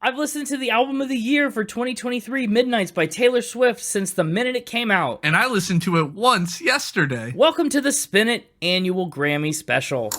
I've listened to the album of the year for 2023, Midnights by Taylor Swift, since the minute it came out. And I listened to it once yesterday. Welcome to the Spin It Annual Grammy Special.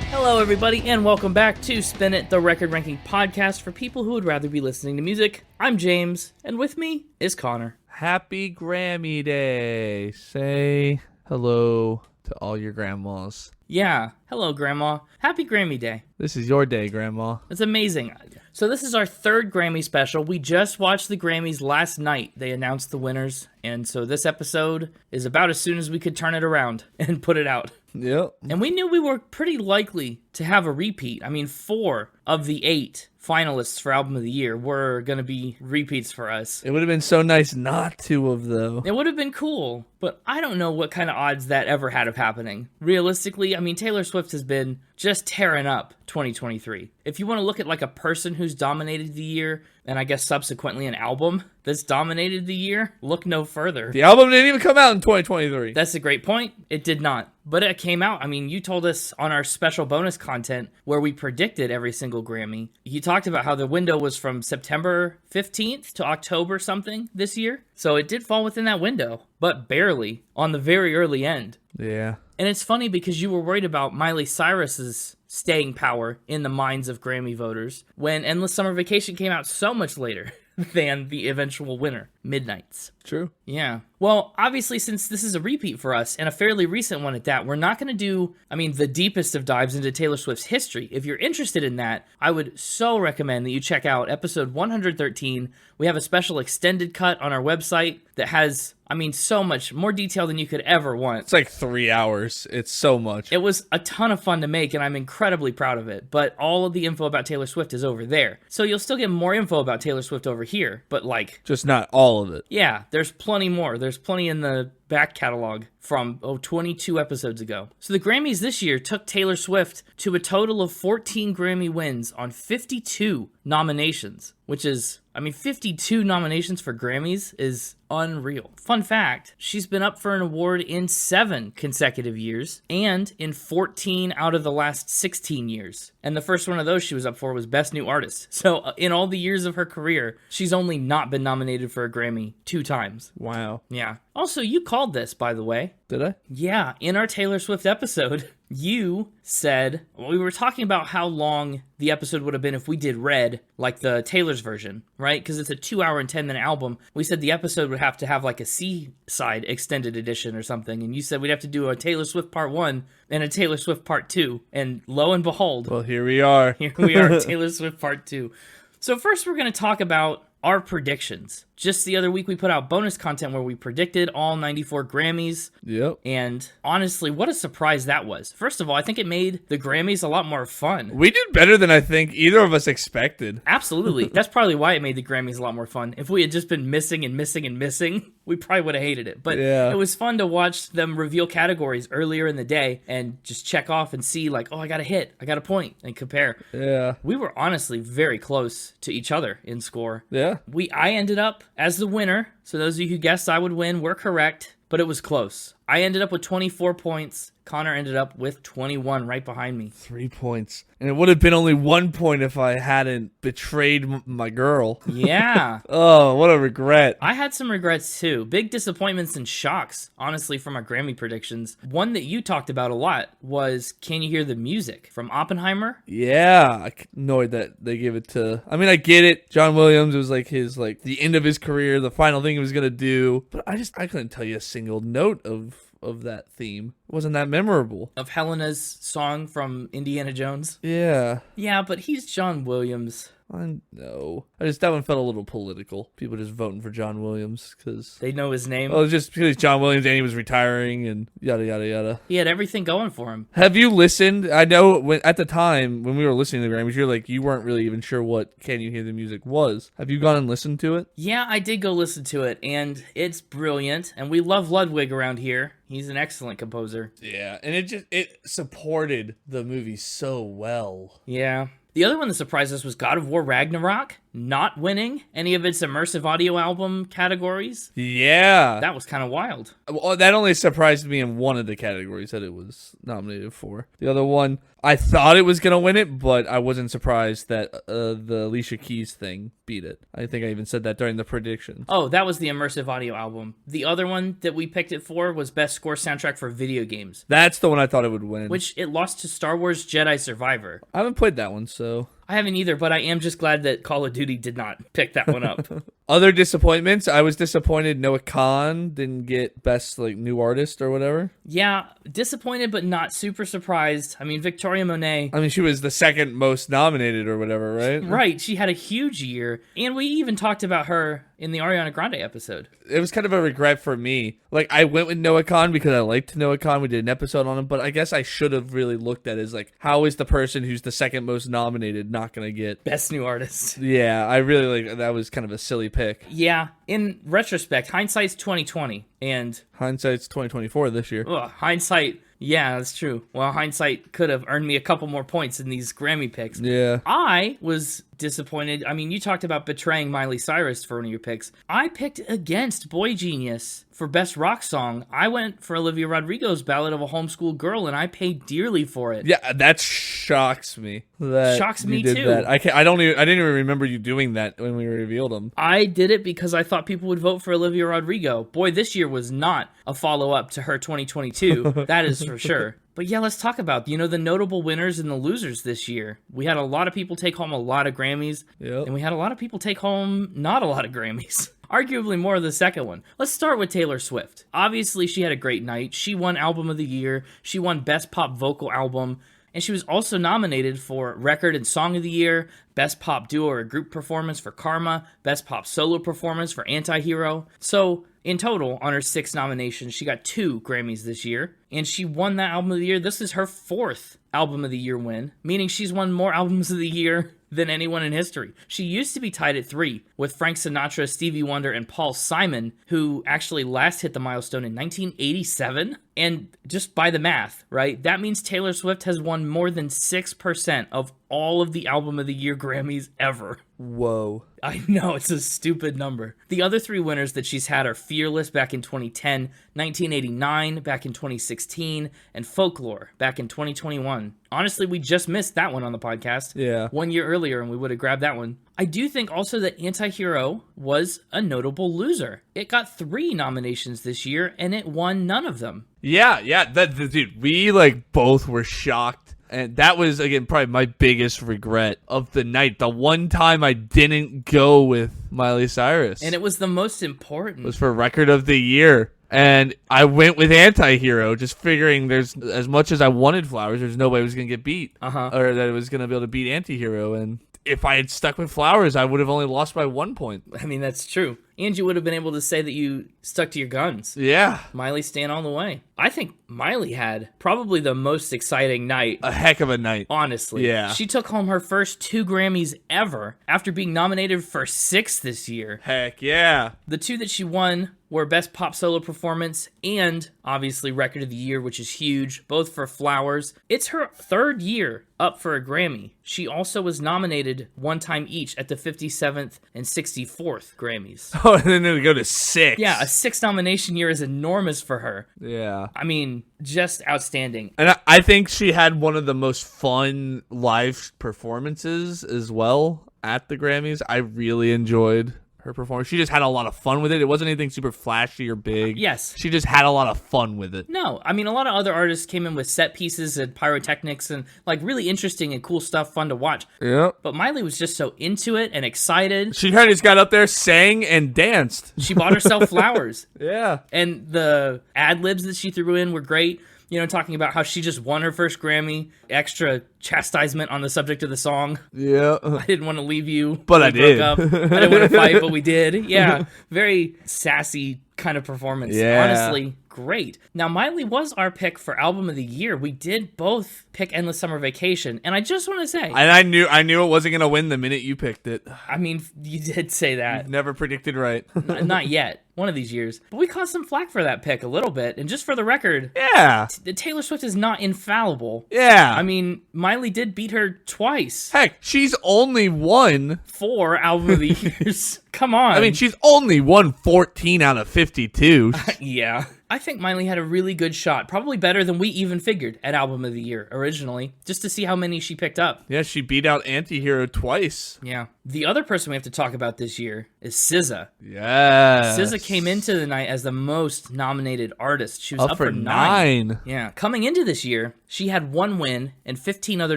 Hello, everybody, and welcome back to Spin It, the record ranking podcast for people who would rather be listening to music. I'm James, and with me is Connor. Happy Grammy Day. Say hello to all your grandmas. Yeah, hello, Grandma. Happy Grammy Day. This is your day, Grandma. It's amazing. So this is our third Grammy special. We just watched the Grammys last night. They announced the winners, and so this episode is about as soon as we could turn it around and put it out. Yep. And we knew we were pretty likely to have a repeat. I mean, 4 of the 8 finalists for Album of the Year were going to be repeats for us. It would have been so nice not to have, though. It would have been cool, but I don't know what kind of odds that ever had of happening. Realistically, I mean, Taylor Swift has been just tearing up 2023. If you want to look at like a person who's dominated the year, and I guess subsequently an album that's dominated the year, look no further. The album didn't even come out in 2023. That's a great point. It did not. But it came out. I mean, you told us on our special bonus content where we predicted every single Grammy. You talked about how the window was from September 15th to October something this year. So it did fall within that window, but barely on the very early end. Yeah. And it's funny because you were worried about Miley Cyrus's staying power in the minds of Grammy voters when Endless Summer Vacation came out so much later than the eventual winner, Midnights. True. Yeah. Well, obviously, since this is a repeat for us, and a fairly recent one at that, we're not going to do, the deepest of dives into Taylor Swift's history. If you're interested in that, I would so recommend that you check out episode 113. We have a special extended cut on our website that has, so much more detail than you could ever want. It's like 3 hours. It's so much. It was a ton of fun to make, and I'm incredibly proud of it. But all of the info about Taylor Swift is over there. So you'll still get more info about Taylor Swift over here, but just not all of it. Yeah, there's plenty more. There's plenty in the back catalog from 22 episodes ago. So the Grammys this year took Taylor Swift to a total of 14 Grammy wins on 52 nominations, which is, 52 nominations for Grammys is unreal. Fun fact, she's been up for an award in 7 consecutive years and in 14 out of the last 16 years. And the first one of those she was up for was Best New Artist. So in all the years of her career, she's only not been nominated for a Grammy 2 times. Wow. Yeah. Also, you called this, by the way. Did I? Yeah, in our Taylor Swift episode, you said, we were talking about how long the episode would have been if we did Red, like the Taylor's version, right? Because it's a 2-hour and 10-minute album. We said the episode would have to have like a C-side extended edition or something, and you said we'd have to do a Taylor Swift Part 1 and a Taylor Swift Part 2, and lo and behold, well, here we are. Here we are, Taylor Swift Part 2. So first we're going to talk about our predictions. Just the other week, we put out bonus content where we predicted all 94 Grammys. Yep. And honestly, what a surprise that was. First of all, I think it made the Grammys a lot more fun. We did better than I think either of us expected. Absolutely. That's probably why it made the Grammys a lot more fun. If we had just been missing and missing and missing, we probably would have hated it. But yeah, it was fun to watch them reveal categories earlier in the day and just check off and see like, oh, I got a hit, I got a point, and compare. Yeah. We were honestly very close to each other in score. Yeah. I ended up as the winner. So those of you who guessed I would win were correct, but it was close. I ended up with 24 points. Connor ended up with 21 right behind me. 3 points. And it would have been only 1 point if I hadn't betrayed my girl. Yeah. Oh, what a regret. I had some regrets too. Big disappointments and shocks, honestly, from our Grammy predictions. One that you talked about a lot was Can You Hear the Music from Oppenheimer? Yeah. I'm annoyed that they gave it to... I get it. John Williams, it was the end of his career, the final thing he was going to do. But I couldn't tell you a single note of that theme. It wasn't that memorable. Of Helena's song from Indiana Jones? Yeah. Yeah, but he's John Williams. I know. That one felt a little political. People just voting for John Williams because they know his name. Oh, just because John Williams and he was retiring and yada yada yada. He had everything going for him. Have you listened? I know at the time when we were listening to the Grammys, you weren't really even sure what Can You Hear the Music was. Have you gone and listened to it? Yeah, I did go listen to it, and it's brilliant. And we love Ludwig around here. He's an excellent composer. composer. Yeah, and it supported the movie so well. Yeah. The other one that surprised us was God of War Ragnarok not winning any of its immersive audio album categories. Yeah. That was kind of wild. Well, that only surprised me in one of the categories that it was nominated for. The other one, I thought it was going to win it, but I wasn't surprised that the Alicia Keys thing beat it. I think I even said that during the prediction. Oh, that was the immersive audio album. The other one that we picked it for was Best Score Soundtrack for Video Games. That's the one I thought it would win. Which it lost to Star Wars Jedi Survivor. I haven't played that one, so... I haven't either, but I am just glad that Call of Duty did not pick that one up. Other disappointments, I was disappointed Noah Khan didn't get Best New Artist or whatever. Yeah, disappointed but not super surprised. I mean, Victoria Monet... I mean, she was the second most nominated or whatever, right? Right, she had a huge year. And we even talked about her in the Ariana Grande episode. It was kind of a regret for me. Like, I went with Noah Khan because I liked Noah Khan. We did an episode on him, but I guess I should have really looked at it as, like, how is the person who's the second most nominated not going to get... Best New Artist. Yeah, I really, that was kind of a silly pick. Yeah, in retrospect, hindsight's 2020, and... Hindsight's 2024 this year. Hindsight... Yeah, that's true. Well, hindsight could have earned me a couple more points in these Grammy picks. Yeah. I was disappointed. I mean, you talked about betraying Miley Cyrus for one of your picks. I picked against Boy Genius for Best Rock Song. I went for Olivia Rodrigo's Ballad of a Homeschooled Girl, and I paid dearly for it. Yeah, that shocks me. Shocks me you did too. That. I didn't even remember you doing that when we revealed them. I did it because I thought people would vote for Olivia Rodrigo. Boy, this year was not a follow-up to her 2022. That is for sure. But yeah, let's talk about, the notable winners and the losers this year. We had a lot of people take home a lot of Grammys, and we had a lot of people take home not a lot of Grammys. Arguably more of the second one. Let's start with Taylor Swift. Obviously, she had a great night. She won Album of the Year. She won Best Pop Vocal Album. And she was also nominated for Record and Song of the Year, Best Pop Duo or Group Performance for Karma, Best Pop Solo Performance for Anti-Hero. So, in total, on her 6 nominations, she got 2 Grammys this year. And she won that Album of the Year. This is her 4th Album of the Year win, meaning she's won more Albums of the Year than anyone in history. She used to be tied at 3 with Frank Sinatra, Stevie Wonder, and Paul Simon, who actually last hit the milestone in 1987. And just by the math, right, that means Taylor Swift has won more than 6% of all of the Album of the Year Grammys ever. Whoa. I know, it's a stupid number. The other 3 winners that she's had are Fearless back in 2010, 1989 back in 2016, and Folklore back in 2021. Honestly, we just missed that one on the podcast. Yeah. 1 year earlier, and we would have grabbed that one. I do think also that Anti-Hero was a notable loser. It got 3 nominations this year, and it won none of them. Yeah, dude, we both were shocked. And that was, again, probably my biggest regret of the night. The one time I didn't go with Miley Cyrus. And it was the most important. It was for Record of the Year. And I went with Anti-Hero, just figuring there's, as much as I wanted Flowers, there's no way it was going to get beat. Or that it was going to be able to beat Anti-Hero. And if I had stuck with Flowers, I would have only lost by 1 point. I mean, that's true. And you would have been able to say that you stuck to your guns. Yeah. Miley staying all the way. I think Miley had probably the most exciting night. A heck of a night. Honestly. Yeah. She took home her first 2 Grammys ever after being nominated for 6 this year. Heck yeah. The 2 that she won were Best Pop Solo Performance and, obviously, Record of the Year, which is huge, both for Flowers. It's her 3rd year up for a Grammy. She also was nominated 1 time each at the 57th and 64th Grammys. Oh, and then we go to 6. Yeah, a 6 nomination year is enormous for her. Yeah. I mean, just outstanding. And I think she had one of the most fun live performances as well at the Grammys. I really enjoyed her performance. She just had a lot of fun with it. It wasn't anything super flashy or big. Yes. She just had a lot of fun with it. No, I mean, a lot of other artists came in with set pieces and pyrotechnics and really interesting and cool stuff, fun to watch. Yep. But Miley was just so into it and excited. She kind of just got up there, sang, and danced. She bought herself flowers. Yeah. And the ad-libs that she threw in were great. Talking about how she just won her first Grammy, extra chastisement on the subject of the song. Yeah. I didn't want to leave you. But I did. I didn't want to fight, but we did. Yeah. Very sassy kind of performance. Yeah. Honestly, great. Now, Miley was our pick for Album of the Year. We did both pick Endless Summer Vacation. And I just want to say... And I knew it wasn't going to win the minute you picked it. I mean, you did say that. Never predicted right. Not yet. one of these years. But we caught some flack for that pick a little bit. And just for the record, Yeah. Taylor Swift is not infallible. Yeah. I mean, Miley did beat her twice. Heck, she's only won. 4 album of the years. Come on. I mean, she's only won 14 out of 52. Yeah. I think Miley had a really good shot, probably better than we even figured at Album of the Year originally, just to see how many she picked up. Yeah, she beat out Anti-Hero twice. Yeah. The other person we have to talk about this year is SZA. Yes. SZA came into the night as the most nominated artist. She was up for 9. Yeah. Coming into this year, she had 1 win and 15 other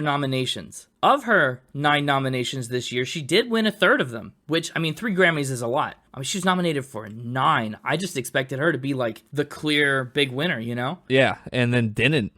nominations. Of her 9 nominations this year, she did win a third of them, which, I mean, 3 Grammys is a lot. I mean, she was nominated for 9. I just expected her to be, like, the clear big winner, you know? Yeah, and then didn't.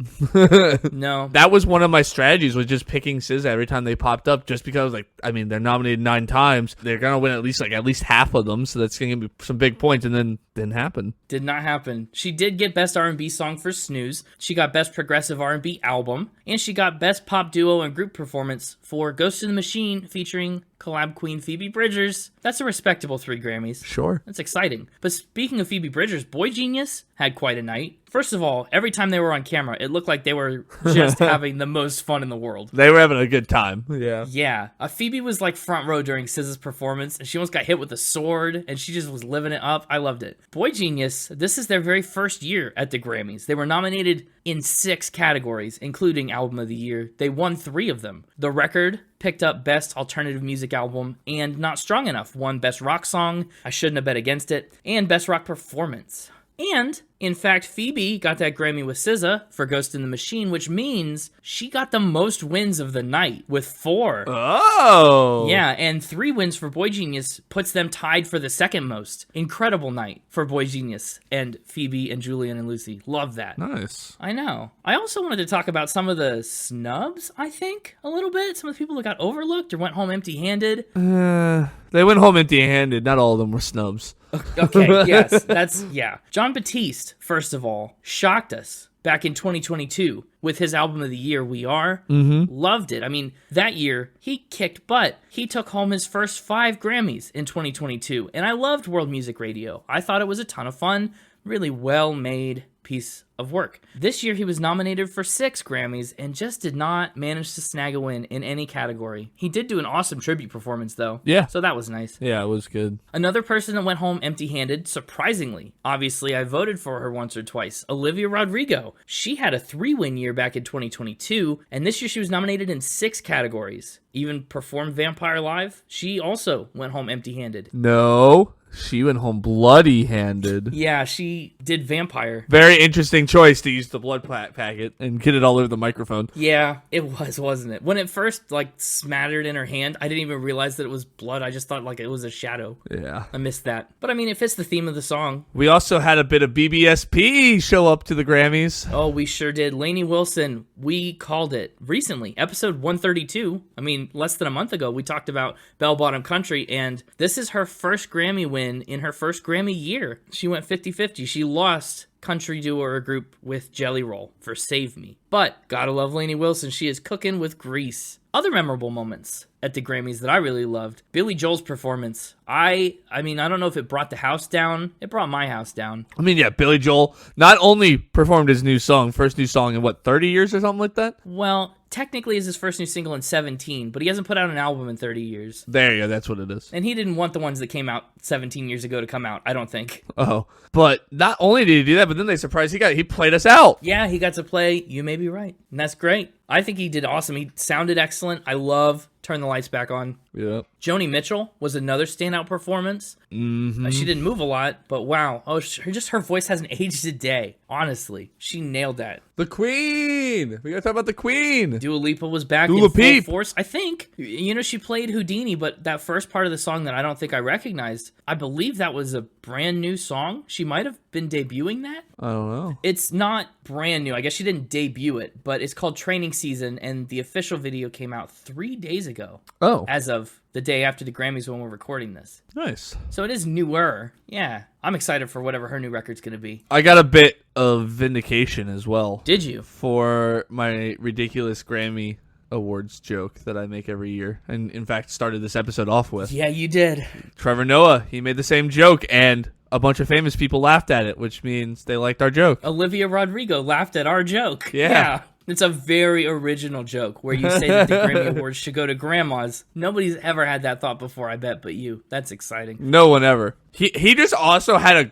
No. That was one of my strategies, was just picking SZA every time they popped up, just because, like, I mean, they're nominated 9 times. They're going to win at least half of them, so that's going to give me some big points, and then didn't happen. Did not happen. She did get Best R&B Song for Snooze. She got Best Progressive R&B Album. And she got Best Pop Duo and Group Performance for Ghost in the Machine featuring collab queen Phoebe Bridgers. That's a respectable 3 Grammys. Sure. That's exciting. But speaking of Phoebe Bridgers, Boy Genius had quite a night. First of all, every time they were on camera, it looked like they were just having the most fun in the world. They were having a good time. Yeah. Yeah. Phoebe was like front row during SZA's performance, and she almost got hit with a sword, and she just was living it up. I loved it. Boy Genius, this is their very first year at the Grammys. They were nominated in 6 categories, including Album of the Year. They won 3 of them. The Record picked up Best Alternative Music Album, and Not Strong Enough won Best Rock Song, I Shouldn't Have Bet Against It, and Best Rock Performance. And, in fact, Phoebe got that Grammy with SZA for Ghost in the Machine, which means she got the most wins of the night with 4. Oh! Yeah, and 3 wins for Boy Genius puts them tied for the second most. Incredible night for Boy Genius and Phoebe and Julian and Lucy. Love that. Nice. I know. I also wanted to talk about some of the snubs, I think, a little bit. Some of the people that got overlooked or went home empty-handed. They went home empty-handed. Not all of them were snubs. Okay, yes, yeah. John Batiste, first of all, shocked us back in 2022 with his album of the year, We Are. Loved it. I mean, that year, he kicked butt. He took home his first 5 Grammys in 2022, and I loved World Music Radio. I thought it was a ton of fun, really well-made piece of work. This year, he was nominated for 6 Grammys and just did not manage to snag a win in any category. He did do an awesome tribute performance, though. Yeah. So that was nice. Yeah, it was good. Another person that went home empty-handed, surprisingly. Obviously, I voted for her once or twice. Olivia Rodrigo. She had a 3-win year back in 2022, and this year she was nominated in 6 categories. Even performed Vampire Live. She also went home empty-handed. No, she went home bloody-handed. Yeah, she did Vampire. Very interesting choice to use the blood packet and get it all over the microphone. Yeah, it was, wasn't it? When it first, like, smattered in her hand, I didn't even realize that it was blood. I just thought, like, it was a shadow. Yeah. I missed that. But, I mean, it fits the theme of the song. We also had a bit of BBSP show up to the Grammys. Oh, we sure did. Lainey Wilson, we called it recently. Episode 132. I mean, less than a month ago, we talked about Bell Bottom Country, and this is her first Grammy win in her first Grammy year. She went 50-50. She lost country duo or group with Jelly Roll for Save Me. But, gotta love Lainey Wilson. She is cooking with grease. Other memorable moments at the Grammys that I really loved. Billy Joel's performance. I mean, I don't know if it brought the house down. It brought my house down. I mean, yeah, Billy Joel not only performed his new song, first new song in, 30 years or something like that? Well, technically it's his first new single in 17, but he hasn't put out an album in 30 years. There you go, that's what it is. And he didn't want the ones that came out 17 years ago to come out, I don't think. Oh, but not only did he do that, but then they surprised he played us out. Yeah, he got to play You May Be Right, and that's great. I think he did awesome. He sounded excellent. I love Turn the Lights Back On. Yep. Joni Mitchell was another standout performance. She didn't move a lot, but wow. Oh, her voice hasn't aged a day. Honestly, she nailed that. The Queen! We gotta talk about the Queen! Dua Lipa was back Dua in full Peep. force. I think, she played Houdini, but that first part of the song that I don't think I recognized, I believe that was a brand new song. She might have been debuting that. I don't know. It's not brand new. I guess she didn't debut it, but it's called Training Season, and the official video came out 3 days ago. Oh. As of the day after the Grammys when we're recording this. Nice. So it is newer. Yeah. I'm excited for whatever her new record's going to be. I got a bit of vindication as well. Did you? For my ridiculous Grammy Awards joke that I make every year, and in fact started this episode off with. Yeah, you did. Trevor Noah, he made the same joke, and a bunch of famous people laughed at it, which means they liked our joke. Olivia Rodrigo laughed at our joke. Yeah. It's a very original joke where you say that the Grammy Awards should go to grandmas. Nobody's ever had that thought before, I bet, but you. That's exciting. No one ever. He just also had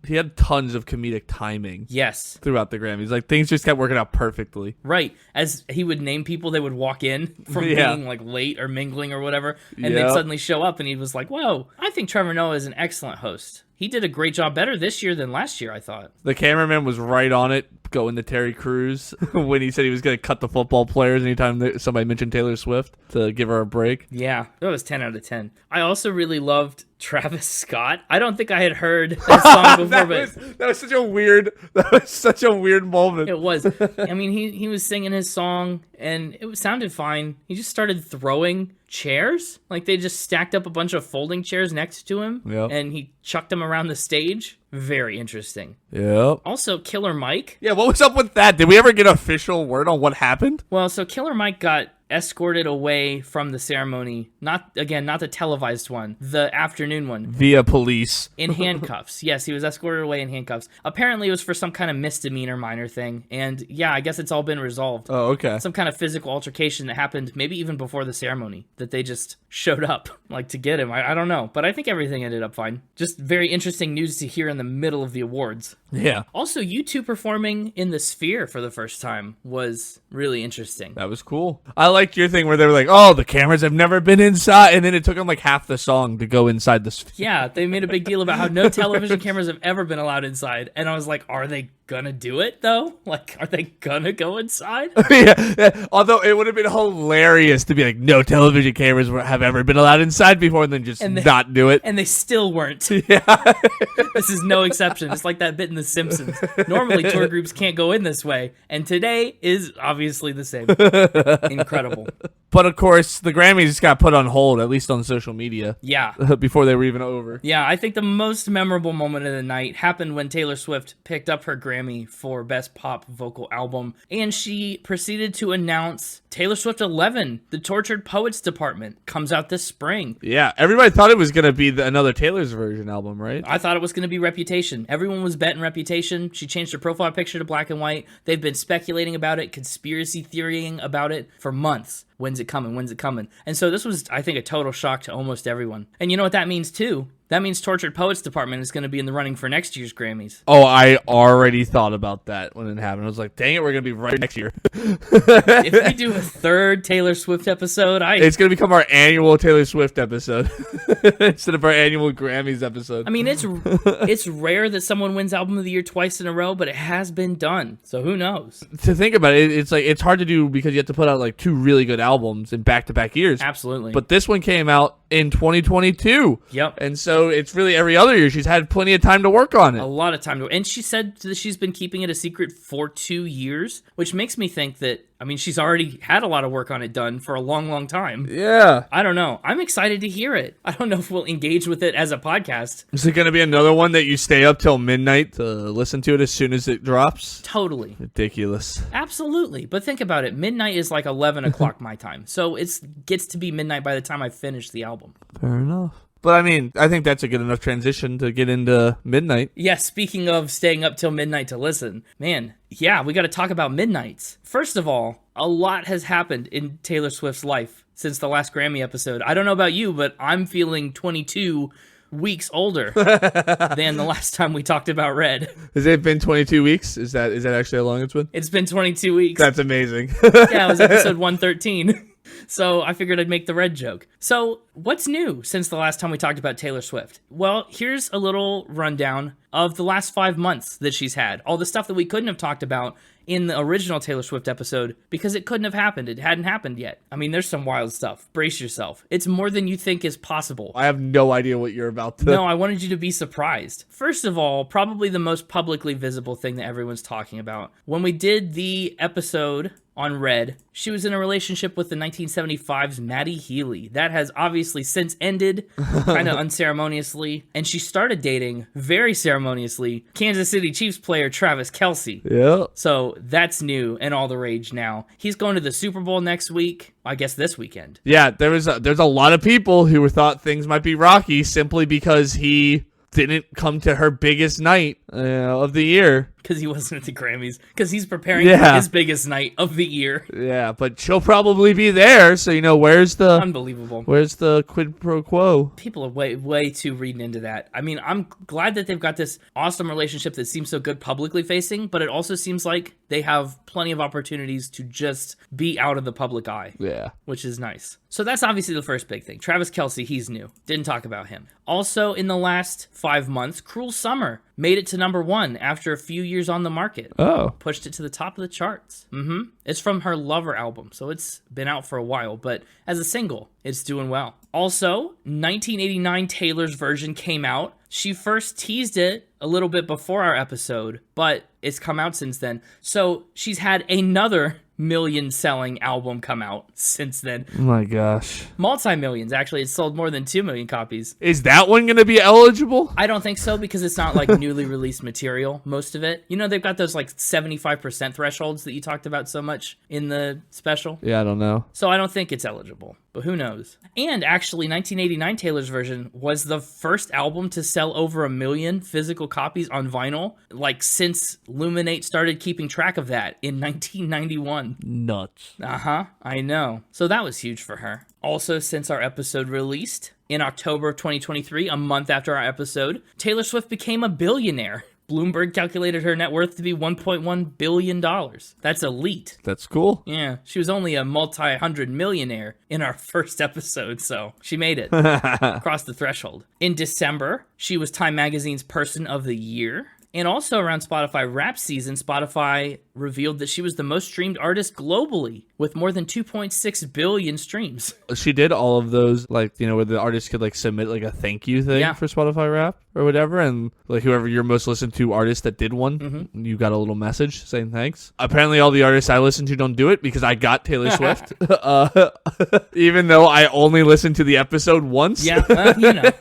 he had tons of comedic timing. Yes. Throughout the Grammys. Like, things just kept working out perfectly. Right. As he would name people, they would walk in from being like late or mingling or whatever, and they'd suddenly show up, and he was like, whoa, I think Trevor Noah is an excellent host. He did a great job, better this year than last year, I thought. The cameraman was right on it, going to Terry Crews when he said he was going to cut the football players anytime somebody mentioned Taylor Swift to give her a break. Yeah, that was 10 out of 10. I also really loved Travis Scott. I don't think I had heard that song before, that was such a weird moment. It was. I mean, he was singing his song, and it sounded fine. He just started throwing chairs. Like, they just stacked up a bunch of folding chairs next to him, and he chucked them around the stage. Very interesting. Yep. Also, Killer Mike. Yeah, what was up with that? Did we ever get official word on what happened? Well, so Killer Mike got escorted away from the ceremony. Not the televised one, the afternoon one. Via police. In handcuffs. Yes, he was escorted away in handcuffs. Apparently, it was for some kind of misdemeanor minor thing. And yeah, I guess it's all been resolved. Oh, okay. Some kind of physical altercation that happened maybe even before the ceremony, that they just showed up like to get him. I don't know, but I think everything ended up fine. Just very interesting news to hear in the middle of the awards. Yeah. Also, U2 performing in the Sphere for the first time was really interesting. That was cool. I liked your thing where they were like, oh, the cameras have never been inside, and then it took them like half the song to go inside the Sphere. Yeah, they made a big deal about how no television cameras have ever been allowed inside, and I was like, are they gonna do it though? Like, are they gonna go inside? Yeah. Although it would have been hilarious to be like, no television cameras have ever been allowed inside before, and then just not do it. And they still weren't. Yeah. This is no exception. It's like that bit in The Simpsons. Normally tour groups can't go in this way, and today is obviously the same. Incredible. But of course, the Grammys got put on hold, at least on social media. Yeah. Before they were even over. Yeah, I think the most memorable moment of the night happened when Taylor Swift picked up her Grammy for Best Pop Vocal Album, and she proceeded to announce Taylor Swift 11, The Tortured Poets Department, comes out this spring. Yeah, everybody thought it was going to be another Taylor's version album, right? I thought it was going to be Reputation. Everyone was betting Reputation. She changed her profile picture to black and white. They've been speculating about it, conspiracy theorying about it for months. When's it coming? When's it coming? And so this was, I think, a total shock to almost everyone. And you know what that means, too? That means Tortured Poets Department is going to be in the running for next year's Grammys. Oh, I already thought about that when it happened. I was like, dang it, we're going to be right next year. If we do a third Taylor Swift episode, it's going to become our annual Taylor Swift episode instead of our annual Grammys episode. I mean, it's rare that someone wins Album of the Year twice in a row, but it has been done. So who knows? To think about it, it's hard to do because you have to put out like two really good albums in back-to-back years. Absolutely. But this one came out in 2022. Yep. And so it's really every other year she's had plenty of time to work on it. A lot of time to, and she said that she's been keeping it a secret for 2 years, which makes me think that, I mean, she's already had a lot of work on it done for a long, long time. Yeah. I don't know. I'm excited to hear it. I don't know if we'll engage with it as a podcast. Is it going to be another one that you stay up till midnight to listen to it as soon as it drops? Totally. Ridiculous. Absolutely. But think about it. Midnight is like 11 o'clock my time. So it gets to be midnight by the time I finish the album. Fair enough. But I mean, I think that's a good enough transition to get into midnight. Yeah, speaking of staying up till midnight to listen, man, yeah, we got to talk about midnights. First of all, a lot has happened in Taylor Swift's life since the last Grammy episode. I don't know about you, but I'm feeling 22 weeks older than the last time we talked about Red. Has it been 22 weeks? Is that actually how long it's been? It's been 22 weeks. That's amazing. Yeah, it was episode 113. So I figured I'd make the Red joke. So what's new since the last time we talked about Taylor Swift? Well, here's a little rundown of the last 5 months that she's had. All the stuff that we couldn't have talked about in the original Taylor Swift episode because it couldn't have happened. It hadn't happened yet. I mean, there's some wild stuff. Brace yourself. It's more than you think is possible. I have no idea what you're about to... No, I wanted you to be surprised. First of all, probably the most publicly visible thing that everyone's talking about. When we did the episode on Red. She was in a relationship with the 1975's Maddie Healy. That has obviously since ended, kind of unceremoniously. And she started dating, very ceremoniously, Kansas City Chiefs player Travis Kelce. Yeah. So that's new and all the rage now. He's going to the Super Bowl next week. I guess this weekend. Yeah, there's a lot of people who thought things might be rocky simply because he didn't come to her biggest night of the year. Because he wasn't at the Grammys. Because he's preparing for his biggest night of the year. Yeah, but she'll probably be there. So, where's the... Unbelievable. Where's the quid pro quo? People are way too reading into that. I mean, I'm glad that they've got this awesome relationship that seems so good publicly facing, but it also seems like they have plenty of opportunities to just be out of the public eye. Yeah. Which is nice. So that's obviously the first big thing. Travis Kelce, he's new. Didn't talk about him. Also, in the last 5 months, Cruel Summer made it to #1 after a few years on the market. Oh. Pushed it to the top of the charts. It's from her Lover album, so it's been out for a while, but as a single, it's doing well. Also, 1989 Taylor's version came out. She first teased it a little bit before our episode, but it's come out since then. So she's had another million-selling album come out since then. Oh my gosh. Multi-millions, actually. It's sold more than 2 million copies. Is that one going to be eligible? I don't think so, because it's not like newly released material, most of it. They've got those like 75% thresholds that you talked about so much in the special. Yeah, I don't know. So I don't think it's eligible, but who knows? And actually, 1989 Taylor's version was the first album to sell over 1 million physical copies on vinyl, like since Luminate started keeping track of that in 1991. Nuts. I know. So that was huge for her. Also, since our episode released in October of 2023, a month after our episode, Taylor Swift became a billionaire. Bloomberg calculated her net worth to be $1.1 billion. That's elite. That's cool. Yeah, she was only a multi-hundred millionaire in our first episode, so she made it. Crossed the threshold. In December, she was Time Magazine's Person of the Year. And also around Spotify Rap season, Spotify revealed that she was the most streamed artist globally with more than 2.6 billion streams. She did all of those, like, where the artist could, like, submit, like, a thank you thing for Spotify Rap or whatever. And, like, whoever your most listened to artist that did one, you got a little message saying thanks. Apparently, all the artists I listen to don't do it because I got Taylor Swift. Even though I only listened to the episode once. Yeah, well,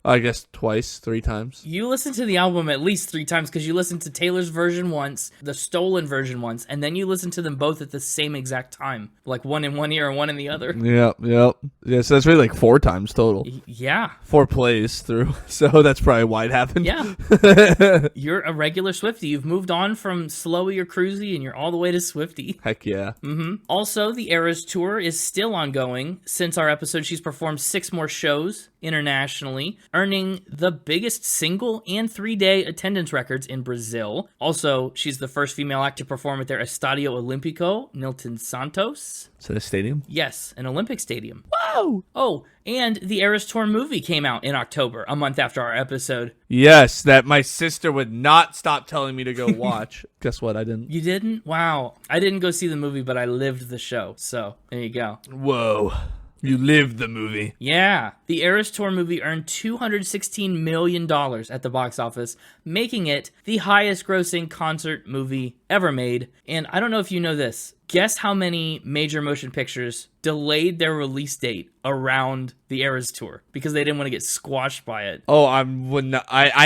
I guess twice, 3 times. You listened to the album at least 3 times because you listened to Taylor's version once, the stolen version once, and then you listened to them both at the same exact time. Like one in one ear and one in the other. Yep. Yeah, so that's really like 4 times total. Yeah. 4 plays through. So that's probably why it happened. Yeah. You're a regular Swiftie. You've moved on from Slowy or Cruisy and you're all the way to Swiftie. Heck yeah. Also, the Eras Tour is still ongoing. Since our episode, she's performed 6 more shows internationally, earning the biggest single and 3-day attendance records in Brazil. Also, she's the first female act to perform at their Estadio Olímpico, Nilton Santos. Is that a stadium? Yes, an Olympic stadium. Whoa! Oh, and the Eras Tour movie came out in October, a month after our episode. Yes, that my sister would not stop telling me to go watch. Guess what? I didn't. You didn't? Wow. I didn't go see the movie, but I lived the show. So, there you go. Whoa. You lived the movie. Yeah. The Eras Tour movie earned $216 million at the box office, making it the highest grossing concert movie ever made. And I don't know if you know this. Guess how many major motion pictures delayed their release date around the Eras Tour because they didn't want to get squashed by it. Oh, I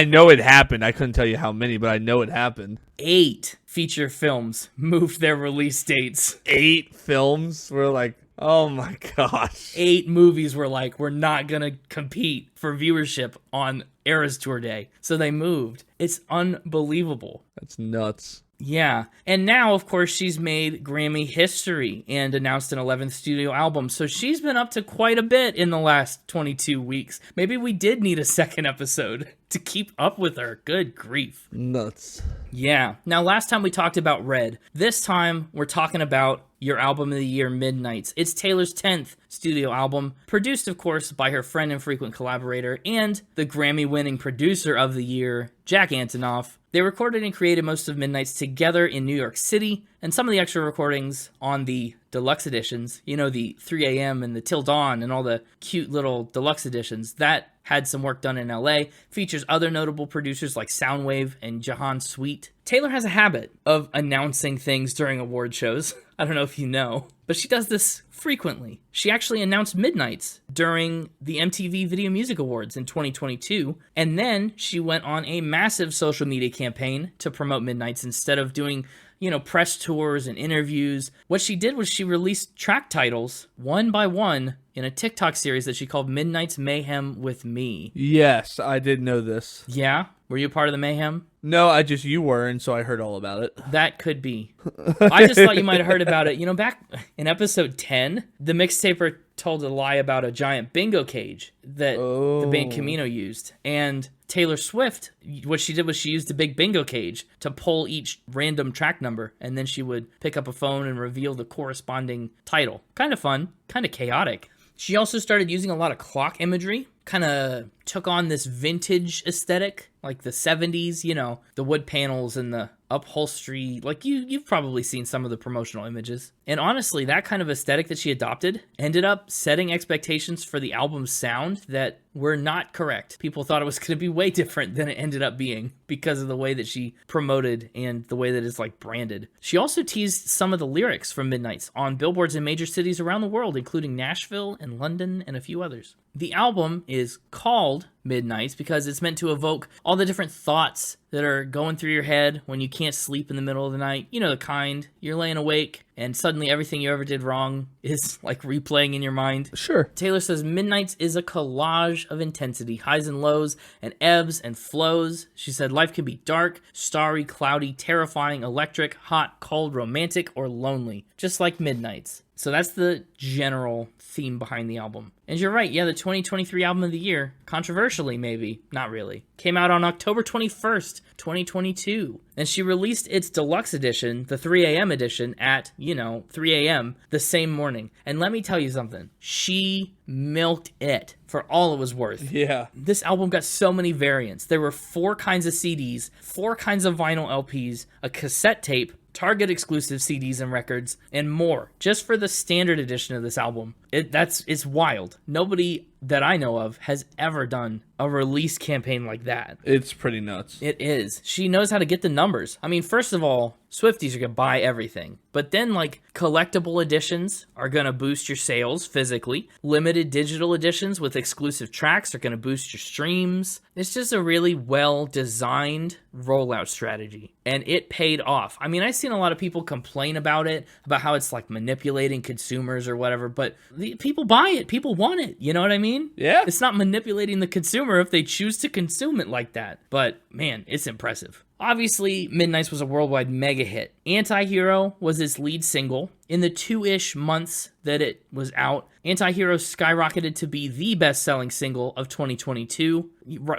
know it happened. I couldn't tell you how many, but I know it happened. 8 feature films moved their release dates. 8 films were like, oh my gosh. 8 movies were like, we're not going to compete for viewership on Eras Tour Day. So they moved. It's unbelievable. That's nuts. Yeah. And now, of course, she's made Grammy history and announced an 11th studio album. So she's been up to quite a bit in the last 22 weeks. Maybe we did need a second episode to keep up with her. Good grief. Nuts. Yeah. Now, last time we talked about Red. This time, we're talking about your album of the year, Midnights. It's Taylor's 10th studio album, produced, of course, by her friend and frequent collaborator and the Grammy-winning producer of the year, Jack Antonoff. They recorded and created most of Midnight's together in New York City, and some of the extra recordings on the deluxe editions, you know, the 3 a.m. and the Til Dawn and all the cute little deluxe editions, that had some work done in LA, features other notable producers like Soundwave and Jahan Sweet. Taylor has a habit of announcing things during award shows. I don't know if you know, but she does this frequently. She actually announced Midnight's during the MTV Video Music Awards in 2022, and then she went on a massive social media campaign to promote Midnight's instead of doing, you know, press tours and interviews. What she did was she released track titles one by one in a TikTok series that she called Midnight's Mayhem with Me. Yes, I did know this. Yeah? Were you a part of the mayhem? No, you were, and so I heard all about it. That could be. I just thought you might have heard about it. You know, back in episode 10, the mixtaper told a lie about a giant bingo cage that the band Camino used. And Taylor Swift, what she did was she used a big bingo cage to pull each random track number, and then she would pick up a phone and reveal the corresponding title. Kind of fun, kind of chaotic. She also started using a lot of clock imagery, kind of took on this vintage aesthetic, like the 70s, you know, the wood panels and the upholstery. Like you've probably seen some of the promotional images. And honestly, that kind of aesthetic that she adopted ended up setting expectations for the album's sound that were not correct. People thought it was going to be way different than it ended up being because of the way that she promoted and the way that it's like branded. She also teased some of the lyrics from Midnight's on billboards in major cities around the world, including Nashville and London and a few others. The album is called Midnight's because it's meant to evoke all the different thoughts that are going through your head when you can't sleep in the middle of the night. You know, the kind, you're laying awake and suddenly everything you ever did wrong is like replaying in your mind. Sure. Taylor says Midnight's is a collage of intensity, highs and lows, and ebbs and flows. She said life can be dark, starry, cloudy, terrifying, electric, hot, cold, romantic, or lonely, just like Midnight's. So that's the general theme behind the album. And you're right, yeah, the 2023 album of the year, controversially maybe, not really, came out on October 21st, 2022. And she released its deluxe edition, the 3 a.m. edition, at, 3 a.m. the same morning. And let me tell you something, she milked it for all it was worth. Yeah. This album got so many variants. There were 4 kinds of CDs, 4 kinds of vinyl LPs, a cassette tape, Target exclusive CDs and records, and more, just for the standard edition of this album. It's wild. Nobody that I know of has ever done a release campaign like that. It's pretty nuts. It is. She knows how to get the numbers. I mean, first of all, Swifties are going to buy everything. But then, like, collectible editions are going to boost your sales physically. Limited digital editions with exclusive tracks are going to boost your streams. It's just a really well-designed rollout strategy. And it paid off. I mean, I've seen a lot of people complain about it, about how it's, like, manipulating consumers or whatever. But people buy it. People want it. You know what I mean? Yeah. It's not manipulating the consumer if they choose to consume it like that. But, man, it's impressive. Obviously, Midnight's was a worldwide mega hit. Anti-Hero was its lead single. In the 2-ish months that it was out, Anti-Hero skyrocketed to be the best-selling single of 2022.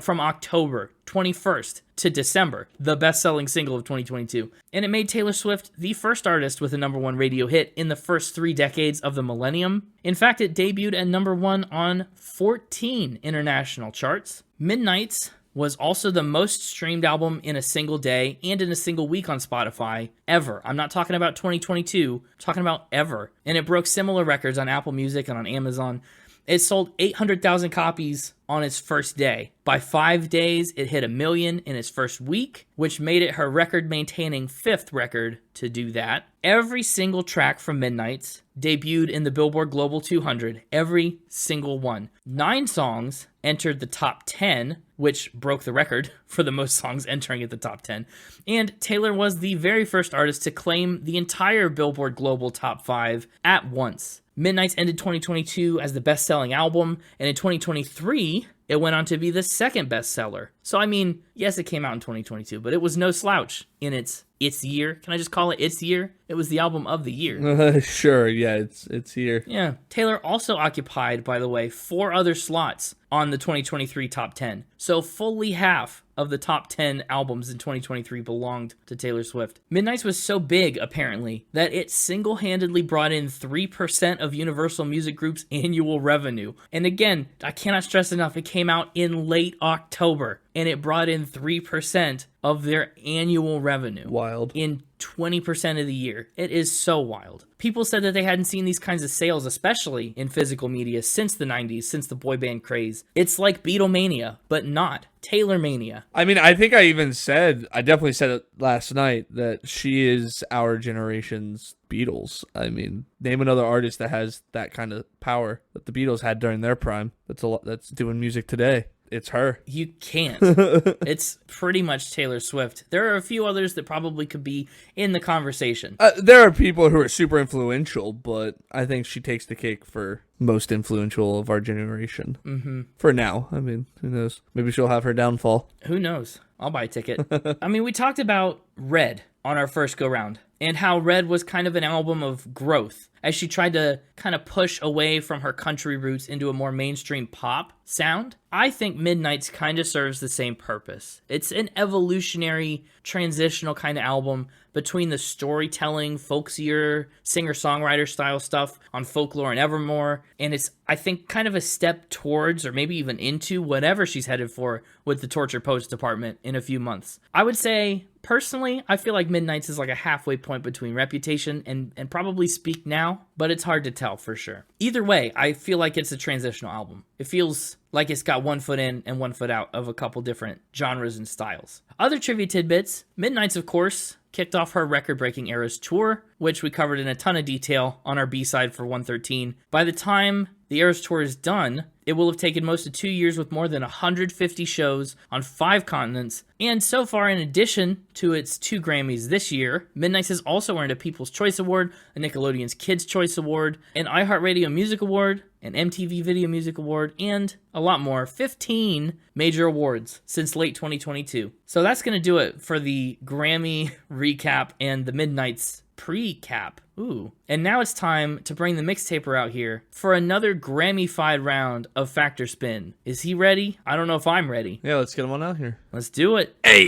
From October 21st to December, the best-selling single of 2022. And it made Taylor Swift the first artist with a #1 radio hit in the first 3 decades of the millennium. In fact, it debuted at #1 on 14 international charts. Midnight's was also the most streamed album in a single day and in a single week on Spotify ever. I'm not talking about 2022, I'm talking about ever. And it broke similar records on Apple Music and on Amazon. It sold 800,000 copies on its first day. By 5 days, it hit 1 million in its first week, which made it her record-maintaining 5th record to do that. Every single track from Midnight's debuted in the Billboard Global 200, every single one. 9 songs entered the top 10, which broke the record for the most songs entering at the top 10. And Taylor was the very first artist to claim the entire Billboard Global Top 5 at once. Midnight's ended 2022 as the best-selling album, and in 2023, it went on to be the second bestseller. So, I mean, yes, it came out in 2022, but it was no slouch in its year. Can I just call it its year? It was the album of the year. Sure, yeah, it's here. Yeah. Taylor also occupied, by the way, 4 other slots on the 2023 top 10. So fully half of the top 10 albums in 2023 belonged to Taylor Swift. Midnight's was so big, apparently, that it single-handedly brought in 3% of Universal Music Group's annual revenue. And again, I cannot stress enough, it came out in late October. and it brought in 3% of their annual revenue. Wild. In 20% of the year. It is so wild. People said that they hadn't seen these kinds of sales, especially in physical media, since the 90s, since the boy band craze. It's like Beatlemania, but not Taylor Mania. I mean, I think I definitely said it last night, that she is our generation's Beatles. I mean, name another artist that has that kind of power that the Beatles had during their prime. That's doing music today. It's her. You can't. It's pretty much Taylor Swift. There are a few others that probably could be in the conversation. There are people who are super influential, but I think she takes the cake for most influential of our generation. Mm-hmm. For now. I mean, who knows? Maybe she'll have her downfall. Who knows? I'll buy a ticket. I mean, we talked about Red on our first go-round, and how Red was kind of an album of growth as she tried to kind of push away from her country roots into a more mainstream pop sound. I think Midnight's kind of serves the same purpose. It's an evolutionary, transitional kind of album between the storytelling, folksier, singer-songwriter style stuff on Folklore and Evermore, and it's, I think, kind of a step towards, or maybe even into, whatever she's headed for with the Torture Post department in a few months. I would say, personally, I feel like Midnight's is like a halfway point between Reputation and probably Speak Now, but it's hard to tell for sure. Either way, I feel like it's a transitional album. It feels like it's got one foot in and one foot out of a couple different genres and styles. Other trivia tidbits, Midnight's, of course, kicked off her record-breaking Eras tour, which we covered in a ton of detail on our B-side for 113. By the time the Eras tour is done, it will have taken most of 2 years with more than 150 shows on 5 continents. And so far, in addition to its 2 Grammys this year, Midnight has also earned a People's Choice Award, a Nickelodeon's Kids' Choice Award, an iHeartRadio Music Award, an MTV Video Music Award, and a lot more. 15 major awards since late 2022. So that's going to do it for the Grammy recap and the Midnight's pre-cap. Ooh. And now it's time to bring the mixtaper out here for another Grammy-fied round of Factor Spin. Is he ready? I don't know if I'm ready. Yeah, let's get him on out here. Let's do it. Hey,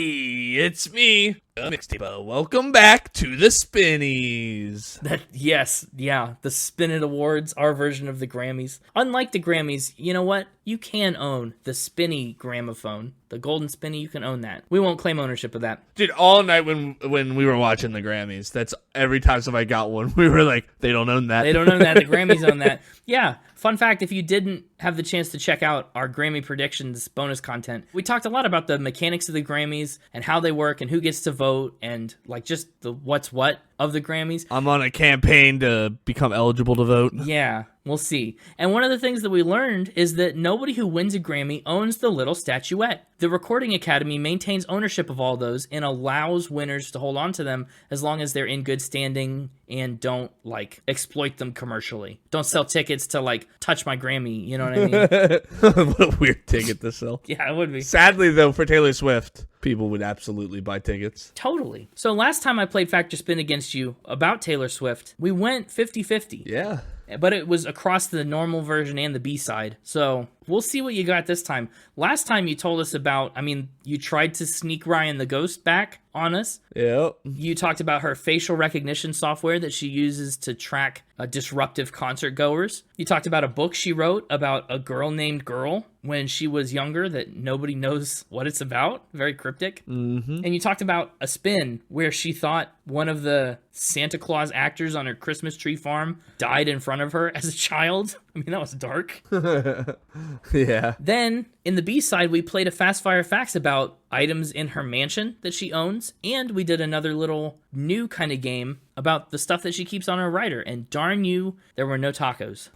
it's me, the mixtaper. Welcome back to the Spinnies. The Spin It Awards, our version of the Grammys. Unlike the Grammys, you know what? You can own the Spinny gramophone. The golden Spinny, you can own that. We won't claim ownership of that. Dude, all night when we were watching the Grammys, that's every time somebody got one, we were like, they don't own that. They don't own that. The Grammys own that. Yeah. Fun fact, if you didn't have the chance to check out our Grammy predictions bonus content, we talked a lot about the mechanics of the Grammys and how they work and who gets to vote and like just the what's what of the Grammys. I'm on a campaign to become eligible to vote. Yeah, we'll see. And one of the things that we learned is that nobody who wins a Grammy owns the little statuette. The Recording Academy maintains ownership of all those and allows winners to hold on to them as long as they're in good standing and don't, like, exploit them commercially. Don't sell tickets to, like, touch my Grammy, you know what I mean? What a weird ticket to sell. Yeah, it would be. Sadly, though, for Taylor Swift, people would absolutely buy tickets. Totally. So last time I played Factor Spin against you about Taylor Swift, we went 50-50. Yeah. But it was across the normal version and the B-side. So we'll see what you got this time. Last time you told us about, you tried to sneak Ryan the Ghost back on us. Yep. You talked about her facial recognition software that she uses to track disruptive concert goers. You talked about a book she wrote about a girl named Girl when she was younger that nobody knows what it's about. Very cryptic. Mm-hmm. And you talked about a spin where she thought one of the Santa Claus actors on her Christmas tree farm died in front of her as a child. That was dark. Yeah. Then, in the B-side, we played a Fast Fire Facts about items in her mansion that she owns, and we did another little new kind of game about the stuff that she keeps on her rider, and darn you, there were no tacos.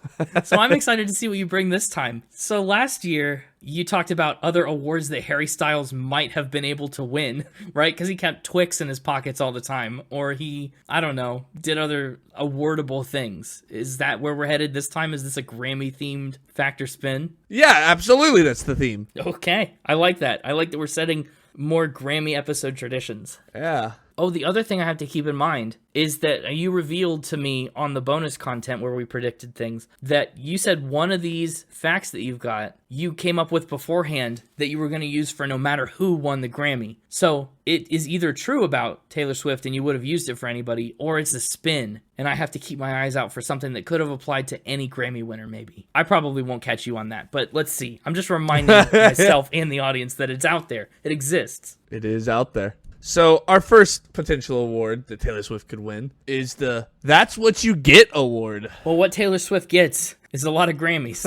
So I'm excited to see what you bring this time. So last year, you talked about other awards that Harry Styles might have been able to win, right? Because he kept Twix in his pockets all the time, or he, did other awardable things. Is that where we're headed this time? Is this a Grammy-themed Factor Spin? Yeah, absolutely, that's the theme. Okay, I like that. I like that we're setting more Grammy episode traditions. Yeah. Oh, the other thing I have to keep in mind is that you revealed to me on the bonus content where we predicted things that you said one of these facts that you've got, you came up with beforehand that you were going to use for no matter who won the Grammy. So it is either true about Taylor Swift and you would have used it for anybody, or it's a spin, and I have to keep my eyes out for something that could have applied to any Grammy winner maybe. I probably won't catch you on that, but let's see. I'm just reminding myself and the audience that it's out there. It exists. It is out there. So our first potential award that Taylor Swift could win is the That's What You Get award. Well, what Taylor Swift gets is a lot of Grammys.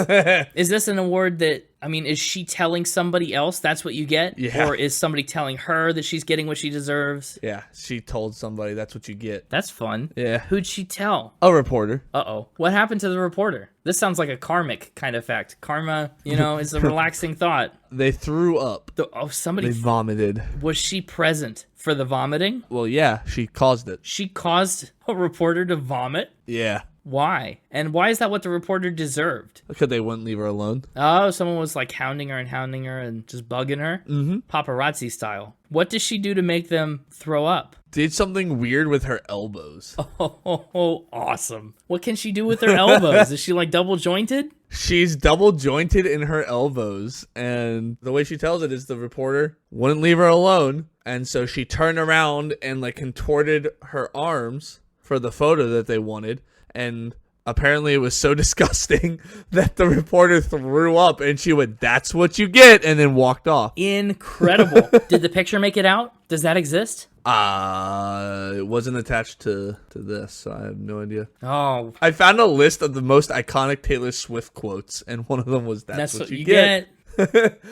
Is this an award that, I mean, is she telling somebody else that's what you get? Yeah. Or is somebody telling her that she's getting what she deserves? Yeah, she told somebody that's what you get. That's fun. Yeah. Who'd she tell? A reporter. Uh-oh. What happened to the reporter? This sounds like a karmic kind of fact. Karma, is a relaxing thought. They threw up. Somebody They vomited. Was she present for the vomiting? Well, yeah, she caused it. She caused a reporter to vomit? Yeah. Why? And why is that what the reporter deserved? Because they wouldn't leave her alone. Oh, someone was like hounding her and just bugging her? Mm-hmm. Paparazzi style. What does she do to make them throw up? Did something weird with her elbows. Oh, awesome. What can she do with her elbows? Is she like double jointed? She's double jointed in her elbows, and the way she tells it is the reporter wouldn't leave her alone, and so she turned around and like contorted her arms for the photo that they wanted, and apparently it was so disgusting that the reporter threw up, and she went, "That's what you get," and then walked off. Incredible. Did the picture make it out? Does that exist? It wasn't attached to this, so I have no idea. Oh. I found a list of the most iconic Taylor Swift quotes, and one of them was, That's what you get.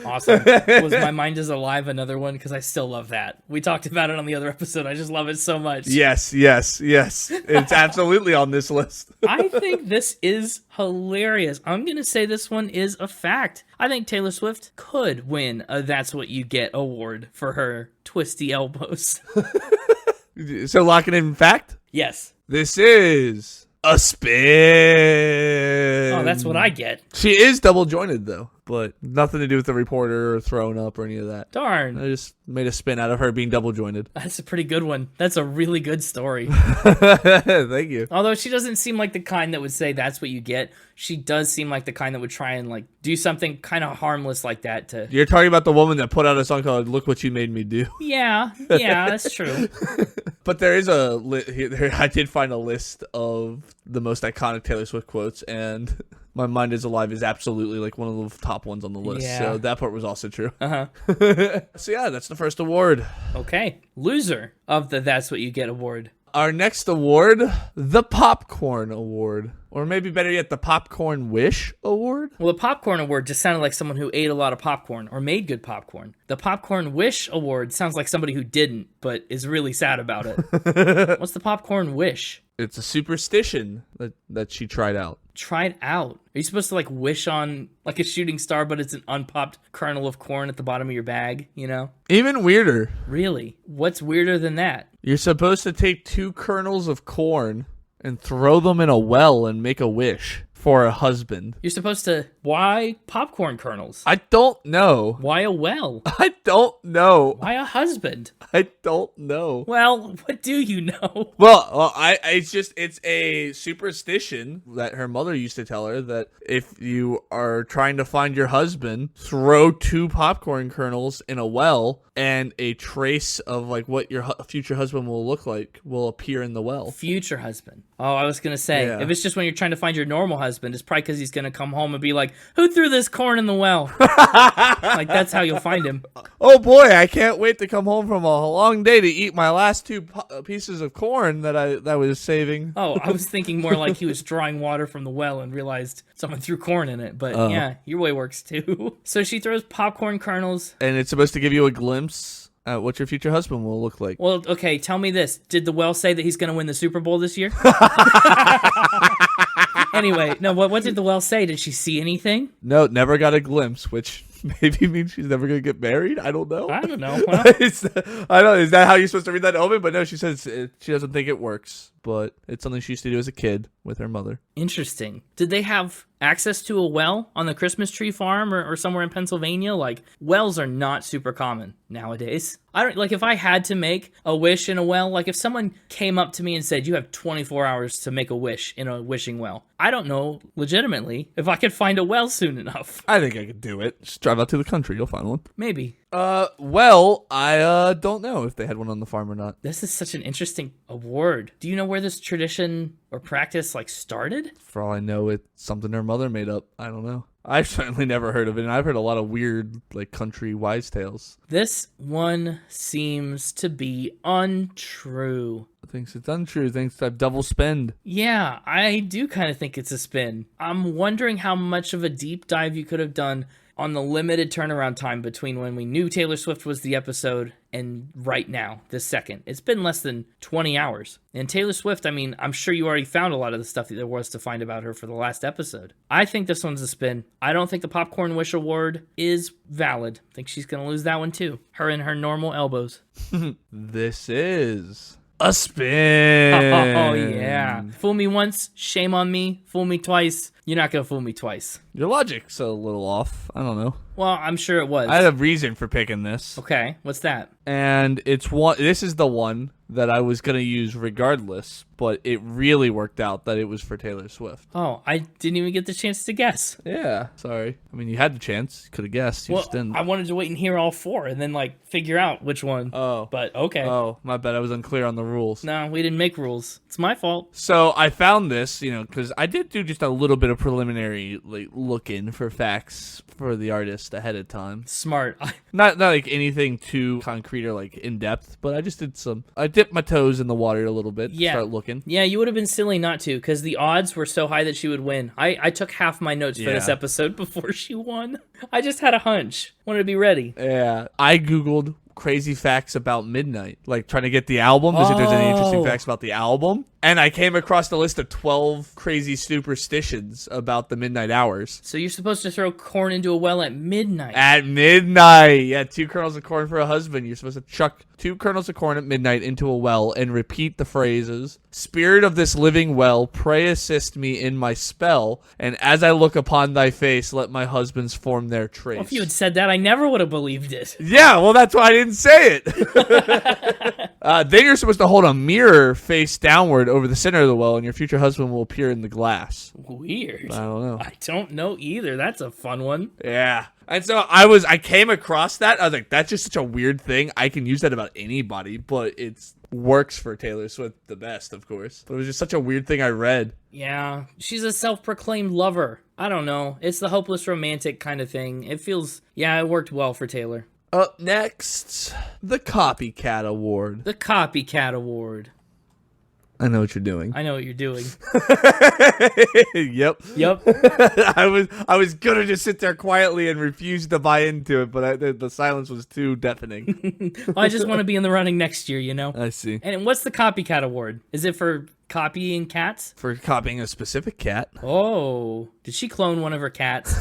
Awesome. Was My Mind Is Alive another one? Because I still love that. We talked about it on the other episode. I just love it so much. Yes. It's absolutely on this list. I think this is hilarious. I'm going to say this one is a fact. I think Taylor Swift could win a That's What You Get award for her twisty elbows. So locking in fact? Yes. This is a spin. Oh, that's what I get. She is double jointed though, but nothing to do with the reporter or throwing up or any of that. Darn. I just made a spin out of her being double jointed. That's a pretty good one. That's a really good story. Thank you. Although she doesn't seem like the kind that would say that's what you get. She does seem like the kind that would try and like do something kind of harmless like that to... You're talking about the woman that put out a song called Look What You Made Me Do. Yeah, that's true. But there is I did find a list of the most iconic Taylor Swift quotes, and My Mind Is Alive is absolutely like one of the top ones on the list. Yeah. So that part was also true. Uh-huh. So yeah, that's the first award. Okay. Loser of the That's What You Get award. Our next award, the Popcorn Award. Or maybe better yet, the Popcorn Wish Award. Well, the Popcorn Award just sounded like someone who ate a lot of popcorn or made good popcorn. The Popcorn Wish Award sounds like somebody who didn't, but is really sad about it. What's the Popcorn Wish? It's a superstition that she tried out. Tried out? Are you supposed to like wish on like a shooting star, but it's an unpopped kernel of corn at the bottom of your bag, Even weirder. Really? What's weirder than that? You're supposed to take 2 kernels of corn and throw them in a well and make a wish for a husband. You're supposed to... Why popcorn kernels? I don't know. Why a well? I don't know. Why a husband? I don't know. Well, what do you know? Well, it's a superstition that her mother used to tell her that if you are trying to find your husband, throw 2 popcorn kernels in a well, and a trace of like what your future husband will look like will appear in the well. Future husband. Oh, I was going to say, Yeah. If it's just when you're trying to find your normal husband, it's probably because he's going to come home and be like, who threw this corn in the well? Like, that's how you'll find him. Oh boy, I can't wait to come home from a long day to eat my last 2 pieces of corn that I was saving. Oh, I was thinking more like he was drawing water from the well and realized someone threw corn in it. But yeah, your way works too. So she throws popcorn kernels. And it's supposed to give you a glimpse at what your future husband will look like. Well, okay, tell me this. Did the well say that he's going to win the Super Bowl this year? Anyway, no, what did the well say? Did she see anything? No, never got a glimpse, which Maybe means she's never gonna get married. I don't know. I don't know. Well, I don't know. Is that how you're supposed to read that omen? But no, she says she doesn't think it works. But it's something she used to do as a kid with her mother. interesting. Did they have access to a well on the Christmas tree farm or somewhere in Pennsylvania? Like, wells are not super common nowadays. I don't, like, if I had to make a wish in a well, like if someone came up to me and said, you have 24 hours to make a wish in a wishing well, I don't know legitimately if I could find a well soon enough. I think I could do it. Just drive out to the country. You'll find one. Maybe. Well, I don't know if they had one on the farm or not. This is such an interesting award. Do you know where this tradition or practice like started? For all I know, it's something her mother made up. I don't know. I've certainly never heard of it, and I've heard a lot of weird, like, country wise tales. This one seems to be untrue. Thinks it's untrue. Thinks I've double spend. Yeah, I do kind of think it's a spin. I'm wondering how much of a deep dive you could have done on the limited turnaround time between when we knew Taylor Swift was the episode and right now, this second. It's been less than 20 hours. And Taylor Swift, I mean, I'm sure you already found a lot of the stuff that there was to find about her for the last episode. I think this one's a spin. I don't think the Popcorn Wish Award is valid. I think she's going to lose that one too. Her and her normal elbows. This is a spin. Oh, yeah. Fool me once, shame on me. Fool me twice, you're not going to fool me twice. Your logic's a little off. I don't know. Well, I'm sure it was. I had a reason for picking this. Okay, what's that? And it's one. This is the one that I was going to use regardless, but it really worked out that it was for Taylor Swift. Oh, I didn't even get the chance to guess. Yeah, sorry. I mean, you had the chance. You could have guessed. You just didn't. I wanted to wait and hear all four and then, like, figure out which one. Oh. But, okay. Oh, my bad. I was unclear on the rules. No, we didn't make rules. It's my fault. So I found this, because I did do just a little bit of preliminary look-in for facts for the artist ahead of time. Smart. Not like anything too concrete or like in depth, but I just did I dipped my toes in the water a little bit. Yeah. Start looking. Yeah, you would have been silly not to, because the odds were so high that she would win. I took half my notes for this episode before she won. I just had a hunch. Wanted to be ready. Yeah. I Googled crazy facts about Midnight, like trying to get the album to see if there's any interesting facts about the album. And I came across the list of 12 crazy superstitions about the midnight hours. So you're supposed to throw corn into a well at midnight. At midnight. Yeah, 2 kernels of corn for a husband. You're supposed to chuck 2 kernels of corn at midnight into a well and repeat the phrases, "Spirit of this living well, pray assist me in my spell, and as I look upon thy face, let my husbands form their trace." Well, if you had said that, I never would have believed it. Yeah, well, that's why I didn't say it. Then you're supposed to hold a mirror face downward over the center of the well, and your future husband will appear in the glass. Weird. I don't know. I don't know either. That's a fun one. Yeah. And so I came across that. I was like, that's just such a weird thing. I can use that about anybody, but it works for Taylor Swift the best, of course. But it was just such a weird thing I read. Yeah, she's a self-proclaimed lover. I don't know. It's the hopeless romantic kind of thing. It worked well for Taylor. Up next, the Copycat Award. The Copycat Award. I know what you're doing. I know what you're doing. Yep. I was gonna just sit there quietly and refuse to buy into it, but the silence was too deafening. I just want to be in the running next year, I see. And what's the Copycat Award? Is it for copying cats? For copying a specific cat. Oh, did she clone one of her cats?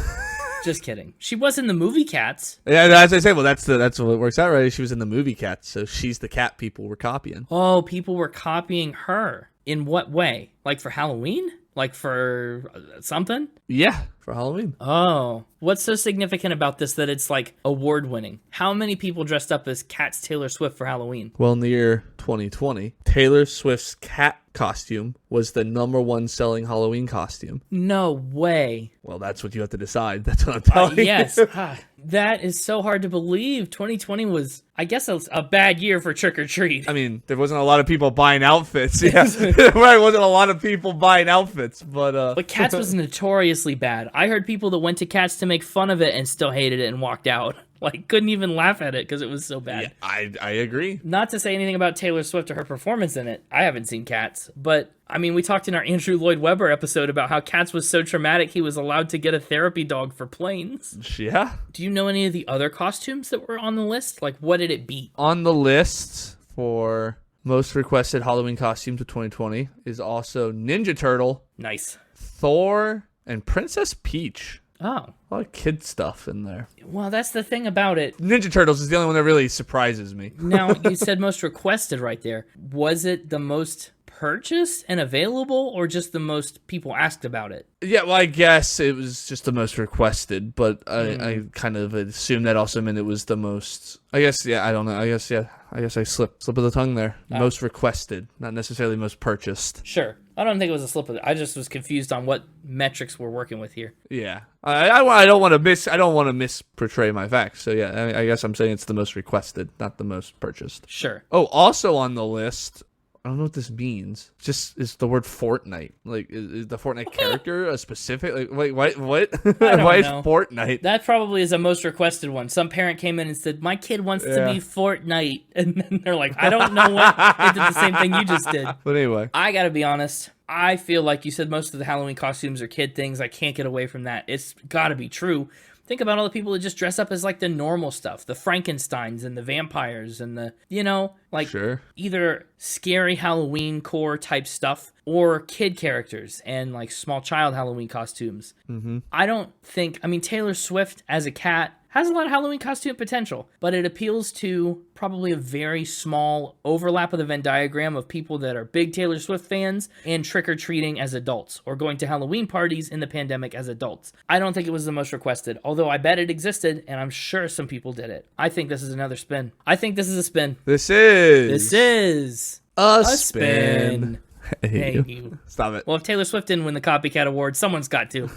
Just kidding. She was in the movie Cats. Yeah, as I say, well, that's what it works out, right? She was in the movie Cats, so she's the cat people were copying. Oh, people were copying her. In what way? Like for Halloween? Like for something? Yeah, for Halloween. Oh, what's so significant about this that it's like award-winning? How many people dressed up as Cat's Taylor Swift for Halloween? Well, in the year 2020, Taylor Swift's cat costume was the #1 selling Halloween costume. No way. Well, that's what you have to decide. That's what I'm telling you. Yes. That is so hard to believe. 2020 was, I guess, a bad year for trick-or-treat. I mean, there wasn't a lot of people buying outfits. Yeah, there wasn't a lot of people buying outfits, but... But Cats was notoriously bad. I heard people that went to Cats to make fun of it and still hated it and walked out. Like, couldn't even laugh at it because it was so bad. Yeah, I agree. Not to say anything about Taylor Swift or her performance in it. I haven't seen Cats. But, I mean, we talked in our Andrew Lloyd Webber episode about how Cats was so traumatic he was allowed to get a therapy dog for planes. Yeah. Do you know any of the other costumes that were on the list? Like, what did it beat? On the list for most requested Halloween costumes of 2020 is also Ninja Turtle, Nice. Thor, and Princess Peach. Oh. A lot of kid stuff in there. Well, that's the thing about it. Ninja Turtles is the only one that really surprises me. Now, you said most requested right there. Was it the most purchased and available, or just the most people asked about it? Yeah, well, I guess it was just the most requested, but I kind of assumed that also meant it was the most. I guess, yeah, I don't know. I guess I slip of the tongue there. Most requested, not necessarily most purchased. Sure. I don't think it was a slip of it. I just was confused on what metrics we're working with here. Yeah, I don't want to misportray my facts. So yeah, I guess I'm saying it's the most requested, not the most purchased. Sure. Oh, also on the list. I don't know what this means. It's the word Fortnite. Like, is the Fortnite character a specific? Like, wait, what? Why is Fortnite? That probably is a most requested one. Some parent came in and said, "My kid wants to be Fortnite," and then they're like, "I don't know what." They did the same thing you just did. But anyway, I gotta be honest. I feel like you said most of the Halloween costumes are kid things. I can't get away from that. It's gotta be true. Think about all the people that just dress up as like the normal stuff, the Frankensteins and the vampires and the, sure. Either scary Halloween core type stuff or kid characters and like small child Halloween costumes. Mm-hmm. Taylor Swift as a cat has a lot of Halloween costume potential, but it appeals to probably a very small overlap of the Venn diagram of people that are big Taylor Swift fans and trick-or-treating as adults, or going to Halloween parties in the pandemic as adults. I don't think it was the most requested, although I bet it existed, and I'm sure some people did it. I think this is another spin. I think this is a spin. This is a spin. Hey, you. Stop it. Well, if Taylor Swift didn't win the Copycat Award, someone's got to.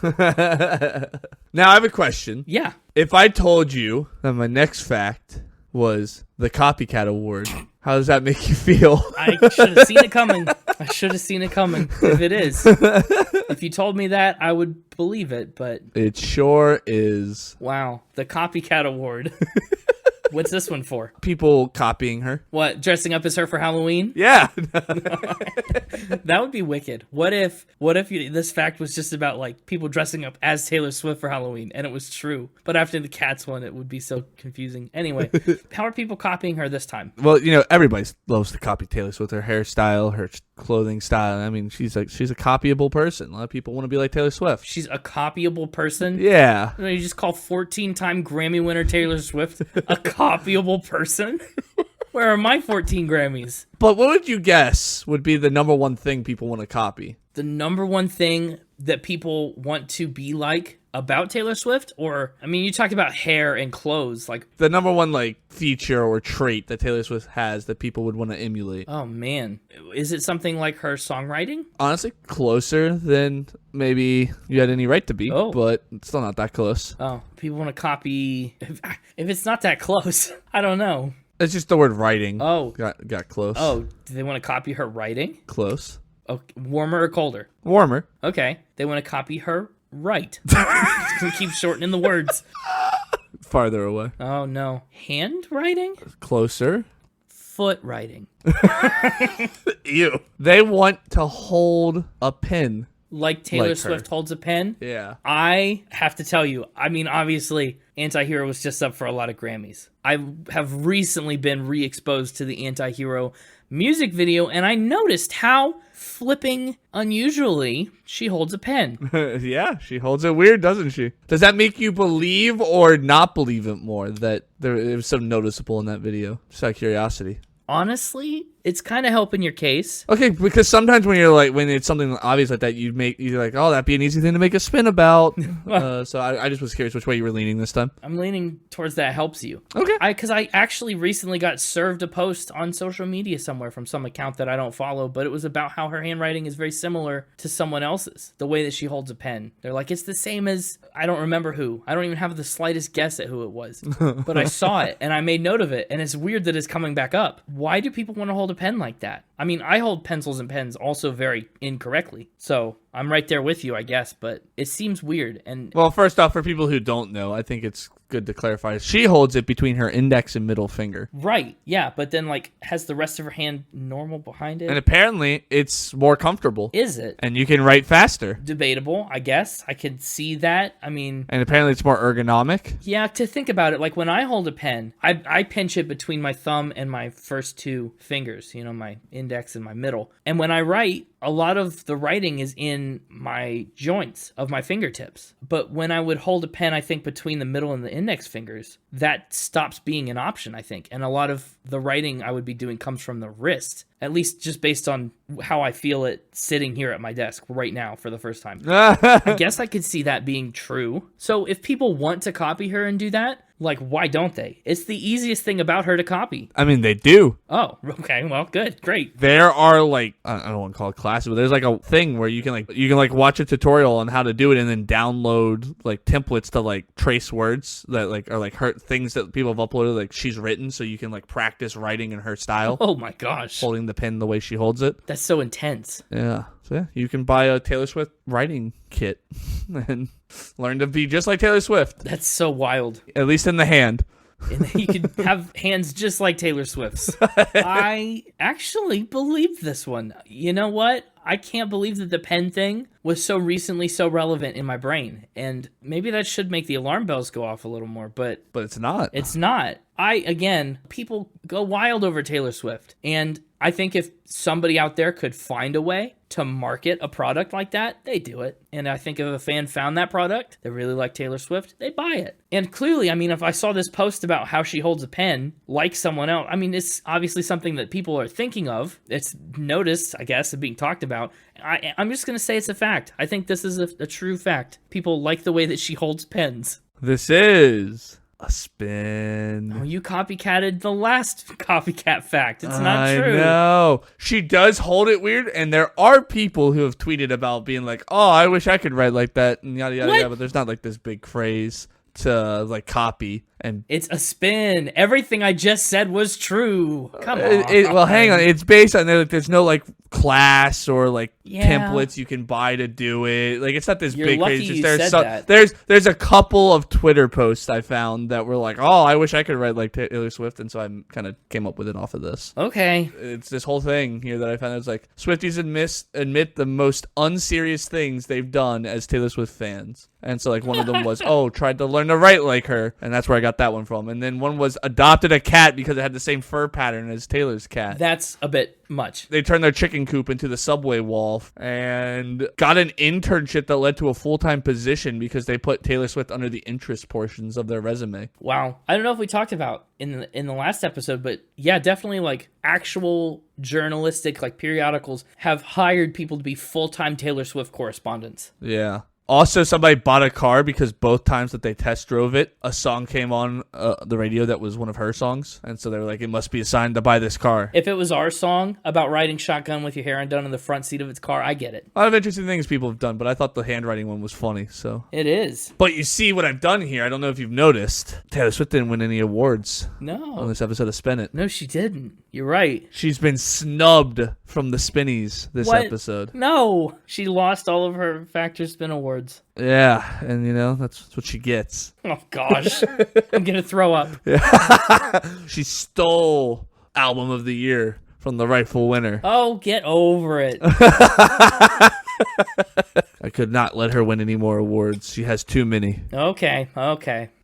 Now, I have a question. Yeah. If I told you that my next fact was the Copycat Award, how does that make you feel? I should have seen it coming. If it is. If you told me that, I would believe it, but... It sure is. Wow. The Copycat Award. What's this one for? People copying her. What, dressing up as her for Halloween? Yeah. That would be wicked. What if this fact was just about like people dressing up as Taylor Swift for Halloween and it was true? But after the Cats one, it would be so confusing. Anyway, how are people copying her this time? Well, everybody loves to copy Taylor Swift, her hairstyle, her clothing style. I mean, she's a copyable person. A lot of people want to be like Taylor Swift. She's a copyable person? Yeah. You just call 14-time Grammy winner Taylor Swift a copyable person? Where are my 14 Grammys? But what would you guess would be the number one thing people want to copy? The number one thing that people want to be like about Taylor Swift? Or, you talked about hair and clothes. Like the number one feature or trait that Taylor Swift has that people would want to emulate. Oh, man. Is it something like her songwriting? Honestly, closer than maybe you had any right to be, but it's still not that close. Oh, people want to copy... If it's not that close, I don't know. It's just the word writing. Oh. Got close. Oh, do they want to copy her writing? Close. Oh, warmer or colder? Warmer. Okay. They want to copy her right. Just gonna keep shortening the words. Farther away. Oh, no. Handwriting? Closer. Foot writing. Ew. They want to hold a pen. Like Taylor Swift holds a pen? Yeah. I have to tell you, obviously, Anti-Hero was just up for a lot of Grammys. I have recently been re-exposed to the Anti-Hero music video, and I noticed how flipping unusually she holds a pen. Yeah, she holds it weird, doesn't she? Does that make you believe or not believe it more that it was so noticeable in that video? Just out of curiosity. Honestly, it's kind of helping your case. Okay, because sometimes when it's something obvious like that, you're like, oh, that'd be an easy thing to make a spin about. So I just was curious which way you were leaning this time. I'm leaning towards that helps you. Okay. Because I actually recently got served a post on social media somewhere from some account that I don't follow, but it was about how her handwriting is very similar to someone else's. The way that she holds a pen. They're like, it's the same as, I don't remember who. I don't even have the slightest guess at who it was. But I saw it, and I made note of it, and it's weird that it's coming back up. Why do people want to hold a pen like that? I hold pencils and pens also very incorrectly. So I'm right there with you, I guess, but it seems weird. And well, first off, for people who don't know, I think it's good to clarify. She holds it between her index and middle finger. Right, yeah, but then has the rest of her hand normal behind it? And apparently it's more comfortable. Is it? And you can write faster. Debatable, I guess. I could see that. And apparently it's more ergonomic. Yeah, to think about it, when I hold a pen, I pinch it between my thumb and my first two fingers, my index and my middle. And when I write, a lot of the writing is in my joints of my fingertips. But when I would hold a pen, I think between the middle and the index fingers, that stops being an option, I think. And a lot of the writing I would be doing comes from the wrist, at least just based on how I feel it sitting here at my desk right now for the first time. I guess I could see that being true. So if people want to copy her and do that, like, why don't they? It's the easiest thing about her to copy. I mean, they do. Oh, okay. Well, good. Great. There are like, I don't want to call it classes, but there's like a thing where you can watch a tutorial on how to do it and then download like templates to like trace words that like are like her things that people have uploaded, like she's written, so you can like practice writing in her style. Oh my gosh. Holding the pen the way she holds it. That's so intense. Yeah. So yeah, you can buy a Taylor Swift writing kit and learn to be just like Taylor Swift. That's so wild. At least in the hand. And you could have hands just like Taylor Swift's. I actually believed this one. You know what? I can't believe that the pen thing was so recently so relevant in my brain. And maybe that should make the alarm bells go off a little more, but it's not. It's not. People go wild over Taylor Swift. And I think if somebody out there could find a way to market a product like that, they do it. And I think if a fan found that product, they really like Taylor Swift, they'd buy it. And clearly, I mean, if I saw this post about how she holds a pen like someone else, I mean, it's obviously something that people are thinking of. It's noticed, I guess, and being talked about. I'm just going to say it's a fact. I think this is a true fact. People like the way that she holds pens. This is a spin. Oh, you copycatted the last copycat fact. It's not true. I know. She does hold it weird, and there are people who have tweeted about being like, oh, I wish I could write like that, and yada, yada, yada, but there's not like this big phrase to like copy. And it's a spin. Everything I just said was true. Come on. Well, hang on. It's based on there's no like class or like templates you can buy to do it. Like it's not this You're big lucky crazy. you said that. There's a couple of Twitter posts I found that were like, oh, I wish I could write like Taylor Swift, and so I kind of came up with it off of this. Okay. It's this whole thing here that I found. It's like Swifties admit the most unserious things they've done as Taylor Swift fans. And so like one of them was, oh, tried to learn to write like her, and that's where I got that one from. And then one was adopted a cat because it had the same fur pattern as Taylor's cat. That's a bit much. They turned their chicken coop into the subway wall and got an internship that led to a full-time position because they put Taylor Swift under the interest portions of their resume. Wow. I don't know if we talked about in the last episode, but yeah, definitely like actual journalistic like periodicals have hired people to be full-time Taylor Swift correspondents. Yeah. Also, somebody bought a car because both times that they test drove it, a song came on the radio that was one of her songs. And so they were like, it must be a sign to buy this car. If it was our song about riding shotgun with your hair undone in the front seat of its car, I get it. A lot of interesting things people have done, but I thought the handwriting one was funny. So it is. But you see what I've done here. I don't know if you've noticed. Taylor Swift didn't win any awards on this episode of Spin It. No, she didn't. You're right. She's been snubbed from the Spinnies this episode. No. She lost all of her Factor Spin awards. Yeah, and you know, that's what she gets. Oh, gosh. I'm going to throw up. She stole Album of the Year from the rightful winner. Oh, get over it. I could not let her win any more awards. She has too many. Okay.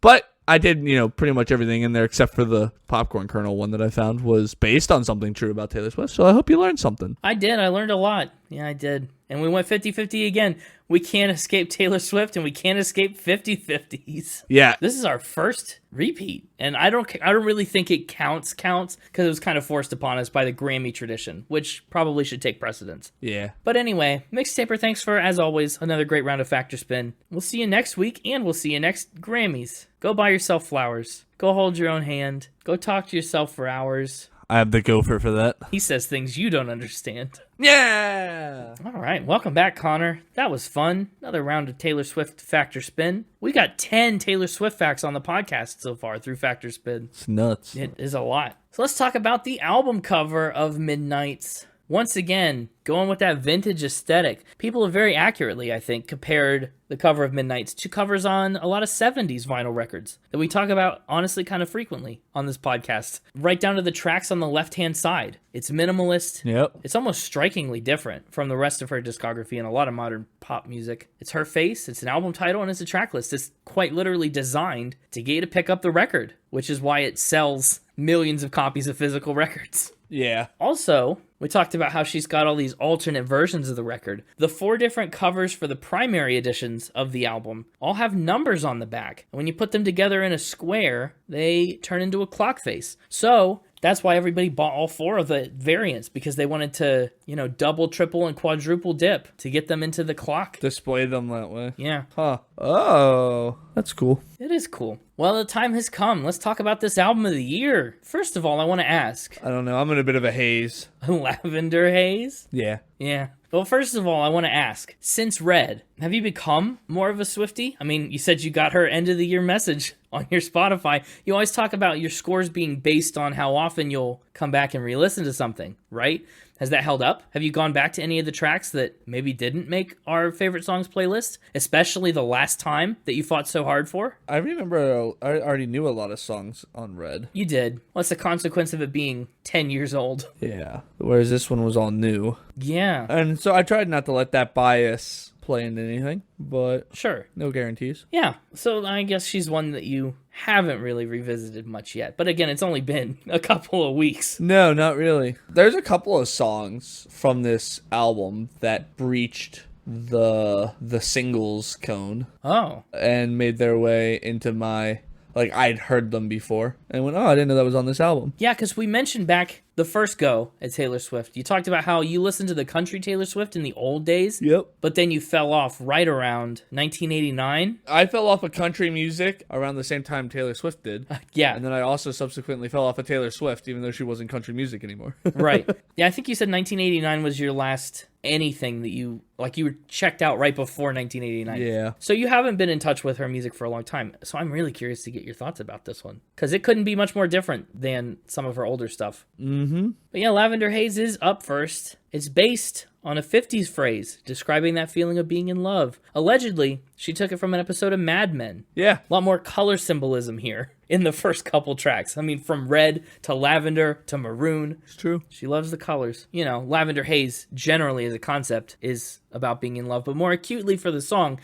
But I did, pretty much everything in there except for the popcorn kernel one that I found was based on something true about Taylor Swift. So I hope you learned something. I did. I learned a lot. Yeah, I did. And we went 50-50 again. We can't escape Taylor Swift, and we can't escape 50-50s. Yeah. This is our first repeat. And I don't really think it counts, because it was kind of forced upon us by the Grammy tradition, which probably should take precedence. Yeah. But anyway, Mixtaper, thanks for, as always, another great round of Factor Spin. We'll see you next week, and we'll see you next Grammys. Go buy yourself flowers. Go hold your own hand. Go talk to yourself for hours. I have the gopher for that. He says things you don't understand. Yeah! All right, welcome back, Connor. That was fun. Another round of Taylor Swift Factor Spin. We got 10 Taylor Swift facts on the podcast so far through Factor Spin. It's nuts. It is a lot. So let's talk about the album cover of Midnight's. Once again, going with that vintage aesthetic. People have very accurately, I think, compared the cover of Midnight's to covers on a lot of 70s vinyl records that we talk about, honestly, kind of frequently on this podcast. Right down to the tracks on the left-hand side. It's minimalist. Yep. It's almost strikingly different from the rest of her discography and a lot of modern pop music. It's her face, it's an album title, and it's a track list. It's quite literally designed to get you to pick up the record, which is why it sells millions of copies of physical records. Yeah. Also, We talked about how she's got all these alternate versions of the record. The 4 different covers for the primary editions of the album all have numbers on the back. And when you put them together in a square, they turn into a clock face. So that's why everybody bought all 4 of the variants, because they wanted to, double, triple, and quadruple dip to get them into the clock. Display them that way. Yeah. Huh. Oh, that's cool. It is cool. Well, the time has come. Let's talk about this album of the year. First of all, I want to ask. I don't know. I'm in a bit of a haze. Lavender Haze? Yeah. Yeah. Well, first of all, I want to ask, since Red, have you become more of a Swiftie? I mean, you said you got her end of the year message on your Spotify. You always talk about your scores being based on how often you'll come back and re-listen to something, right? Has that held up? Have you gone back to any of the tracks that maybe didn't make our favorite songs playlist, especially the last time that you fought so hard for? I remember I already knew a lot of songs on Red. You did. What's the consequence of it being 10 years old? Yeah. Whereas this one was all new. Yeah. And so I tried not to let that bias play into anything, but Sure. no guarantees. Yeah. So I guess she's one that you haven't really revisited much yet. But again, it's only been a couple of weeks. No, not really. There's a couple of songs from this album that breached the singles cone Oh. and made their way into my, like, I'd heard them before and went, oh, I didn't know that was on this album. Yeah, because we mentioned back the first go at Taylor Swift, you talked about how you listened to the country Taylor Swift in the old days. Yep. But then you fell off right around 1989. I fell off of country music around the same time Taylor Swift did. Yeah. And then I also subsequently fell off of Taylor Swift, even though she wasn't country music anymore. Right. Yeah, I think you said 1989 was your last anything that you were checked out right before 1989. Yeah. So you haven't been in touch with her music for a long time. So I'm really curious to get your thoughts about this one, because it couldn't be much more different than some of her older stuff. Mm-hmm. But yeah, Lavender Haze is up first. It's based on a 50s phrase describing that feeling of being in love. Allegedly, she took it from an episode of Mad Men. Yeah. A lot more color symbolism here in the first couple tracks. I mean, from red to lavender to maroon. It's true. She loves the colors. Lavender Haze, generally as a concept, is about being in love, but more acutely for the song,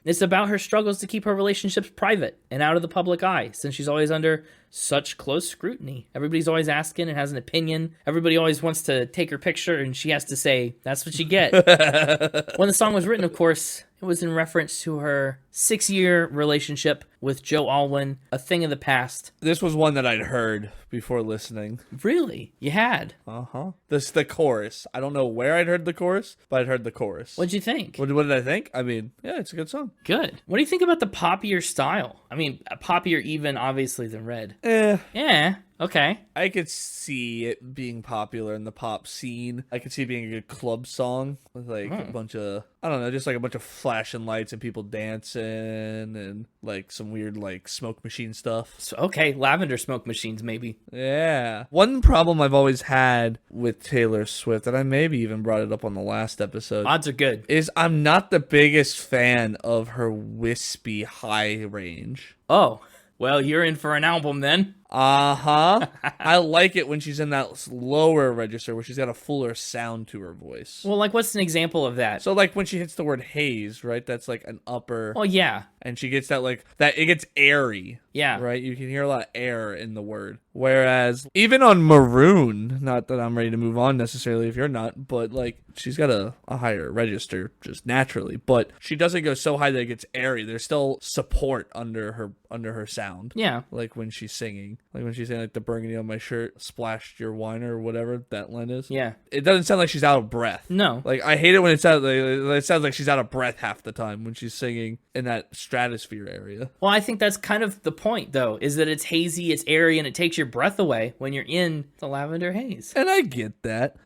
it's about her struggles to keep her relationships private and out of the public eye, since she's always under such close scrutiny. Everybody's always asking and has an opinion. Everybody always wants to take her picture, and she has to say, that's what you get. When the song was written, of course, it was in reference to her 6-year relationship with Joe Alwyn, a thing of the past. This was one that I'd heard before listening. Really? You had? Uh-huh. The chorus. I don't know where I'd heard the chorus, but I'd heard the chorus. What'd you think? What did I think? I mean, yeah, it's a good song. Good. What do you think about the poppier style? I mean, poppier even, obviously, than Red. Yeah. Okay. I could see it being popular in the pop scene. I could see it being a good club song with like a bunch of, I don't know, just like a bunch of flashing lights and people dancing and like some weird like smoke machine stuff. So, okay, lavender smoke machines, maybe. Yeah. One problem I've always had with Taylor Swift, and I maybe even brought it up on the last episode, Odds are good. is I'm not the biggest fan of her wispy high range. Oh, well, you're in for an album then. Uh-huh. I like it when she's in that lower register where she's got a fuller sound to her voice. Well, like, what's an example of that? So, like, when she hits the word haze, right? That's, like, an upper. Oh, yeah. And she gets that, like, that it gets airy. Yeah. Right? You can hear a lot of air in the word. Whereas, even on Maroon, not that I'm ready to move on necessarily if you're not, but, like, she's got a higher register just naturally. But she doesn't go so high that it gets airy. There's still support under her sound. Yeah. Like, when she's singing. Like, when she's saying, like, the burgundy on my shirt splashed your wine or whatever that line is. Yeah. It doesn't sound like she's out of breath. No. Like, I hate it when it sounds like she's out of breath half the time when she's singing in that stratosphere area. Well, I think that's kind of the point, though, is that it's hazy, it's airy, and it takes your breath away when you're in the Lavender Haze. And I get that.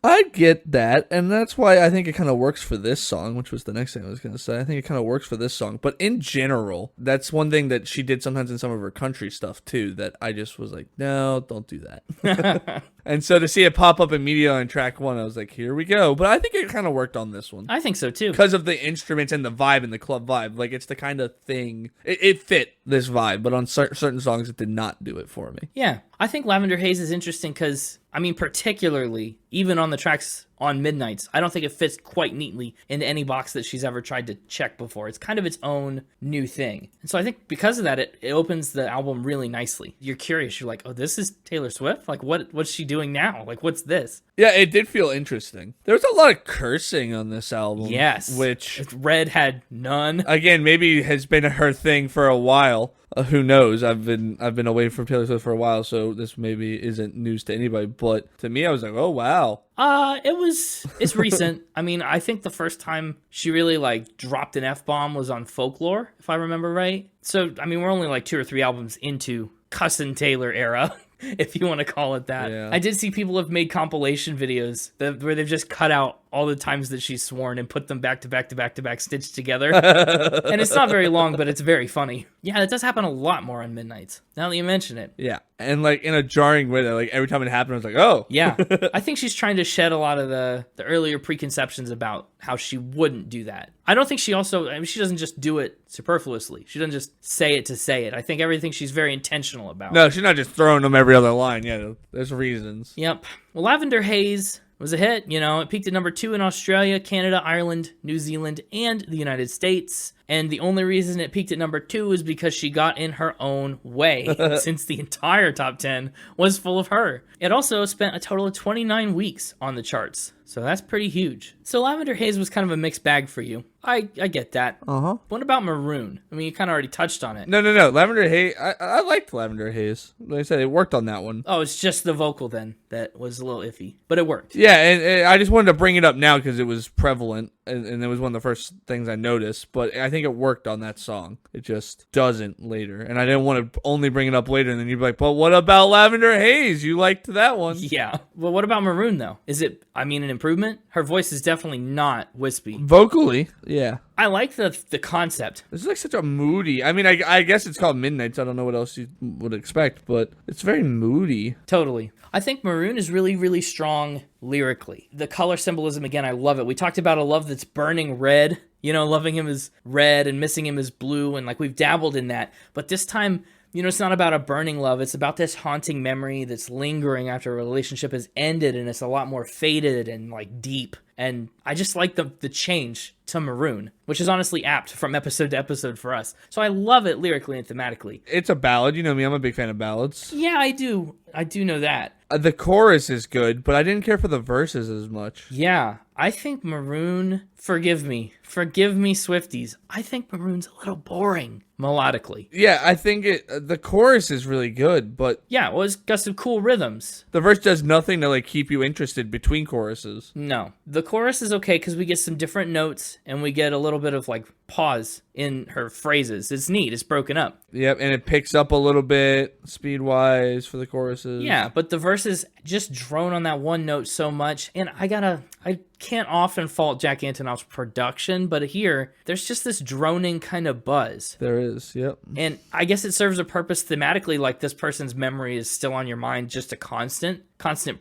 And that's why I think it kind of works for this song, which was the next thing I was going to say. I think it kind of works for this song. But in general, that's one thing that she did sometimes in some of her country stuff, too, that I just was like, no, don't do that. And so to see it pop up immediately on track 1, I was like, here we go. But I think it kind of worked on this one. I think so, too. Because of the instruments and the vibe and the club vibe. Like, it's the kind of thing, it fit this vibe, but on certain songs, it did not do it for me. Yeah. I think Lavender Haze is interesting because, I mean, particularly, even on the tracks on Midnights, I don't think it fits quite neatly into any box that she's ever tried to check before. It's kind of its own new thing. And so I think because of that, it opens the album really nicely. You're curious. You're like, oh, this is Taylor Swift? Like, what's she doing doing now? Like, what's this? Yeah, it did feel interesting. There was a lot of cursing on this album. Yes. Which, Red had none. again, maybe has been her thing for a while. Who knows? I've been away from Taylor Swift for a while, so this maybe isn't news to anybody. But to me, I was like, oh, wow. It's recent. I mean, I think the first time she really like dropped an F-bomb was on Folklore, if I remember right. So, I mean, we're only like 2 or 3 albums into Cussin' Taylor era, if you want to call it that. Yeah. I did see people have made compilation videos where they've just cut out all the times that she's sworn and put them back to back to back to back stitched together. And it's not very long, but it's very funny. Yeah, it does happen a lot more on Midnights, now that you mention it. Yeah. And like in a jarring way, like every time it happened, I was like, oh. Yeah. I think she's trying to shed a lot of the earlier preconceptions about how she wouldn't do that. I don't think she also, I mean, she doesn't just do it superfluously. She doesn't just say it to say it. I think everything she's very intentional about. No, she's not just throwing them every other line. Yeah, there's reasons. Yep. Well, Lavender Haze was a hit. You know, it peaked at number 2 in Australia, Canada, Ireland, New Zealand, and the United States. And the only reason it peaked at number 2 is because she got in her own way, since the entire top 10 was full of her. It also spent a total of 29 weeks on the charts. So that's pretty huge. So Lavender Haze was kind of a mixed bag for you. I get that. Uh-huh. What about Maroon? I mean, you kind of already touched on it. No. Lavender Haze, I liked Lavender Haze. Like I said, it worked on that one. Oh, it's just the vocal then that was a little iffy. But it worked. Yeah, and I just wanted to bring it up now because it was prevalent, and it was one of the first things I noticed. But I think it worked on that song. It just doesn't later. And I didn't want to only bring it up later, and then you'd be like, but what about Lavender Haze? You liked that one. Yeah. Well, what about Maroon, though? Is it, I mean, an improvement? Her voice is definitely not wispy. Vocally, yeah. I like the concept. This is like such a moody. I mean, I guess it's called Midnight, so I don't know what else you would expect, but it's very moody. Totally. I think Maroon is really, really strong lyrically. The color symbolism, again, I love it. We talked about a love that's burning red, you know, loving him as red and missing him as blue, and like we've dabbled in that. But this time, you know, it's not about a burning love. It's about this haunting memory that's lingering after a relationship has ended, and it's a lot more faded and like deep. And I just like the change to Maroon, which is honestly apt from episode to episode for us. So I love it lyrically and thematically. It's a ballad. You know me, I'm a big fan of ballads. Yeah, I do. I do know that. The chorus is good, but I didn't care for the verses as much. Yeah, I think Maroon, forgive me, Swifties, I think Maroon's a little boring melodically. Yeah, I think the chorus is really good, but yeah, well, it's got some cool rhythms. The verse does nothing to like keep you interested between choruses. No, the chorus is okay because we get some different notes and we get a little bit of like pause in her phrases. It's neat. It's broken up. Yep, and it picks up a little bit speed-wise for the choruses. Yeah, but the verses just drone on that one note so much, and I can't often fault Jack Antonoff's production, but here, there's just this droning kind of buzz. There is, yep. And I guess it serves a purpose thematically, like this person's memory is still on your mind, just a constant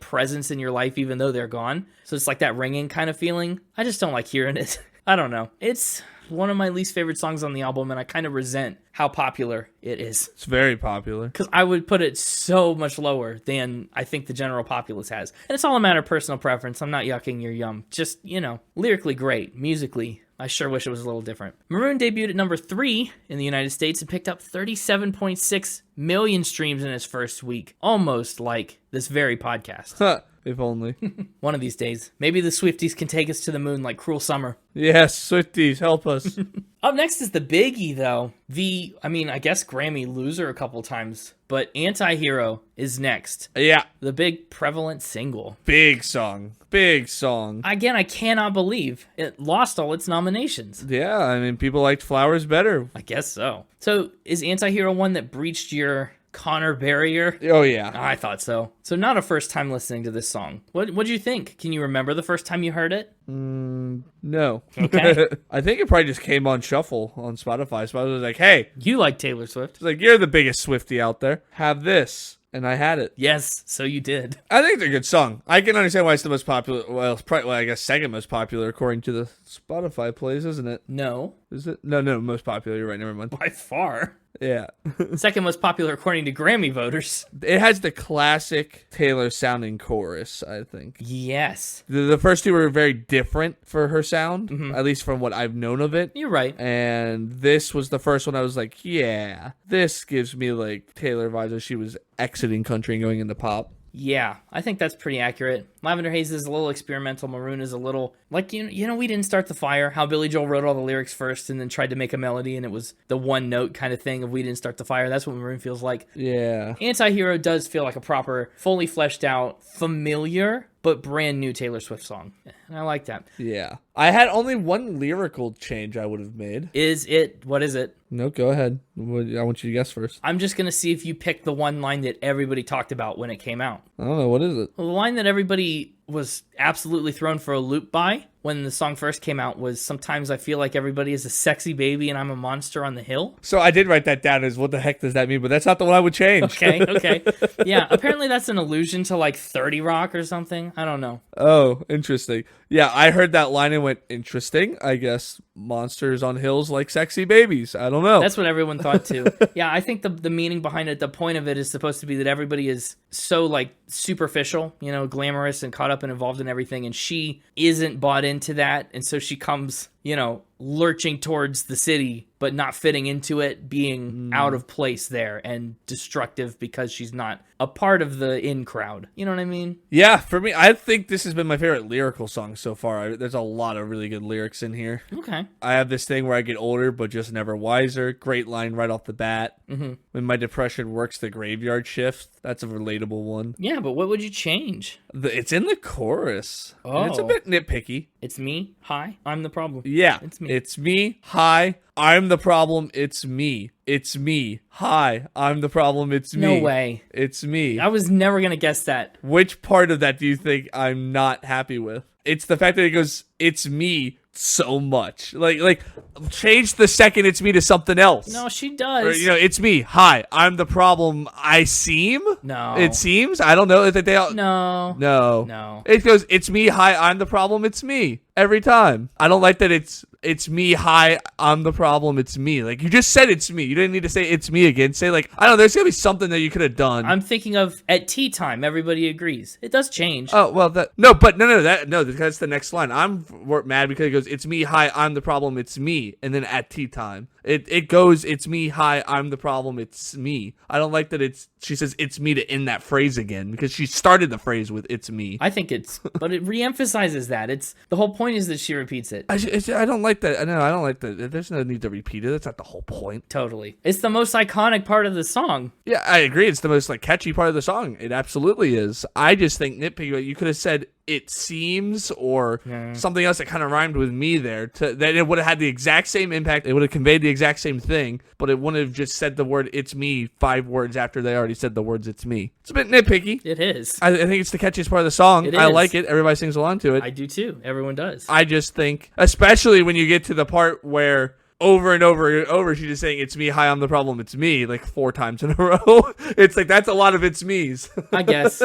presence in your life, even though they're gone. So it's like that ringing kind of feeling. I just don't like hearing it. I don't know. It's one of my least favorite songs on the album, and I kind of resent how popular it is. It's very popular. Because I would put it so much lower than I think the general populace has. And it's all a matter of personal preference. I'm not yucking your yum. Just, you know, lyrically great. Musically, I sure wish it was a little different. Maroon debuted at number 3 in the United States and picked up 37.6 million streams in its first week. Almost like this very podcast. If only. One of these days. Maybe the Swifties can take us to the moon like Cruel Summer. Yes, Swifties, help us. Up next is the biggie, though. I guess Grammy loser a couple times, but Anti-Hero is next. Yeah. The big prevalent single. Big song. Again, I cannot believe it lost all its nominations. Yeah, I mean, people liked Flowers better. I guess so. So, is Anti-Hero one that breached your Connor barrier? Oh, yeah. I thought so. So, not a first time listening to this song. What'd you think? Can you remember the first time you heard it? No. Okay. I think it probably just came on shuffle on Spotify. So I was like, hey. You like Taylor Swift. It's like, you're the biggest Swiftie out there. Have this. And I had it. Yes, so you did. I think it's a good song. I can understand why it's the most popular. Well, it's probably, I guess, second most popular according to the Spotify plays, isn't it? No. Is it? No, most popular. You're right. Never mind. By far. Yeah. Second most popular according to Grammy voters. It has the classic Taylor sounding chorus, I think. Yes. The first two were very different for her sound, at least from what I've known of it. You're right. And this was the first one I was like, yeah, this gives me like Taylor vibes as she was exiting country and going into pop. Yeah, I think that's pretty accurate. Lavender Haze is a little experimental. Maroon is a little like we didn't start the fire. How Billy Joel wrote all the lyrics first and then tried to make a melody, and it was the one note kind of thing of we didn't start the fire. That's what Maroon feels like. Yeah. Anti-Hero does feel like a proper, fully fleshed out, familiar but brand new Taylor Swift song, and I like that. Yeah. I had only one lyrical change I would have made. What is it? No, go ahead. I want you to guess first. I'm just gonna see if you pick the one line that everybody talked about when it came out. I don't know. What is it? Well, the line that everybody was absolutely thrown for a loop by when the song first came out was, sometimes I feel like everybody is a sexy baby and I'm a monster on the hill. So I did write that down as what the heck does that mean? But that's not the one I would change. Okay. Yeah, apparently that's an allusion to like 30 Rock or something. I don't know. Oh, interesting. Yeah, I heard that line and went, interesting. I guess monsters on hills like sexy babies. I don't know. That's what everyone thought too. Yeah, I think the meaning behind it, the point of it is supposed to be that everybody is so like superficial, glamorous and caught up and involved in everything, and she isn't bought into that, and so she comes, lurching towards the city but not fitting into it, being out of place there and destructive because she's not a part of the in crowd. You know what I mean? Yeah, for me, I think this has been my favorite lyrical song so far. There's a lot of really good lyrics in here. Okay. I have this thing where I get older but just never wiser. Great line right off the bat. Mm-hmm. When my depression works the graveyard shift. That's a relatable one. Yeah, but what would you change? It's in the chorus. Oh. And it's a bit nitpicky. It's me. Hi, I'm the problem. Yeah. It's me. It's me. Hi, I'm the problem. It's me. It's me. Hi, I'm the problem. It's me. No way. It's me. I was never going to guess that. Which part of that do you think I'm not happy with? It's the fact that it goes, it's me so much. Like change the second it's me to something else. No, she does. Or, it's me. Hi, I'm the problem. I seem? No. It seems? I don't know. That they all... No. No. It goes, it's me. Hi, I'm the problem. It's me. Every time. I don't like that it's me. Hi, I'm the problem. It's me. Like, you just said it's me. You didn't need to say it's me again. Say, like, I don't know. There's going to be something that you could have done. I'm thinking of at tea time. Everybody agrees. It does change. Oh, well, that's the next line. I'm mad because it goes, it's me. Hi, I'm the problem. It's me. And then at tea time. It goes, it's me. Hi, I'm the problem. It's me. I don't like that she says it's me to end that phrase again because she started the phrase with it's me. I think but it reemphasizes that. The whole point is that she repeats it. I don't like that. No, I don't like that. There's no need to repeat it. That's not the whole point. Totally. It's the most iconic part of the song. Yeah, I agree. It's the most catchy part of the song. It absolutely is. I just think nitpicky. You could have said it seems or something else that kind of rhymed with me there. That it would have had the exact same impact. It would have conveyed the exact same thing, but it wouldn't have just said the word "it's me" 5 words after they already said the words "it's me." It's a bit nitpicky. It is. I think it's the catchiest part of the song. It I is. like it. Everybody sings along to it. I do too. Everyone does. I just think, especially when you get to the part where over and over and over she's just saying it's me, hi, I'm the problem, it's me, like 4 times in a row. It's like that's a lot of it's me's. I guess.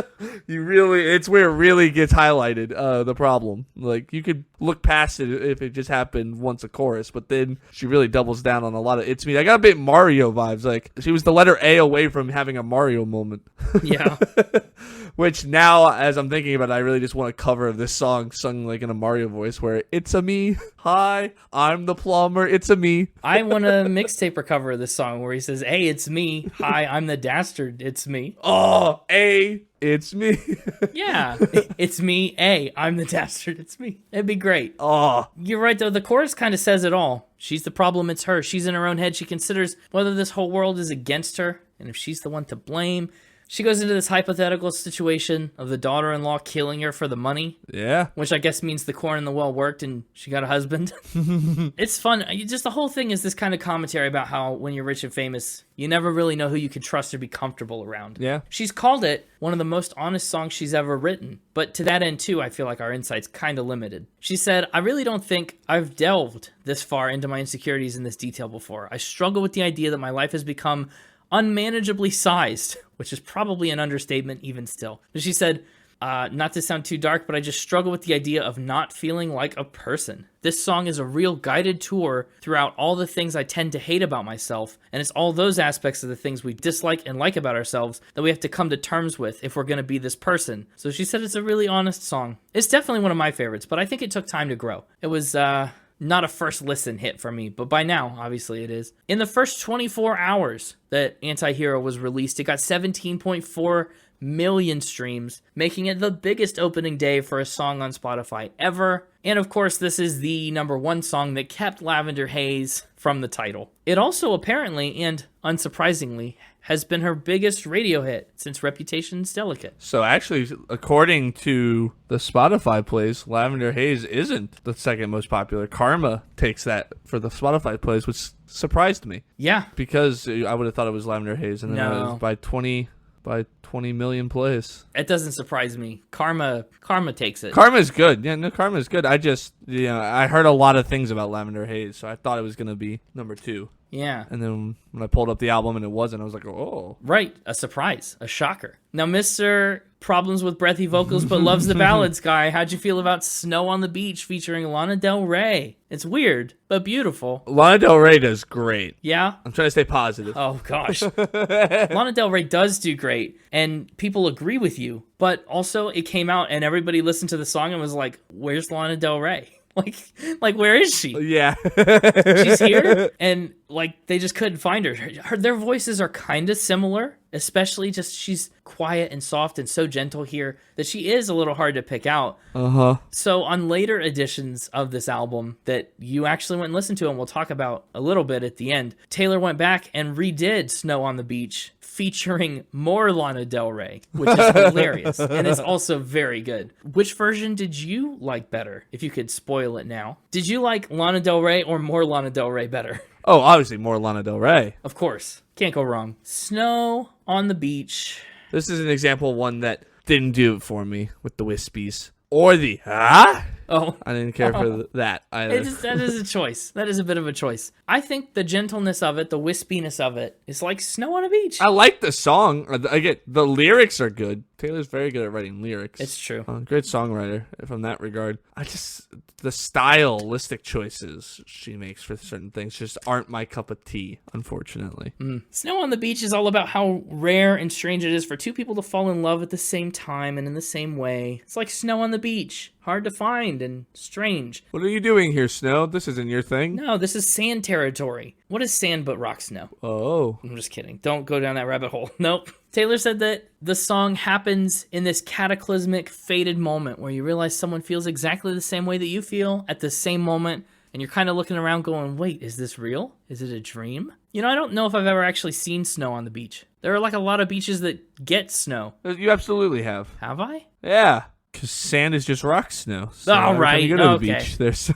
It's where it really gets highlighted, the problem. Like you could look past it if it just happened once a chorus, but then she really doubles down on a lot of it's me. I got a bit Mario vibes. Like she was the letter A away from having a Mario moment. Yeah. Which now, as I'm thinking about it, I really just want a cover of this song sung like in a Mario voice where it's a me. Hi, I'm the plumber. It's a me. I want a mixtaper cover of this song where he says, hey, it's me. Hi, I'm the dastard. It's me. Oh, it's me. Yeah, it's me. I'm the dastard. It's me. It'd be great. Oh, You're right, though. The chorus kind of says it all. She's the problem. It's her. She's in her own head. She considers whether this whole world is against her and if she's the one to blame. She goes into this hypothetical situation of the daughter-in-law killing her for the money. yeah. Which I guess means the corn in the well worked and she got a husband. It's fun. Just the whole thing is this kind of commentary about how when you're rich and famous, you never really know who you can trust or be comfortable around. Yeah. She's called it one of the most honest songs she's ever written. But to that end, too, I feel like our insight's kind of limited. She said, I really don't think I've delved this far into my insecurities in this detail before. I struggle with the idea that my life has become unmanageably sized, which is probably an understatement even still. But she said, not to sound too dark, but I just struggle with the idea of not feeling like a person. This song is a real guided tour throughout all the things I tend to hate about myself, and it's all those aspects of the things we dislike and like about ourselves that we have to come to terms with if we're going to be this person. So she said it's a really honest song. It's definitely one of my favorites, but I think it took time to grow. It was, not a first listen hit for me, but by now, obviously it is. In the first 24 hours that Anti-Hero was released, it got 17.4 million streams, making it the biggest opening day for a song on Spotify ever. And of course, this is the #1 song that kept Lavender Haze from the title. It also apparently, and unsurprisingly, has been her biggest radio hit since Reputation's Delicate. So actually, according to the Spotify plays, Lavender Haze isn't the second most popular. Karma takes that for the Spotify plays, which surprised me. Yeah. Because I would have thought it was Lavender Haze, and then it was by 20 million plays. It doesn't surprise me. Karma takes it. Karma's good. Yeah, no, Karma's good. I just, I heard a lot of things about Lavender Haze, so I thought it was going to be #2. Yeah. And then when I pulled up the album and it wasn't, I was like, oh. Right. A surprise. A shocker. Now, Mr. Problems with breathy vocals but loves the ballads guy, how'd you feel about Snow on the Beach featuring Lana Del Rey? It's weird, but beautiful. Lana Del Rey does great. Yeah? I'm trying to stay positive. Oh, gosh. Lana Del Rey does do great, and people agree with you. But also, it came out and everybody listened to the song and was like, where's Lana Del Rey? Like, where is she? Yeah. She's here, and they just couldn't find her. Their voices are kind of similar, especially just she's quiet and soft and so gentle here that she is a little hard to pick out. So on later editions of this album that you actually went and listened to, and we'll talk about a little bit at the end, Taylor went back and redid Snow on the Beach, featuring more Lana Del Rey, which is hilarious, and it's also very good. Which version did you like better, if you could spoil it now? Did you like Lana Del Rey or more Lana Del Rey better? Oh, obviously more Lana Del Rey. Of course. Can't go wrong. Snow on the Beach. This is an example of one that didn't do it for me with the wispies. Or the, Oh. I didn't care for that either. That is a choice. That is a bit of a choice. I think the gentleness of it, the wispiness of it, is like Snow on a Beach. I like the song. I get the lyrics are good. Taylor's very good at writing lyrics. It's true. Great songwriter from that regard. The stylistic choices she makes for certain things just aren't my cup of tea, unfortunately. Snow on the Beach is all about how rare and strange it is for two people to fall in love at the same time and in the same way. It's like snow on the beach. Hard to find and strange. What are you doing here, Snow? This isn't your thing. No, this is sand territory. What is sand but rock snow? Oh. I'm just kidding. Don't go down that rabbit hole. Nope. Taylor said that the song happens in this cataclysmic, fated moment where you realize someone feels exactly the same way that you feel at the same moment, and you're kind of looking around going, wait, is this real? Is it a dream? I don't know if I've ever actually seen snow on the beach. There are a lot of beaches that get snow. You absolutely have. Have I? Yeah. Because sand is just rock snow. So all right. You go to the beach. There's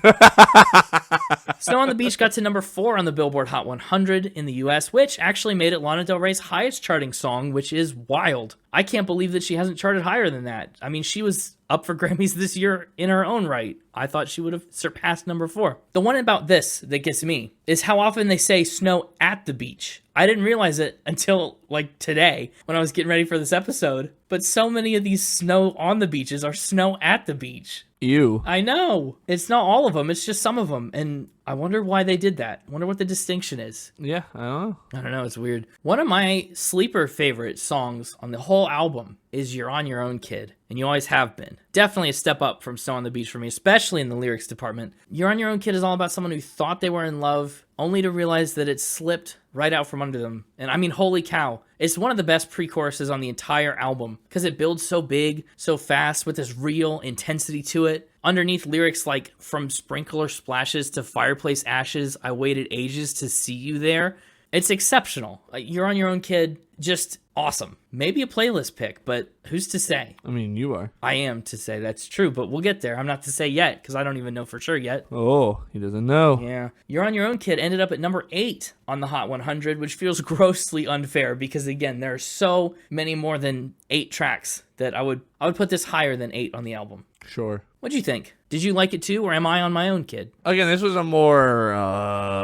Snow on the Beach got to #4 on the Billboard Hot 100 in the US, which actually made it Lana Del Rey's highest charting song, which is wild. I can't believe that she hasn't charted higher than that. I mean, she was up for Grammys this year in her own right. I thought she would have surpassed #4. The one about this that gets me is how often they say snow at the beach. I didn't realize it until today when I was getting ready for this episode, but so many of these snow on the beaches are snow at the beach. you. I know. It's not all of them. It's just some of them. And I wonder why they did that. I wonder what the distinction is. Yeah, I don't know. I don't know. It's weird. One of my sleeper favorite songs on the whole album is You're on Your Own, Kid. And you always have been. Definitely a step up from Snow on the Beach for me, especially in the lyrics department. You're on Your Own, Kid is all about someone who thought they were in love, only to realize that it slipped right out from under them. And I mean, holy cow. It's one of the best pre-choruses on the entire album because it builds so big, so fast with this real intensity to it. Underneath lyrics like, from sprinkler splashes to fireplace ashes, I waited ages to see you there. It's exceptional. You're on Your Own, Kid. Just awesome. Maybe a playlist pick, but who's to say? I mean, you are. I am to say, that's true, but we'll get there. I'm not to say yet, because I don't even know for sure yet. Oh, he doesn't know. Yeah. You're on Your Own, Kid ended up at number 8 on the Hot 100, which feels grossly unfair, because again, there are so many more than 8 tracks that I would put this higher than 8 on the album. Sure. What'd you think? Did you like it too, or am I on my own, Kid? Again, this was a more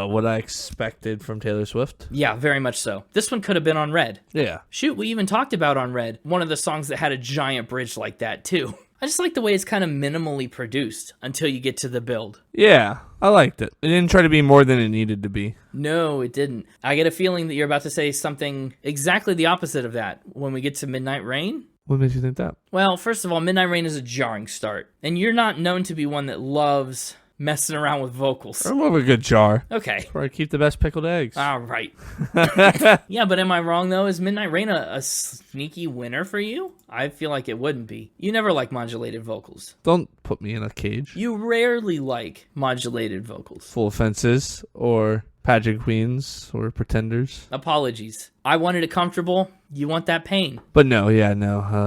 what I expected from Taylor Swift. Yeah, very much so. This one could have been on Red. Yeah. Shoot, we even talked about on Red, one of the songs that had a giant bridge like that too. I just like the way it's kind of minimally produced until you get to the build. Yeah, I liked it. It didn't try to be more than it needed to be. No, it didn't. I get a feeling that you're about to say something exactly the opposite of that when we get to Midnight Rain. What makes you think that? Well, first of all, Midnight Rain is a jarring start. And you're not known to be one that loves messing around with vocals. I love a good jar. Okay. Where I keep the best pickled eggs. All right. Yeah, but am I wrong, though? Is Midnight Rain a sneaky winner for you? I feel like it wouldn't be. You never like modulated vocals. Don't put me in a cage. You rarely like modulated vocals. Full offenses or pageant queens or pretenders. Apologies. I wanted it comfortable. You want that pain. But no,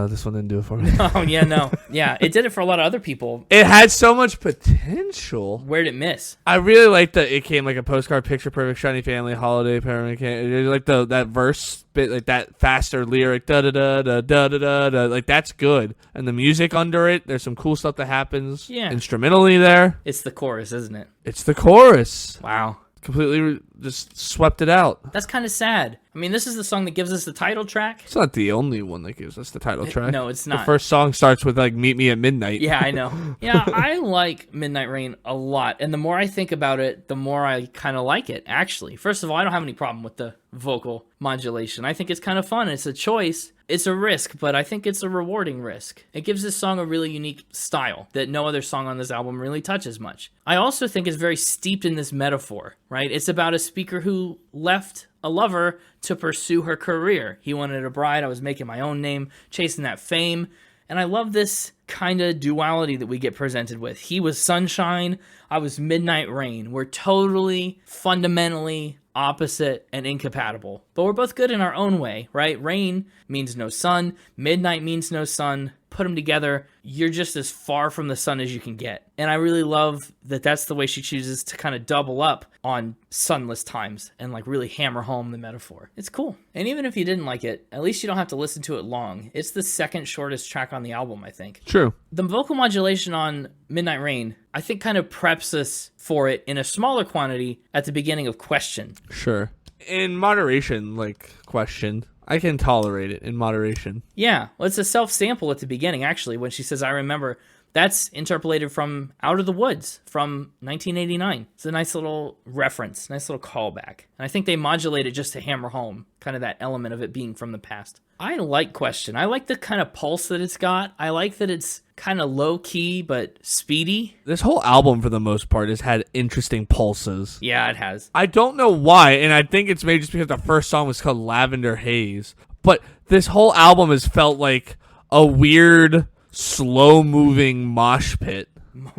this one didn't do it for me. Oh, yeah, no. Yeah, it did it for a lot of other people. It had so much potential. Where'd it miss? I really liked that it came like a postcard, picture perfect, shiny family, holiday, parent, like that verse bit, like that faster lyric, da da da da da da da, like that's good. And the music under it, there's some cool stuff that happens. Yeah. Instrumentally there. It's the chorus, isn't it? It's the chorus. Wow. Completely just swept it out. That's kind of sad. I mean, this is the song that gives us the title track. It's not the only one that gives us the title track. No, it's not. The first song starts with like "Meet Me at Midnight." Yeah, I know. Yeah, I like Midnight Rain a lot, and the more I think about it, the more I kind of like it. Actually, first of all, I don't have any problem with the vocal modulation. I think it's kind of fun. It's a choice. It's a risk, but I think it's a rewarding risk. It gives this song a really unique style that no other song on this album really touches much. I also think it's very steeped in this metaphor, right? It's about a speaker who left a lover to pursue her career. He wanted a bride. I was making my own name, chasing that fame. And I love this kind of duality that we get presented with. He was sunshine. I was midnight rain. We're totally, fundamentally opposite and incompatible. But we're both good in our own way, right? Rain means no sun. Midnight means no sun. Put them together, you're just as far from the sun as you can get. And I really love that that's the way she chooses to kind of double up on sunless times and like really hammer home the metaphor. It's cool. And even if you didn't like it, at least you don't have to listen to it long. It's the second shortest track on the album, I think. True. The vocal modulation on Midnight Rain, I think kind of preps us for it in a smaller quantity at the beginning of Question. Sure. In moderation, like Question, I can tolerate it in moderation. Yeah, well, it's a self-sample at the beginning, actually, when she says, I remember. That's interpolated from Out of the Woods from 1989. It's a nice little reference, nice little callback. And I think they modulate it just to hammer home kind of that element of it being from the past. I like Question. I like the kind of pulse that it's got. I like that it's kind of low-key but speedy. This whole album, for the most part, has had interesting pulses. Yeah, it has. I don't know why, and I think it's maybe just because the first song was called Lavender Haze. But this whole album has felt like a weird, slow-moving mosh pit.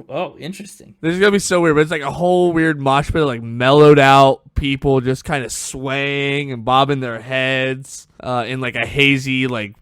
Oh, interesting. This is going to be so weird, but it's like a whole weird mosh pit of like mellowed out people just kind of swaying and bobbing their heads in like a hazy, like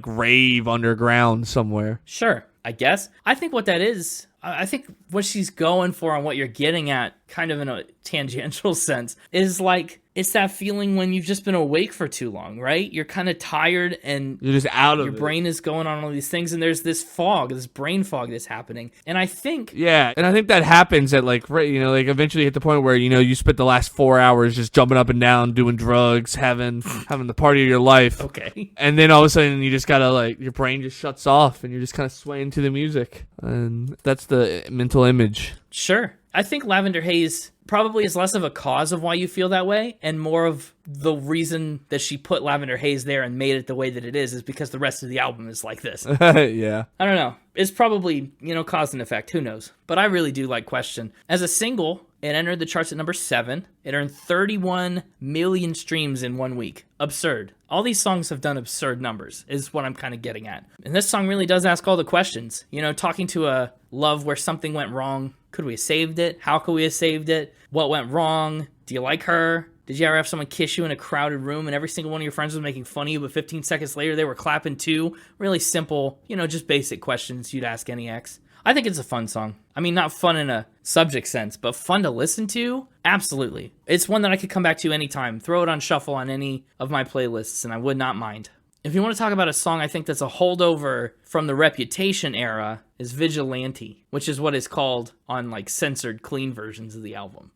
rave underground somewhere. Sure, I guess. I think what that is, I think what she's going for and what you're getting at, kind of in a tangential sense, is like, it's that feeling when you've just been awake for too long, right? You're kind of tired and you're just out of your brain is going on all these things, and there's this fog, this brain fog that's happening. And I think... Yeah, and I think that happens at like, right, like eventually at the point where, you spent the last 4 hours just jumping up and down, doing drugs, having the party of your life. Okay. And then all of a sudden you just gotta like, your brain just shuts off and you're just kind of swaying to the music. And that's the mental image. Sure. I think Lavender Haze probably is less of a cause of why you feel that way and more of the reason that she put Lavender Haze there and made it the way that it is because the rest of the album is like this. Yeah. I don't know. It's probably, cause and effect. Who knows? But I really do like Question. As a single, it entered the charts at number 7. It earned 31 million streams in 1 week. Absurd. All these songs have done absurd numbers, is what I'm kind of getting at. And this song really does ask all the questions. Talking to a love where something went wrong. Could we have saved it? How could we have saved it? What went wrong? Do you like her? Did you ever have someone kiss you in a crowded room and every single one of your friends was making fun of you, but 15 seconds later they were clapping too? Really simple, just basic questions you'd ask any ex. I think it's a fun song. I mean, not fun in a subject sense, but fun to listen to? Absolutely. It's one that I could come back to anytime. Throw it on shuffle on any of my playlists, and I would not mind. If you want to talk about a song I think that's a holdover from the Reputation era is Vigilante, which is what is called on like censored clean versions of the album.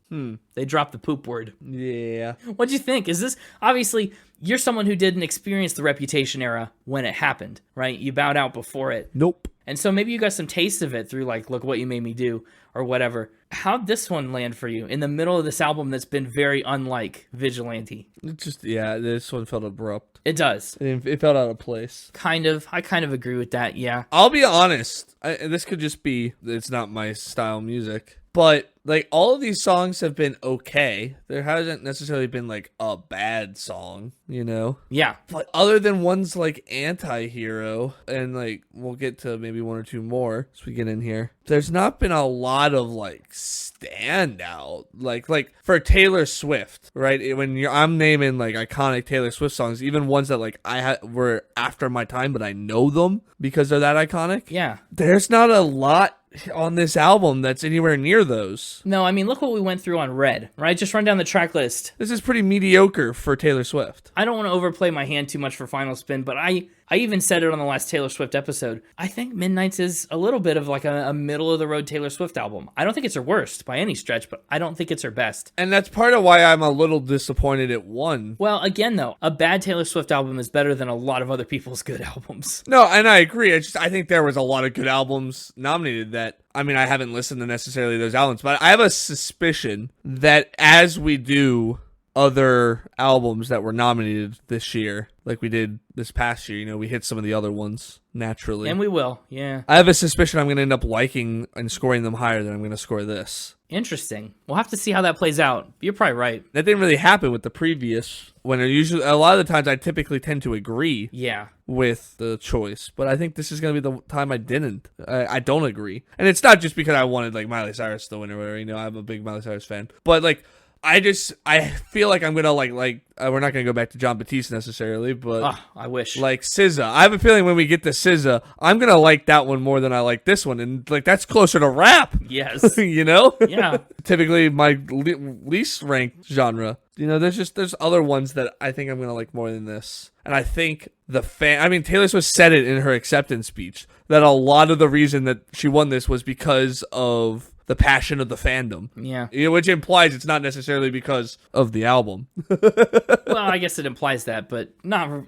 They dropped the poop word. Yeah. What'd you think? Is this, obviously, you're someone who didn't experience the Reputation era when it happened, right? You bowed out before it. Nope. And so maybe you got some taste of it through like, Look What You Made Me Do or whatever. How'd this one land for you in the middle of this album that's been very unlike Vigilante? It just, this one felt abrupt. It does. It felt out of place. Kind of. I kind of agree with that, yeah. I'll be honest. This could just be, it's not my style music. But like all of these songs have been okay. There hasn't necessarily been like a bad song, you know? Yeah. But other than ones like Anti-Hero, and like we'll get to maybe one or two more as we get in here, there's not been a lot of like standout. Like for Taylor Swift, right? When I'm naming like iconic Taylor Swift songs, even ones that like were after my time, but I know them because they're that iconic. Yeah. There's not a lot on this album that's anywhere near those. No, I mean, look what we went through on Red, right? Just run down the track list. This is pretty mediocre for Taylor Swift. I don't want to overplay my hand too much for Final Spin, but I even said it on the last Taylor Swift episode. I think Midnights is a little bit of like a middle-of-the-road Taylor Swift album. I don't think it's her worst by any stretch, but I don't think it's her best. And that's part of why I'm a little disappointed it won. Well, again, though, a bad Taylor Swift album is better than a lot of other people's good albums. No, and I agree. I think there was a lot of good albums nominated that, I mean, I haven't listened to necessarily those albums, but I have a suspicion that as we do other albums that were nominated this year, like we did this past year, you know, we hit some of the other ones naturally. And we will, yeah. I have a suspicion I'm going to end up liking and scoring them higher than I'm going to score this. Interesting. We'll have to see how that plays out. You're probably right. That didn't really happen with the previous when usually a lot of the times I typically tend to agree with the choice, but I think this is going to be the time I didn't. I don't agree. And it's not just because I wanted like Miley Cyrus to win or whatever, you know, I'm a big Miley Cyrus fan. But like I feel like I'm going to like we're not going to go back to John Batiste necessarily, but I wish. Like SZA. I have a feeling when we get to SZA, I'm going to like that one more than I like this one. And like that's closer to rap. Yes. You know? Yeah. Typically my least ranked genre. You know, there's other ones that I think I'm going to like more than this. And I think Taylor Swift said it in her acceptance speech that a lot of the reason that she won this was because of the passion of the fandom. Yeah. You know, which implies it's not necessarily because of the album. Well, I guess it implies that, but not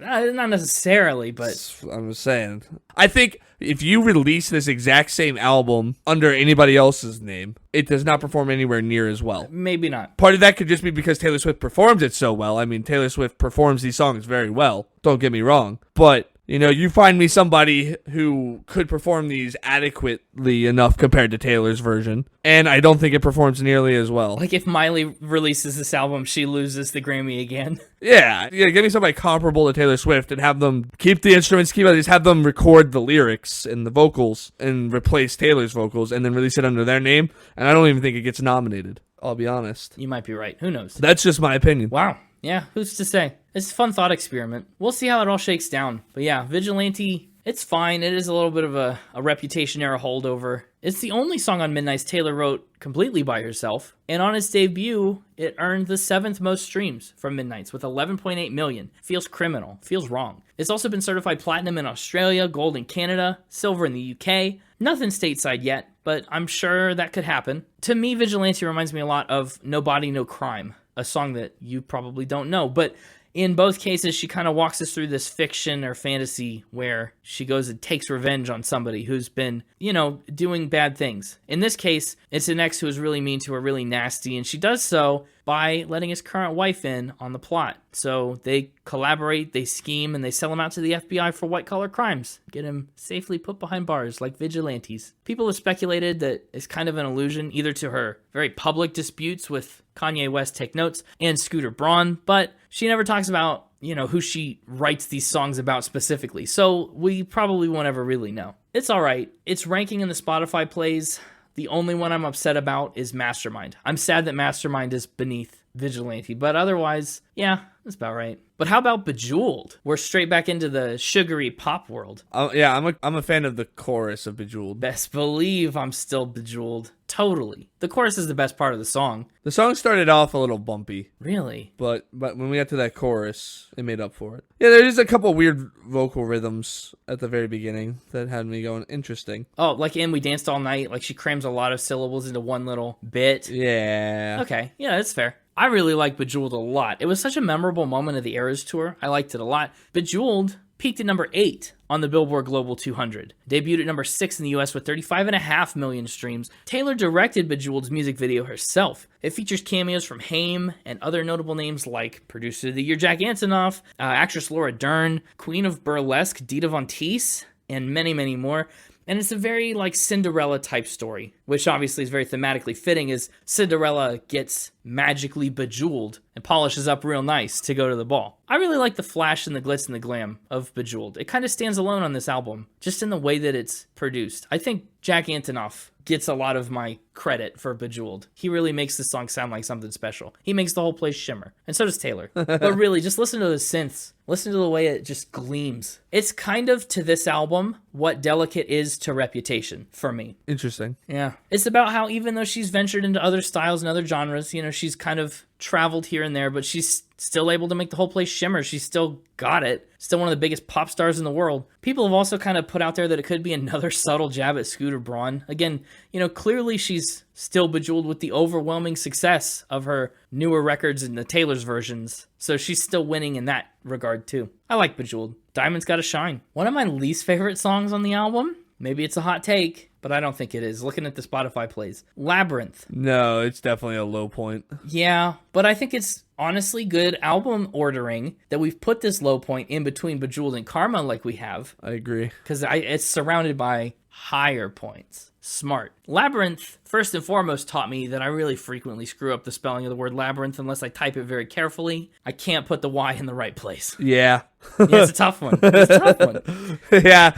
necessarily, but I'm just saying. I think if you release this exact same album under anybody else's name, it does not perform anywhere near as well. Maybe not. Part of that could just be because Taylor Swift performs it so well. I mean, Taylor Swift performs these songs very well. Don't get me wrong. But you know, you find me somebody who could perform these adequately enough compared to Taylor's version, and I don't think it performs nearly as well. Like if Miley releases this album, she loses the Grammy again. Yeah, give me somebody comparable to Taylor Swift and have them keep the instruments, just have them record the lyrics and the vocals and replace Taylor's vocals and then release it under their name, and I don't even think it gets nominated. I'll be honest. You might be right. Who knows? That's just my opinion. Wow. Yeah, who's to say? It's a fun thought experiment. We'll see how it all shakes down. But yeah, Vigilante, it's fine. It is a little bit of a reputation era holdover. It's the only song on Midnights Taylor wrote completely by herself. And on its debut, it earned the 7th most streams from Midnights with 11.8 million. Feels criminal. Feels wrong. It's also been certified platinum in Australia, gold in Canada, silver in the UK. Nothing stateside yet, but I'm sure that could happen. To me, Vigilante reminds me a lot of No Body, No Crime, a song that you probably don't know, but in both cases, she kind of walks us through this fiction or fantasy where she goes and takes revenge on somebody who's been, you know, doing bad things. In this case, it's an ex who is really mean to her, really nasty, and she does so by letting his current wife in on the plot. So they collaborate, they scheme, and they sell him out to the FBI for white-collar crimes. Get him safely put behind bars like vigilantes. People have speculated that it's kind of an allusion either to her very public disputes with Kanye West, take notes, and Scooter Braun, but she never talks about, you know, who she writes these songs about specifically. So we probably won't ever really know. It's all right. It's ranking in the Spotify plays. The only one I'm upset about is Mastermind. I'm sad that Mastermind is beneath Vigilante, but otherwise, yeah, that's about right. But how about Bejeweled? We're straight back into the sugary pop world. Yeah, I'm a fan of the chorus of Bejeweled. Best believe I'm still bejeweled. Totally. The chorus is the best part of the song. The song started off a little bumpy. Really? But when we got to that chorus, it made up for it. Yeah, there's a couple weird vocal rhythms at the very beginning that had me going, interesting. Oh, like in We Danced All Night, like she crams a lot of syllables into one little bit. Yeah. Okay, yeah, that's fair. I really like Bejeweled a lot. It was such a memorable moment of the Eras Tour. I liked it a lot. Bejeweled peaked at number 8 on the Billboard Global 200. Debuted at number 6 in the US with 35.5 million streams. Taylor directed Bejeweled's music video herself. It features cameos from Haim and other notable names like Producer of the Year Jack Antonoff, actress Laura Dern, Queen of Burlesque Dita Von Teese, and many, many more. And it's a very like Cinderella type story, which obviously is very thematically fitting as Cinderella gets magically bejeweled and polishes up real nice to go to the ball. I really like the flash and the glitz and the glam of Bejeweled. It kind of stands alone on this album, just in the way that it's produced. I think Jack Antonoff gets a lot of my credit for Bejeweled. He really makes this song sound like something special. He makes the whole place shimmer. And so does Taylor. But really, just listen to the synths. Listen to the way it just gleams. It's kind of, to this album, what Delicate is to Reputation, for me. Interesting. Yeah. It's about how even though she's ventured into other styles and other genres, you know, she's kind of traveled here and there, but she's still able to make the whole place shimmer. She's still got it. Still one of the biggest pop stars in the world. People have also kind of put out there that it could be another subtle jab at Scooter Braun. Again, you know, clearly she's still bejeweled with the overwhelming success of her newer records and the Taylor's versions. So she's still winning in that regard too. I like Bejeweled. Diamond's Gotta Shine. One of my least favorite songs on the album. Maybe it's a hot take, but I don't think it is. Looking at the Spotify plays. Labyrinth. No, it's definitely a low point. Yeah, but I think it's honestly good album ordering that we've put this low point in between Bejeweled and Karma like we have. I agree. Because it's surrounded by higher points. Smart. Labyrinth, first and foremost, taught me that I really frequently screw up the spelling of the word labyrinth unless I type it very carefully. I can't put the Y in the right place. Yeah. Yeah, it's a tough one. It's a tough one. Yeah,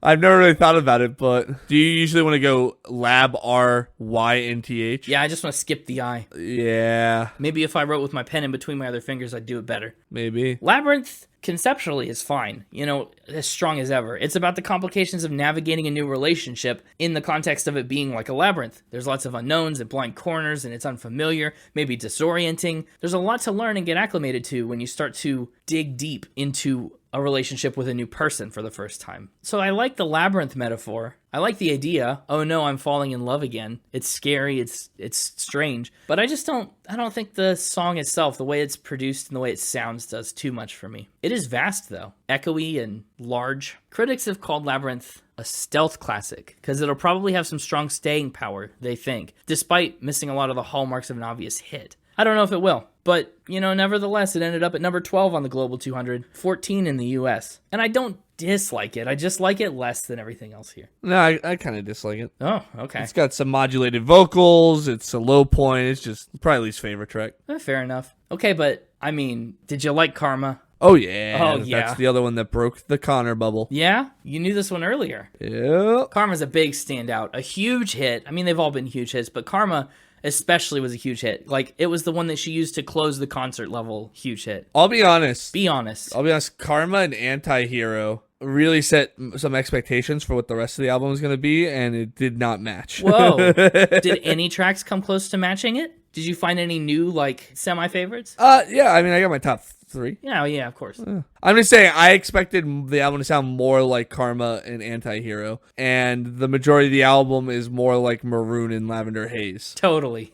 I've never really thought about it, but do you usually want to go lab R-Y-N-T-H? Yeah, I just want to skip the I. Yeah. Maybe if I wrote with my pen in between my other fingers, I'd do it better. Maybe. Labyrinth, conceptually, is fine. You know, as strong as ever. It's about the complications of navigating a new relationship in the context of it being like a labyrinth. There's lots of unknowns and blind corners, and it's unfamiliar, maybe disorienting. There's a lot to learn and get acclimated to when you start to dig deep into a relationship with a new person for the first time. So I like the labyrinth metaphor. I like the idea, oh no, I'm falling in love again. It's scary, it's strange. But I don't think the song itself, the way it's produced and the way it sounds, does too much for me. It is vast though, echoey and large. Critics have called Labyrinth a stealth classic, because it'll probably have some strong staying power, they think, despite missing a lot of the hallmarks of an obvious hit. I don't know if it will, but, you know, nevertheless, it ended up at number 12 on the Global 200, 14 in the US. And I don't dislike it, I just like it less than everything else here. No, I kind of dislike it. Oh, okay. It's got some modulated vocals, it's a low point, it's just probably least favorite track. Fair enough. Okay, but, I mean, did you like Karma? Oh, yeah. Oh, yeah. That's the other one that broke the Connor bubble. Yeah? You knew this one earlier. Yep. Karma's a big standout, a huge hit. I mean, they've all been huge hits, but Karma especially was a huge hit. Like, it was the one that she used to close the concert level huge hit. I'll be honest. Be honest. Karma and Anti-Hero really set some expectations for what the rest of the album was going to be, and it did not match. Whoa. Did any tracks come close to matching it? Did you find any new, like, semi-favorites? Yeah, I mean, I got my top 3. Yeah, of course. I'm just saying, I expected the album to sound more like Karma and Anti-Hero, and the majority of the album is more like Maroon and Lavender Haze. Totally.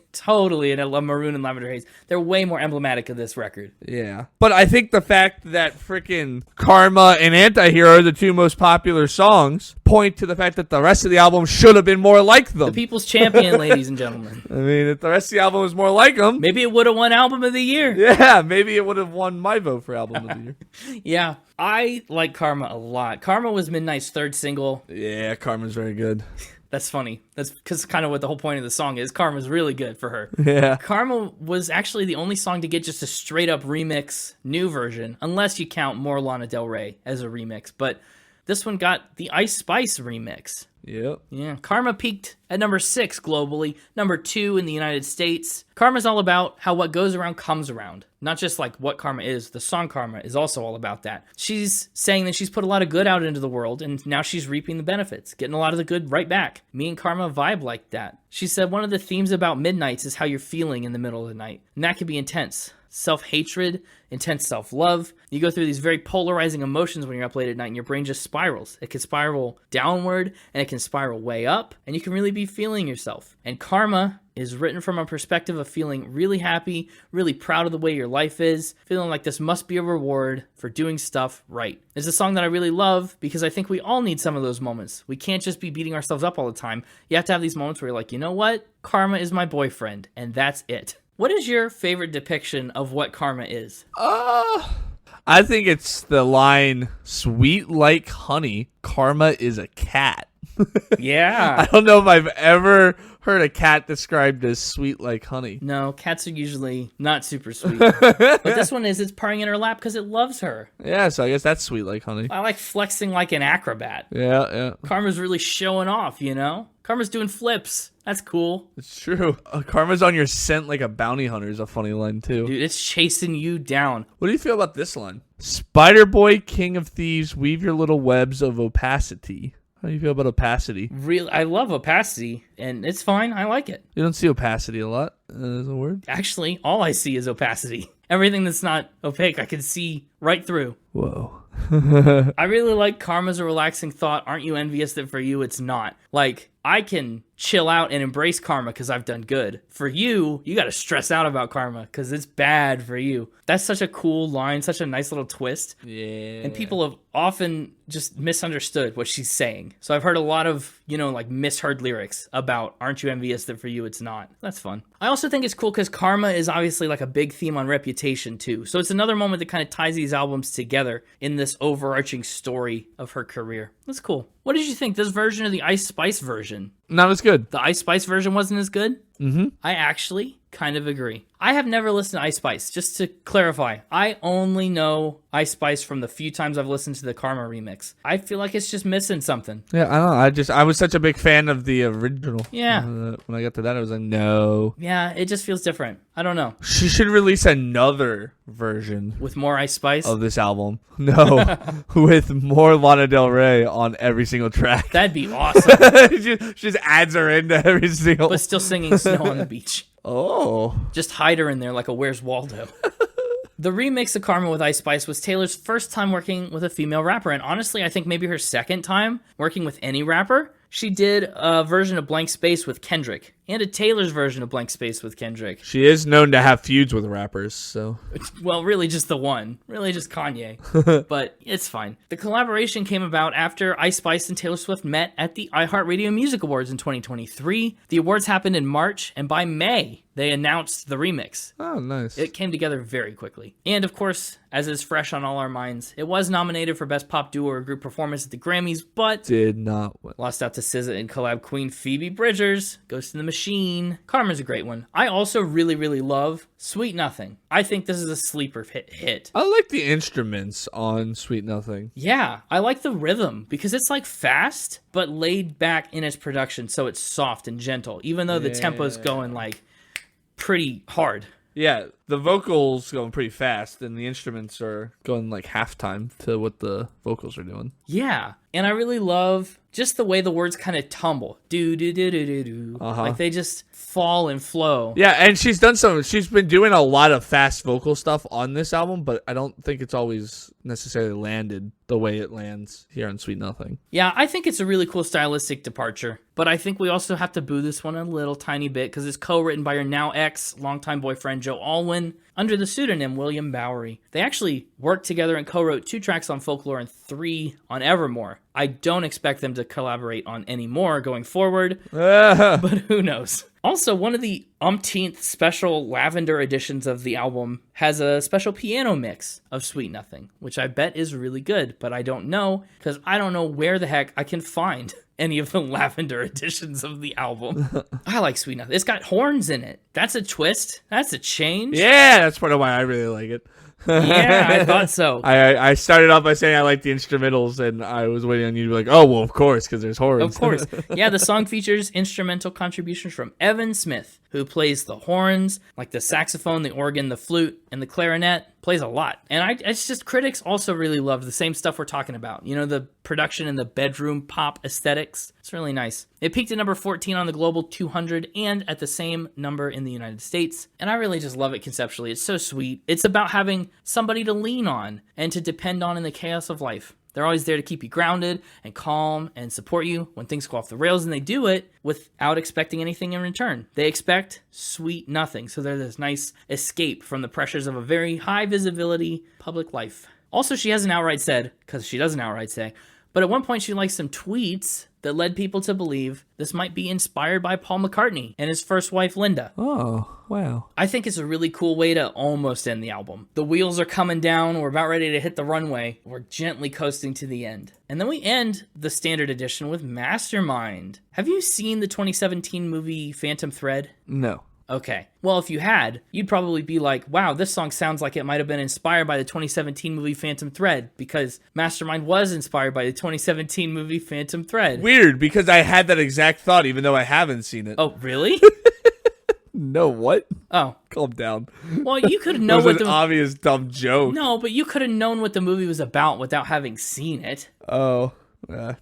And I love Maroon and Lavender Haze. They're way more emblematic of this record. Yeah. But I think the fact that freaking Karma and Anti-Hero are the two most popular songs point to the fact that the rest of the album should have been more like them. The people's champion, ladies and gentlemen. I mean, if the rest of the album was more like them... Maybe it would have won Album of the Year. Yeah, maybe it would have won my vote for Album of the Year. Yeah, I like Karma a lot. Karma was Midnight's third single. Yeah, Karma's very good. That's funny. That's because kind of what the whole point of the song is. Karma's really good for her. Yeah. Karma was actually the only song to get just a straight up remix new version, unless you count More Lana Del Rey as a remix. But this one got the Ice Spice remix. Yep. Yeah. Karma peaked at number 6 globally, number 2 in the United States. Karma's all about how what goes around comes around. Not just like what Karma is. The song Karma is also all about that. She's saying that she's put a lot of good out into the world, and now she's reaping the benefits, getting a lot of the good right back. Me and Karma vibe like that. She said one of the themes about Midnights is how you're feeling in the middle of the night, and that can be intense. Self-hatred, intense self-love. You go through these very polarizing emotions when you're up late at night, and your brain just spirals. It can spiral downward, and it can spiral way up, and you can really be feeling yourself. And Karma is written from a perspective of feeling really happy, really proud of the way your life is, feeling like this must be a reward for doing stuff right. It's a song that I really love because I think we all need some of those moments. We can't just be beating ourselves up all the time. You have to have these moments where you're like, you know what? Karma is my boyfriend, and that's it. What is your favorite depiction of what Karma is? I think it's the line, "Sweet like honey, Karma is a cat." Yeah. I don't know if I've ever heard a cat described as sweet like honey. No, cats are usually not super sweet. But this one is, it's purring in her lap because it loves her. Yeah, so I guess that's sweet like honey. I like flexing like an acrobat. Yeah. Karma's really showing off, you know? Karma's doing flips. That's cool. It's true. Karma's on your scent like a bounty hunter is a funny line, too. Dude, it's chasing you down. What do you feel about this line? Spider Boy, King of Thieves, weave your little webs of opacity. How do you feel about opacity? Really, I love opacity, and it's fine. I like it. You don't see opacity a lot as a word. Actually, all I see is opacity. Everything that's not opaque, I can see right through. Whoa. I really like Karma's a relaxing thought. Aren't you envious that for you it's not? Like, I can chill out and embrace karma because I've done good. For you, you got to stress out about karma because it's bad for you. That's such a cool line, such a nice little twist. Yeah. And people have often just misunderstood what she's saying. So I've heard a lot of, like misheard lyrics about aren't you envious that for you it's not. That's fun. I also think it's cool because karma is obviously like a big theme on Reputation too. So it's another moment that kind of ties these albums together in this overarching story of her career. That's cool. What did you think? This version or the Ice Spice version? Not as good. The Ice Spice version wasn't as good? Mm-hmm. I actually kind of agree. I have never listened to Ice Spice. Just to clarify, I only know Ice Spice from the few times I've listened to the Karma remix. I feel like it's just missing something. Yeah, I don't know. I was such a big fan of the original. Yeah. When I got to that, I was like, no. Yeah, it just feels different. I don't know. She should release another version With more Ice Spice? of this album. No, with more Lana Del Rey on every single track. That'd be awesome. she just adds her into every single. But still singing Snow on the Beach. Oh. Just hide her in there like a Where's Waldo. The remix of Karma with Ice Spice was Taylor's first time working with a female rapper, and honestly, I think maybe her second time working with any rapper. She did a version of Blank Space with Kendrick, and a Taylor's version of Blank Space with Kendrick. She is known to have feuds with rappers, so. Well, really just the one. Really just Kanye. But it's fine. The collaboration came about after Ice Spice and Taylor Swift met at the iHeartRadio Music Awards in 2023. The awards happened in March, and by May, they announced the remix. Oh, nice. It came together very quickly. And of course, as is fresh on all our minds, it was nominated for Best Pop Duo or Group Performance at the Grammys, but did not win. Lost out to SZA and collab queen Phoebe Bridgers, Ghost in the Machine. Karma's a great one. I also really, really love Sweet Nothing. I think this is a sleeper hit. I like the instruments on Sweet Nothing. Yeah, I like the rhythm because it's like fast, but laid back in its production, so it's soft and gentle, even though the tempo's going like pretty hard. Yeah, the vocals going pretty fast, and the instruments are going like halftime to what the vocals are doing. Yeah, and I really love just the way the words kind of tumble. Do do do do do do. Like they just fall and flow. Yeah, and she's been doing a lot of fast vocal stuff on this album, but I don't think it's always necessarily landed the way it lands here on Sweet Nothing. Yeah, I think it's a really cool stylistic departure, but I think we also have to boo this one a little tiny bit because it's co-written by her now ex, longtime boyfriend Joe Alwyn, under the pseudonym William Bowery. They actually worked together and co-wrote 2 tracks on Folklore and 3 on Evermore. I don't expect them to collaborate on any more going forward, but who knows? Also, one of the umpteenth special Lavender editions of the album has a special piano mix of Sweet Nothing, which I bet is really good, but I don't know because I don't know where the heck I can find any of the Lavender editions of the album. I like Sweet Nothing. It's got horns in it. That's a twist. That's a change. Yeah, that's part of why I really like it. Yeah, I thought so. I started off by saying I like the instrumentals, and I was waiting on you to be like, oh, well, of course, because there's horns. Of course. Yeah, the song features instrumental contributions from Evan Smith, who plays the horns, like the saxophone, the organ, the flute, and the clarinet. Plays a lot. And it's just critics also really love the same stuff we're talking about. You know, the production and the bedroom pop aesthetics. It's really nice. It peaked at number 14 on the Global 200 and at the same number in the United States. And I really just love it conceptually. It's so sweet. It's about having somebody to lean on and to depend on in the chaos of life. They're always there to keep you grounded and calm and support you when things go off the rails, and they do it without expecting anything in return. They expect sweet nothing, so they're this nice escape from the pressures of a very high visibility public life. Also, she hasn't outright said, because she doesn't outright say, But at one point, she liked some tweets that led people to believe this might be inspired by Paul McCartney and his first wife, Linda. Oh, wow. I think it's a really cool way to almost end the album. The wheels are coming down. We're about ready to hit the runway. We're gently coasting to the end. And then we end the standard edition with Mastermind. Have you seen the 2017 movie Phantom Thread? No. Okay. Well, if you had, you'd probably be like, wow, this song sounds like it might have been inspired by the 2017 movie Phantom Thread, because Mastermind was inspired by the 2017 movie Phantom Thread. Weird, because I had that exact thought, even though I haven't seen it. Oh, really? No, what? Oh. Calm down. Well, you could know It what was an the... obvious dumb joke. No, but you could have known what the movie was about without having seen it. Oh,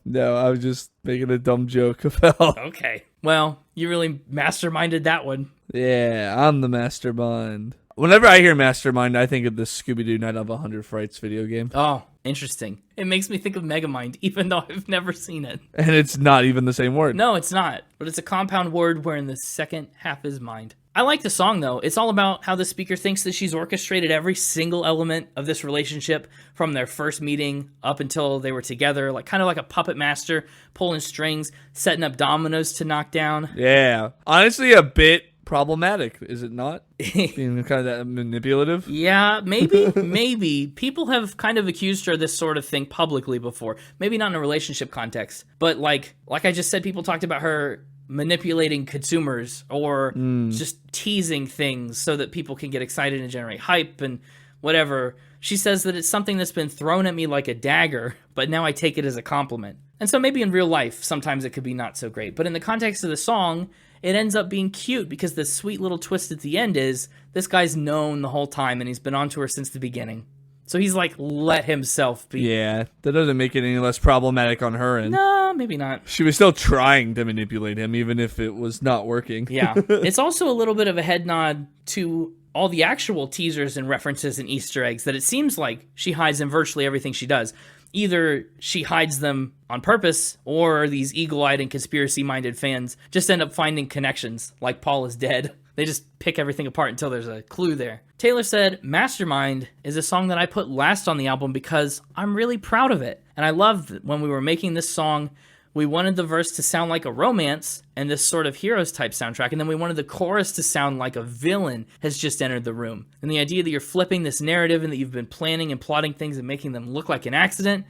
no, I was just making a dumb joke about... Okay. Well, you really masterminded that one. Yeah, I'm the mastermind. Whenever I hear Mastermind, I think of the Scooby-Doo Night of 100 Frights video game. Oh, interesting. It makes me think of Megamind, even though I've never seen it. And it's not even the same word. No, it's not. But it's a compound word wherein the second half is mind. I like the song, though. It's all about how the speaker thinks that she's orchestrated every single element of this relationship from their first meeting up until they were together, like kind of like a puppet master, pulling strings, setting up dominoes to knock down. Yeah. Honestly, a bit problematic, is it not? Being kind of that manipulative? Yeah, maybe. People have kind of accused her of this sort of thing publicly before. Maybe not in a relationship context. But like I just said, people talked about her manipulating consumers or just teasing things so that people can get excited and generate hype and whatever. She says that it's something that's been thrown at me like a dagger, but now I take it as a compliment. And so maybe in real life, sometimes it could be not so great. But in the context of the song, it ends up being cute because the sweet little twist at the end is this guy's known the whole time and he's been onto her since the beginning. So he's like, let himself be. Yeah, that doesn't make it any less problematic on her end. No, maybe not. She was still trying to manipulate him, even if it was not working. Yeah. It's also a little bit of a head nod to all the actual teasers and references and Easter eggs that it seems like she hides in virtually everything she does. Either she hides them on purpose, or these eagle-eyed and conspiracy-minded fans just end up finding connections, like Paul is dead. They just pick everything apart until there's a clue there. Taylor said, Mastermind is a song that I put last on the album because I'm really proud of it. And I loved that when we were making this song, we wanted the verse to sound like a romance and this sort of Heroes type soundtrack. And then we wanted the chorus to sound like a villain has just entered the room. And the idea that you're flipping this narrative and that you've been planning and plotting things and making them look like an accident.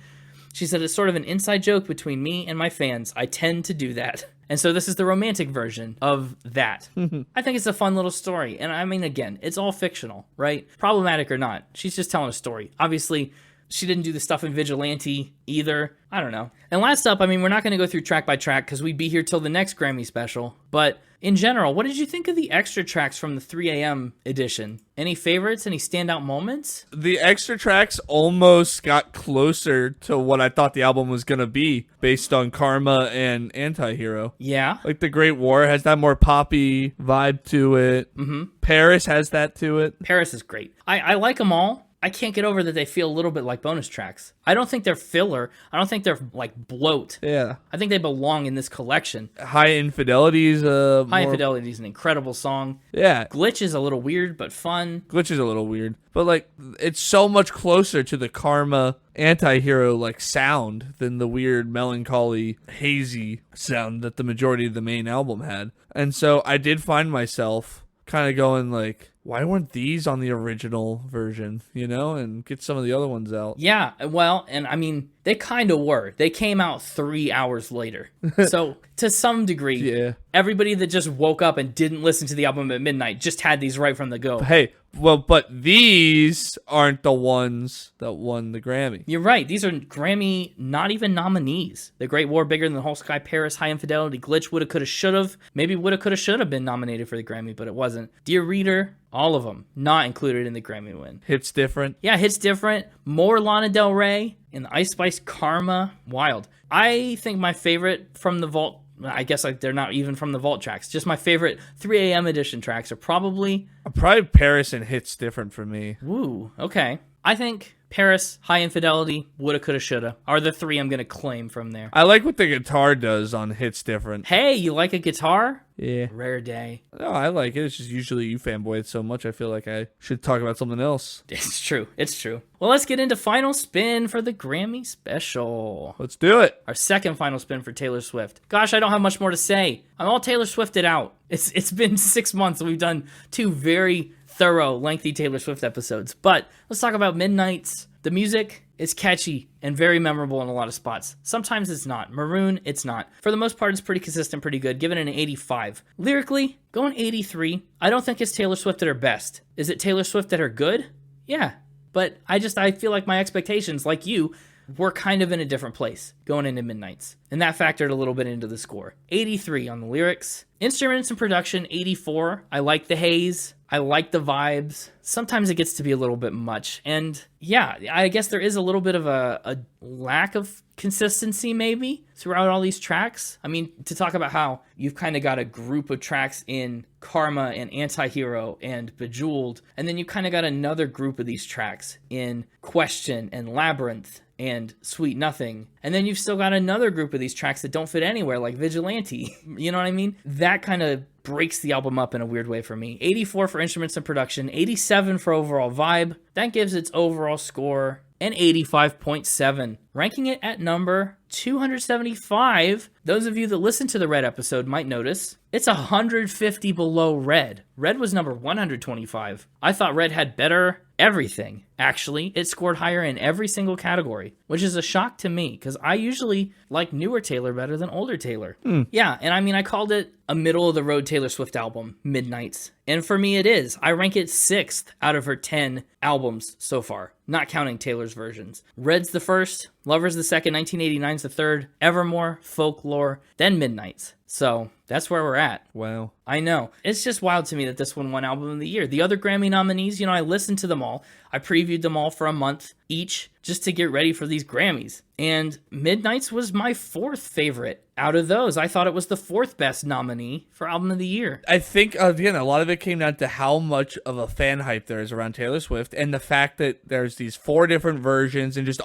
She said, it's sort of an inside joke between me and my fans. I tend to do that. And so this is the romantic version of that. I think it's a fun little story. And I mean, again, it's all fictional, right? Problematic or not. She's just telling a story. Obviously, she didn't do the stuff in Vigilante either. I don't know. And last up, I mean, we're not going to go through track by track because we'd be here till the next Grammy special. But in general, what did you think of the extra tracks from the 3 a.m. edition? Any favorites? Any standout moments? The extra tracks almost got closer to what I thought the album was going to be based on Karma and Anti-Hero. Yeah. Like The Great War has that more poppy vibe to it. Mm-hmm. Paris has that to it. Paris is great. I like them all. I can't get over that they feel a little bit like bonus tracks. I don't think they're filler. I don't think they're like bloat. Yeah. I think they belong in this collection. High Infidelity is High Infidelity is an incredible song. Yeah. Glitch is a little weird, but fun. Glitch is a little weird. But like, it's so much closer to the Karma Anti-Hero like sound than the weird, melancholy, hazy sound that the majority of the main album had. And so I did find myself kind of going like, why weren't these on the original version, you know, and get some of the other ones out? Yeah, well, and I mean, they kind of were. They came out 3 hours later. So to some degree, Yeah. everybody that just woke up and didn't listen to the album at midnight just had these right from the go. Hey, well, but these aren't the ones that won the Grammy. You're right. These are Grammy not even nominees. The Great War, Bigger Than the Whole Sky, Paris, High Infidelity, Glitch, Woulda, Coulda, Should've. Maybe Woulda, Coulda, Should've been nominated for the Grammy, but it wasn't. Dear Reader, all of them not included in the Grammy win. Hits different. Yeah, Hits different. More Lana Del Rey and the Ice Spice Karma. Wild. I think my favorite from the Vault, I guess like they're not even from the Vault tracks. Just my favorite 3 a.m. edition tracks are probably Paris and Hits different for me. Woo, okay. I think Paris, High Infidelity, Woulda, Coulda, Shoulda are the 3 I'm going to claim from there. I like what the guitar does on Hits Different. Hey, you like a guitar? Yeah. Rare day. No, I like it. It's just usually you fanboy it so much, I feel like I should talk about something else. It's true. It's true. Well, let's get into final spin for the Grammy Special. Let's do it. Our second final spin for Taylor Swift. Gosh, I don't have much more to say. I'm all Taylor Swifted out. It's been 6 months and we've done 2 very thorough, lengthy Taylor Swift episodes. But let's talk about Midnights. The music is catchy and very memorable in a lot of spots. Sometimes it's not. Maroon, it's not. For the most part, it's pretty consistent, pretty good. Give it an 85. Lyrically, going 83. I don't think it's Taylor Swift at her best. Is it Taylor Swift at her good? Yeah. But I feel like my expectations, like you, were kind of in a different place going into Midnights. And that factored a little bit into the score. 83 on the lyrics. Instruments and production, 84. I like the haze. I like the vibes. Sometimes it gets to be a little bit much. And yeah, I guess there is a little bit of a lack of consistency maybe throughout all these tracks. I mean, to talk about how you've kind of got a group of tracks in Karma and Anti-Hero and Bejeweled, and then you kind of got another group of these tracks in Question and Labyrinth and Sweet Nothing. And then you've still got another group of these tracks that don't fit anywhere, like Vigilante. You know what I mean? That kind of breaks the album up in a weird way for me. 84 for instruments and production, 87 for overall vibe. That gives its overall score an 85.7, ranking it at number 275. Those of you that listened to the Red episode might notice it's 150 below Red. Red was number 125. I thought Red had better everything. Actually, it scored higher in every single category, which is a shock to me because I usually like newer Taylor better than older Taylor. Yeah, and I mean, I called it a middle-of-the-road Taylor Swift album, Midnights. And for me, it is. I rank it 6th out of her 10 albums so far, not counting Taylor's versions. Red's the first, Lover's the second, 1989's the third, Evermore, Folklore, then Midnights. So that's where we're at. Wow. I know. It's just wild to me that this one won Album of the Year. The other Grammy nominees, I listened to them all. I previewed them all for a month each just to get ready for these Grammys. And Midnights was my 4th favorite out of those. I thought it was the 4th best nominee for Album of the Year. I think, again, a lot of it came down to how much of a fan hype there is around Taylor Swift and the fact that there's these 4 different versions and just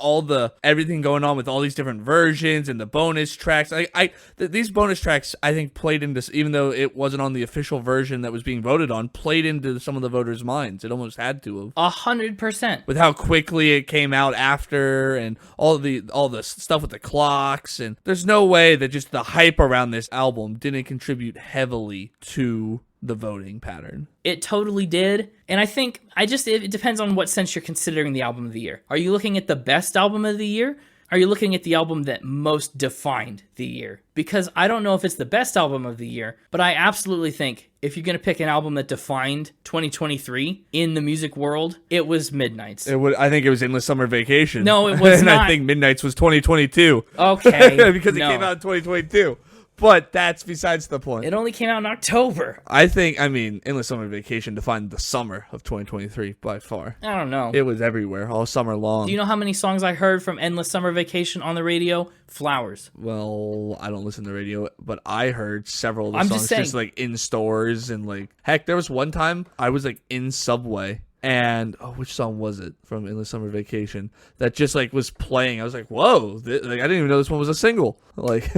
everything going on with all these different versions and the bonus tracks. These bonus tracks, I think, played into, even though it wasn't on the official version that was being voted on, played into some of the voters' minds. It almost had to have. 100%. With how quickly it came out after and all the stuff with the clocks, and there's no way that just the hype around this album didn't contribute heavily to the voting pattern. It totally did. And I think it depends on what sense you're considering the album of the year. Are you looking at the best album of the year? Are you looking at the album that most defined the year? Because I don't know if it's the best album of the year, but I absolutely think if you're going to pick an album that defined 2023 in the music world, it was Midnights. I think it was Endless Summer Vacation. No, it was and not. I think Midnights was 2022. Okay. Because it came out in 2022. But that's besides the point. It only came out in October. Endless Summer Vacation defined the summer of 2023 by far. I don't know. It was everywhere, all summer long. Do you know how many songs I heard from Endless Summer Vacation on the radio? Flowers. Well, I don't listen to the radio, but I heard several of the I'm songs just saying. just like in stores and like, heck, there was one time I was like in Subway. And which song was it from Endless Summer Vacation that just like was playing? I was like, "Whoa!" I didn't even know this one was a single. Like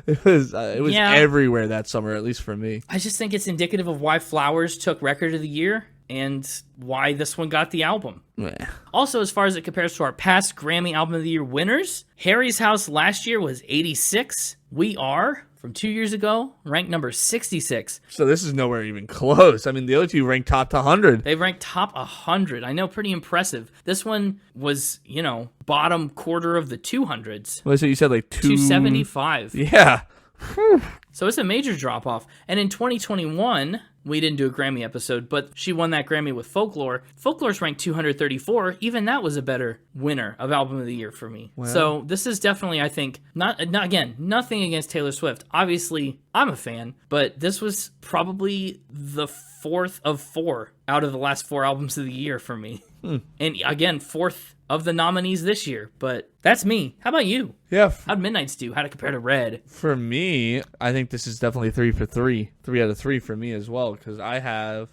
it was everywhere that summer, at least for me. I just think it's indicative of why Flowers took Record of the Year and why this one got the album. Also, as far as it compares to our past Grammy Album of the Year winners, Harry's House last year was 86. We Are from 2 years ago, ranked number 66. So this is nowhere even close. I mean, the other two ranked top 100. They ranked top 100. I know, pretty impressive. This one was, bottom quarter of the 200s. What is it? You said like 275. Yeah. So it's a major drop-off. And in 2021, we didn't do a Grammy episode, but she won that Grammy with Folklore. Folklore's ranked 234. Even that was a better winner of Album of the Year for me. Wow. So this is definitely, I think, not again, nothing against Taylor Swift. Obviously, I'm a fan, but this was probably the 4th of 4 out of the last 4 albums of the year for me. And again, 4th of the nominees this year, but that's me. How about you? Yeah. How'd Midnight's do? How'd it compare to Red? For me, I think this is definitely 3 for 3. 3 out of 3 for me as well, because I have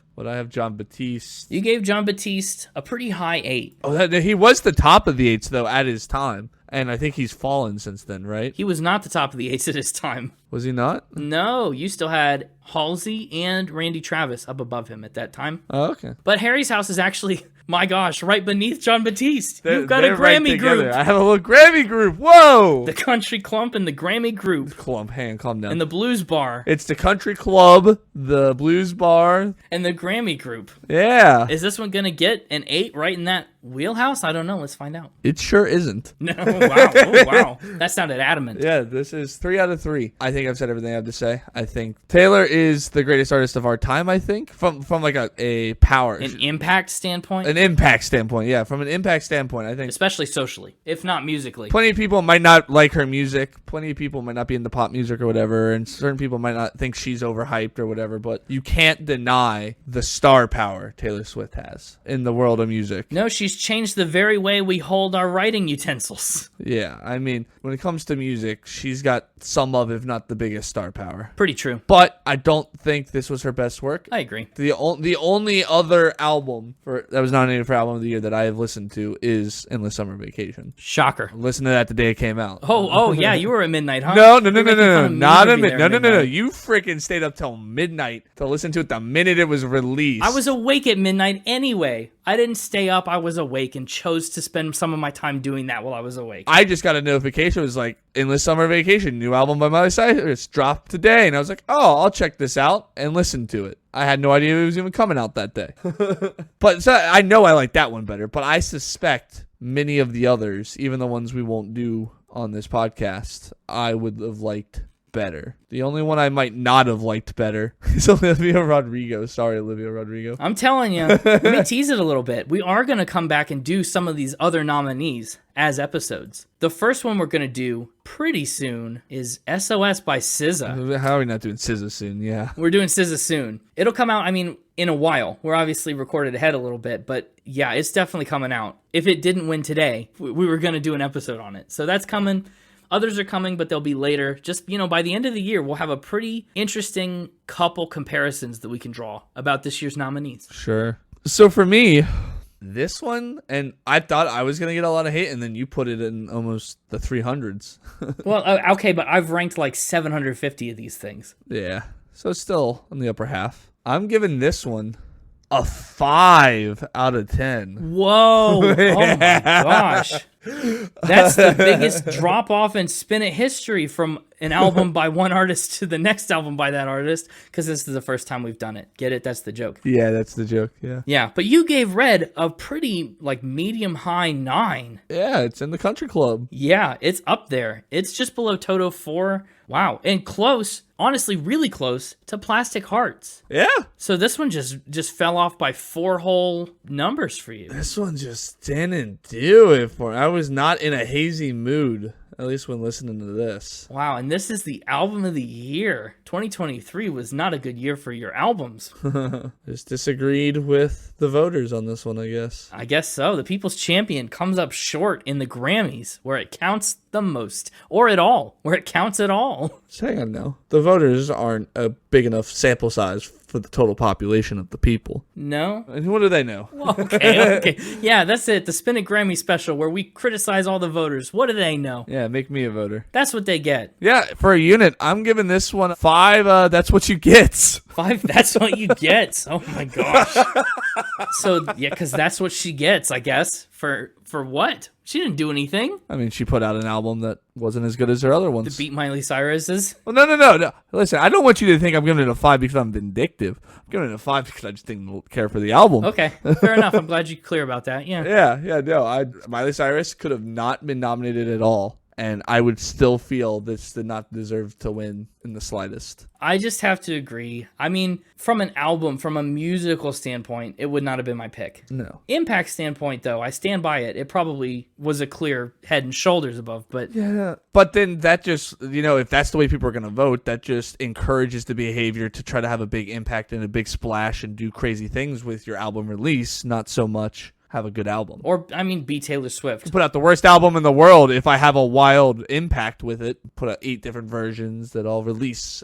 John Batiste. You gave John Batiste a pretty high 8. Oh, he was the top of the 8s, though, at his time. And I think he's fallen since then, right? He was not the top of the 8s at his time. Was he not? No, you still had Halsey and Randy Travis up above him at that time. Oh, okay. But Harry's House is actually, my gosh, right beneath John Batiste. You've got a They're right Grammy together. group. I have a little Grammy group. Whoa! The Country Clump and the Grammy group. Calm down. And the Blues Bar. It's the Country Club, the Blues Bar. And the Grammy group. Yeah. Is this one going to get an 8 right in that wheelhouse? I don't know. Let's find out. It sure isn't. No, wow. Oh, wow. That sounded adamant. Yeah, this is 3 out of 3. I think I've said everything I have to say. I think Taylor is the greatest artist of our time, I think. From like a power. An impact standpoint? An impact standpoint, yeah. From an impact standpoint, I think. Especially socially, if not musically. Plenty of people might not like her music. Plenty of people might not be into pop music or whatever. And certain people might not think she's overhyped or whatever. But you can't deny the star power Taylor Swift has in the world of music. No, she's changed the very way we hold our writing utensils. Yeah, I mean, when it comes to music, she's got some of, if not the biggest star power. Pretty true. But I don't think this was her best work. I agree. The only other album that was nominated for Album of the Year that I have listened to is Endless Summer Vacation. Shocker. Listen to that the day it came out. Oh, yeah, you were at midnight, huh? No, You're making fun of me not to a be minute. there No. at midnight. You freaking stayed up till midnight to listen to it the minute it was released. I was awake at midnight anyway. I didn't stay up. I was awake and chose to spend some of my time doing that while I was awake. I just got a notification. It was like, Endless Summer Vacation, new album by Miley Cyrus, dropped today. And I was like, oh, I'll check this out and listen to it. I had no idea it was even coming out that day. But so I know I like that one better. But I suspect many of the others, even the ones we won't do on this podcast, I would have liked better. The only one I might not have liked better is Olivia Rodrigo. Sorry, Olivia Rodrigo. I'm telling you, let me tease it a little bit. We are going to come back and do some of these other nominees as episodes. The first one we're going to do pretty soon is SOS by SZA. How are we not doing SZA soon? Yeah. We're doing SZA soon. It'll come out, in a while. We're obviously recorded ahead a little bit, but yeah, it's definitely coming out. If it didn't win today, we were going to do an episode on it. So that's coming. Others are coming, but they'll be later. Just, by the end of the year, we'll have a pretty interesting couple comparisons that we can draw about this year's nominees. Sure. So for me, this one, and I thought I was going to get a lot of hate, and then you put it in almost the 300s. Well, okay, but I've ranked like 750 of these things. Yeah. So it's still in the upper half. I'm giving this one a 5 out of 10. Whoa. Oh my gosh. That's the biggest drop off in Spin It history from an album by one artist to the next album by that artist, because this is the first time we've done it. Get it? That's the joke. Yeah, that's the joke. Yeah. Yeah, but you gave Red a pretty medium high 9. Yeah, it's in the country club. Yeah, it's up there. It's just below Toto 4. Wow. And close, honestly, really close to Plastic Hearts. Yeah. So this one just fell off by 4 whole numbers for you. This one just didn't do it for me. I was not in a hazy mood, at least when listening to this. Wow, and this is the album of the year. 2023 was not a good year for your albums. Just disagreed with the voters on this one, I guess. I guess so. The People's Champion comes up short in the Grammys, where it counts the most. Or at all, where it counts at all. So hang on now. The voters aren't a big enough sample size for the total population of the people. No? And what do they know? Okay. Yeah, that's it. The Spin It Grammy Special, where we criticize all the voters. What do they know? Yeah, make me a voter. That's what they get. Yeah, for a unit, I'm giving this one 5. That's what you get. 5, that's what you get. Oh my gosh. So, yeah, because that's what she gets, I guess. For what? She didn't do anything. I mean, she put out an album that wasn't as good as her other ones. To beat Miley Cyrus's. Well, no. Listen, I don't want you to think I'm giving it a 5 because I'm vindictive. I'm giving it a 5 because I just didn't care for the album. Okay, fair enough. I'm glad you're clear about that. Yeah. No. Miley Cyrus could have not been nominated at all, and I would still feel this did not deserve to win in the slightest. I just have to agree. From an album, from a musical standpoint, it would not have been my pick. No. Impact standpoint, though, I stand by it. It probably was a clear head and shoulders above, but... Yeah. But then that just, if that's the way people are going to vote, that just encourages the behavior to try to have a big impact and a big splash and do crazy things with your album release, not so much have a good album. Or, I mean, be Taylor Swift. Put out the worst album in the world if I have a wild impact with it. Put out 8 different versions that all release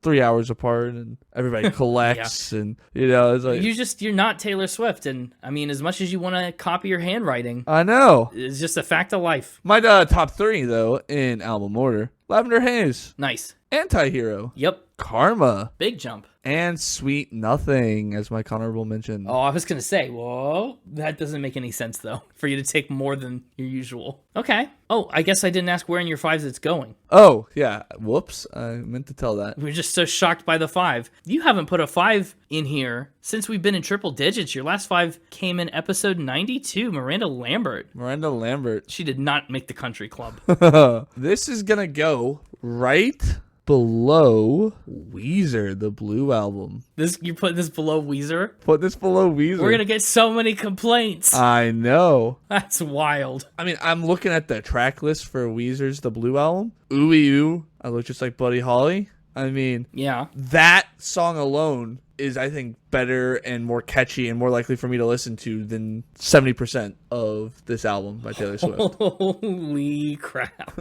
3 hours apart, and everybody collects, and it's like You're not Taylor Swift, and I mean, as much as you want to copy your handwriting, I know. it's just a fact of life. My top 3 though in album order: Lavender Haze, Nice. Anti-Hero, Yep. Karma, Big jump. and Sweet Nothing as my honorable mention. Oh, I was going to say, whoa, that doesn't make any sense, though, for you to take more than your usual. Okay. Oh, I guess I didn't ask where in your 5s it's going. Oh, yeah. Whoops. I meant to tell that. We were just so shocked by the 5. You haven't put a 5 in here since we've been in triple digits. Your last 5 came in episode 92, Miranda Lambert. Miranda Lambert. She did not make the country club. This is going to go right below Weezer, the Blue album. You put this below Weezer? Put this below Weezer. We're going to get so many complaints. I know. That's wild. I mean, I'm looking at the track list for Weezer's The Blue album. Ooh, Ooh, I Look Just Like Buddy Holly. I mean, Yeah. that song alone is, I think, better and more catchy and more likely for me to listen to than 70% of this album by Taylor Swift. Holy crap.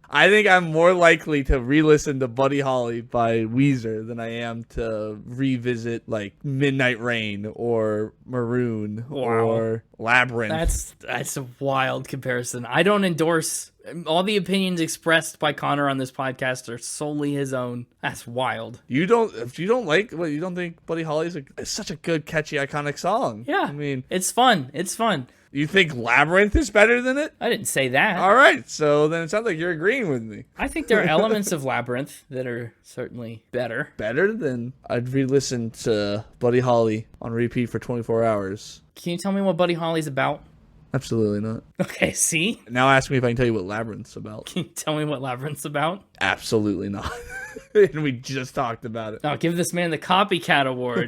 I think I'm more likely to re-listen to Buddy Holly by Weezer than I am to revisit like Midnight Rain or Maroon or Labyrinth. That's a wild comparison. I don't endorse all the opinions expressed by Connor on this podcast are solely his own. That's wild. You don't think Buddy Holly's such a good, catchy, iconic song? Yeah. I mean, it's fun. It's fun. You think Labyrinth is better than it? I didn't say that. All right, so then it sounds like you're agreeing with me. I think there are elements of Labyrinth that are certainly better. Better than I'd re-listen to Buddy Holly on repeat for 24 hours. Can you tell me what Buddy Holly's about? Absolutely not. Okay, see? Now ask me if I can tell you what Labyrinth's about. Can you tell me what Labyrinth's about? Absolutely not. And we just talked about it. Oh, give this man the Copycat Award.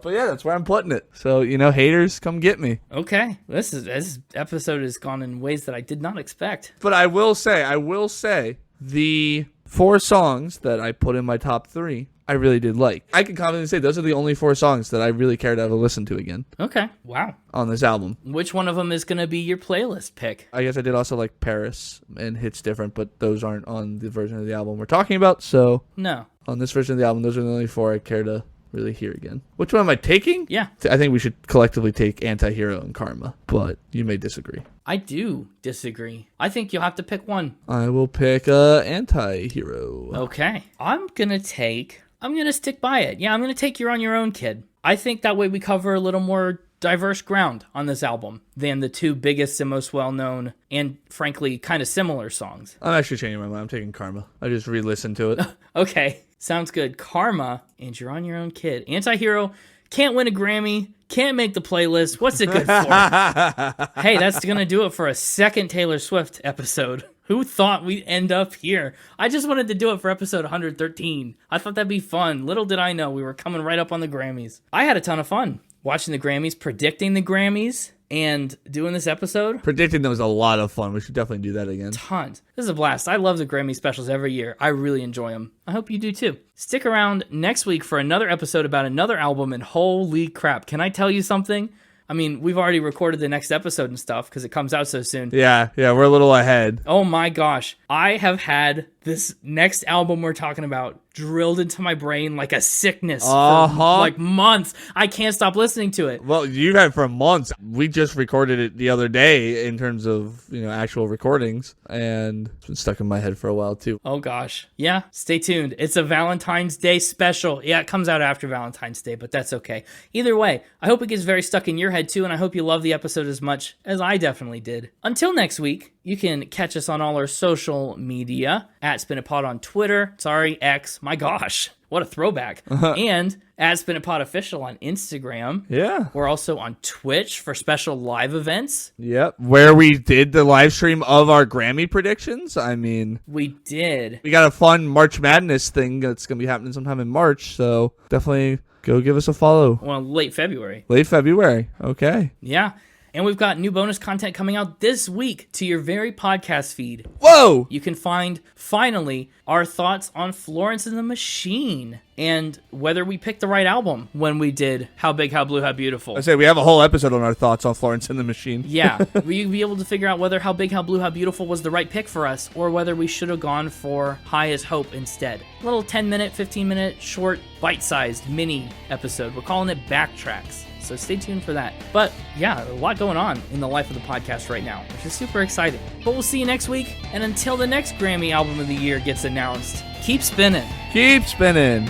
But yeah, that's where I'm putting it. So, haters, come get me. Okay. This episode has gone in ways that I did not expect. But I will say, the 4 songs that I put in my top 3, I really did like. I can confidently say those are the only 4 songs that I really care to ever listen to again Okay. Wow. on this album. Which one of them is going to be your playlist pick? I guess I did also like Paris and Hits Different, but those aren't on the version of the album we're talking about. So No. on this version of the album, those are the only 4 I care to really hear again. Which one am I taking? Yeah. I think we should collectively take Anti-Hero and Karma, but you may disagree. I do disagree. I think you'll have to pick one. I will pick Anti-Hero. Okay. I'm going to stick by it. Yeah, I'm going to take You're on Your Own, Kid. I think that way we cover a little more diverse ground on this album than the 2 biggest and most well-known and, frankly, kind of similar songs. I'm actually changing my mind. I'm taking Karma. I just re-listened to it. Okay, sounds good. Karma and You're on Your Own, Kid. Anti-Hero can't win a Grammy, can't make the playlist. What's it good for? Hey, that's going to do it for a second Taylor Swift episode. Who thought we'd end up here? I just wanted to do it for episode 113. I thought that'd be fun. Little did I know we were coming right up on the Grammys. I had a ton of fun watching the Grammys, predicting the Grammys, and doing this episode. Predicting them was a lot of fun. We should definitely do that again. Tons. This is a blast. I love the Grammy specials every year. I really enjoy them. I hope you do too. Stick around next week for another episode about another album, and holy crap, can I tell you something? I mean, we've already recorded the next episode and stuff because it comes out so soon. Yeah, we're a little ahead. Oh my gosh. I have had this next album we're talking about drilled into my brain like a sickness for like months. I can't stop listening to it. Well, you've had it for months. We just recorded it the other day in terms of, actual recordings, and it's been stuck in my head for a while too. Oh gosh. Yeah, stay tuned. It's a Valentine's Day special. Yeah, it comes out after Valentine's Day, but that's okay. Either way, I hope it gets very stuck in your head too, and I hope you love the episode as much as I definitely did. Until next week, you can catch us on all our social media at Spin It Pod on Twitter. Sorry, X. My gosh, what a throwback. And at Spin It Pod Official on Instagram. Yeah. We're also on Twitch for special live events. Yep. Where we did the live stream of our Grammy predictions. I mean, we did. We got a fun March Madness thing that's going to be happening sometime in March. So definitely go give us a follow. Well, late February. Late February. Okay. Yeah. And we've got new bonus content coming out this week to your very podcast feed. Whoa! You can find, finally, our thoughts on Florence and the Machine and whether we picked the right album when we did How Big, How Blue, How Beautiful. I say we have a whole episode on our thoughts on Florence and the Machine. Yeah, we'd be able to figure out whether How Big, How Blue, How Beautiful was the right pick for us or whether we should have gone for High as Hope instead. A little 10-minute, 15-minute, short, bite-sized mini episode. We're calling it Backtracks. So stay tuned for that. But yeah, a lot going on in the life of the podcast right now, which is super exciting. But we'll see you next week. And until the next Grammy Album of the Year gets announced, keep spinning. Keep spinning.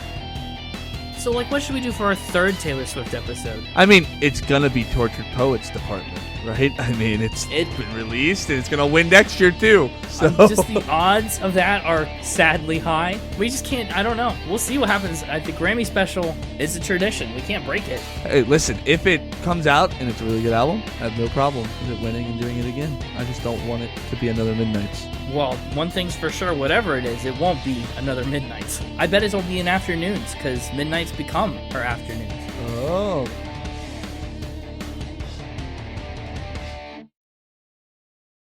So, what should we do for our third Taylor Swift episode? I mean, it's gonna be Tortured Poets Department, right? I mean, it's been released and it's gonna win next year too. So just the odds of that are sadly high. We just can't. I don't know. We'll see what happens. The Grammy Special is a tradition. We can't break it. Hey, listen, if it comes out and it's a really good album, I have no problem with it winning and doing it again. I just don't want it to be another Midnights. Well, one thing's for sure, whatever it is, it won't be another Midnights. I bet it'll be in afternoons, because Midnights become our afternoons. Oh.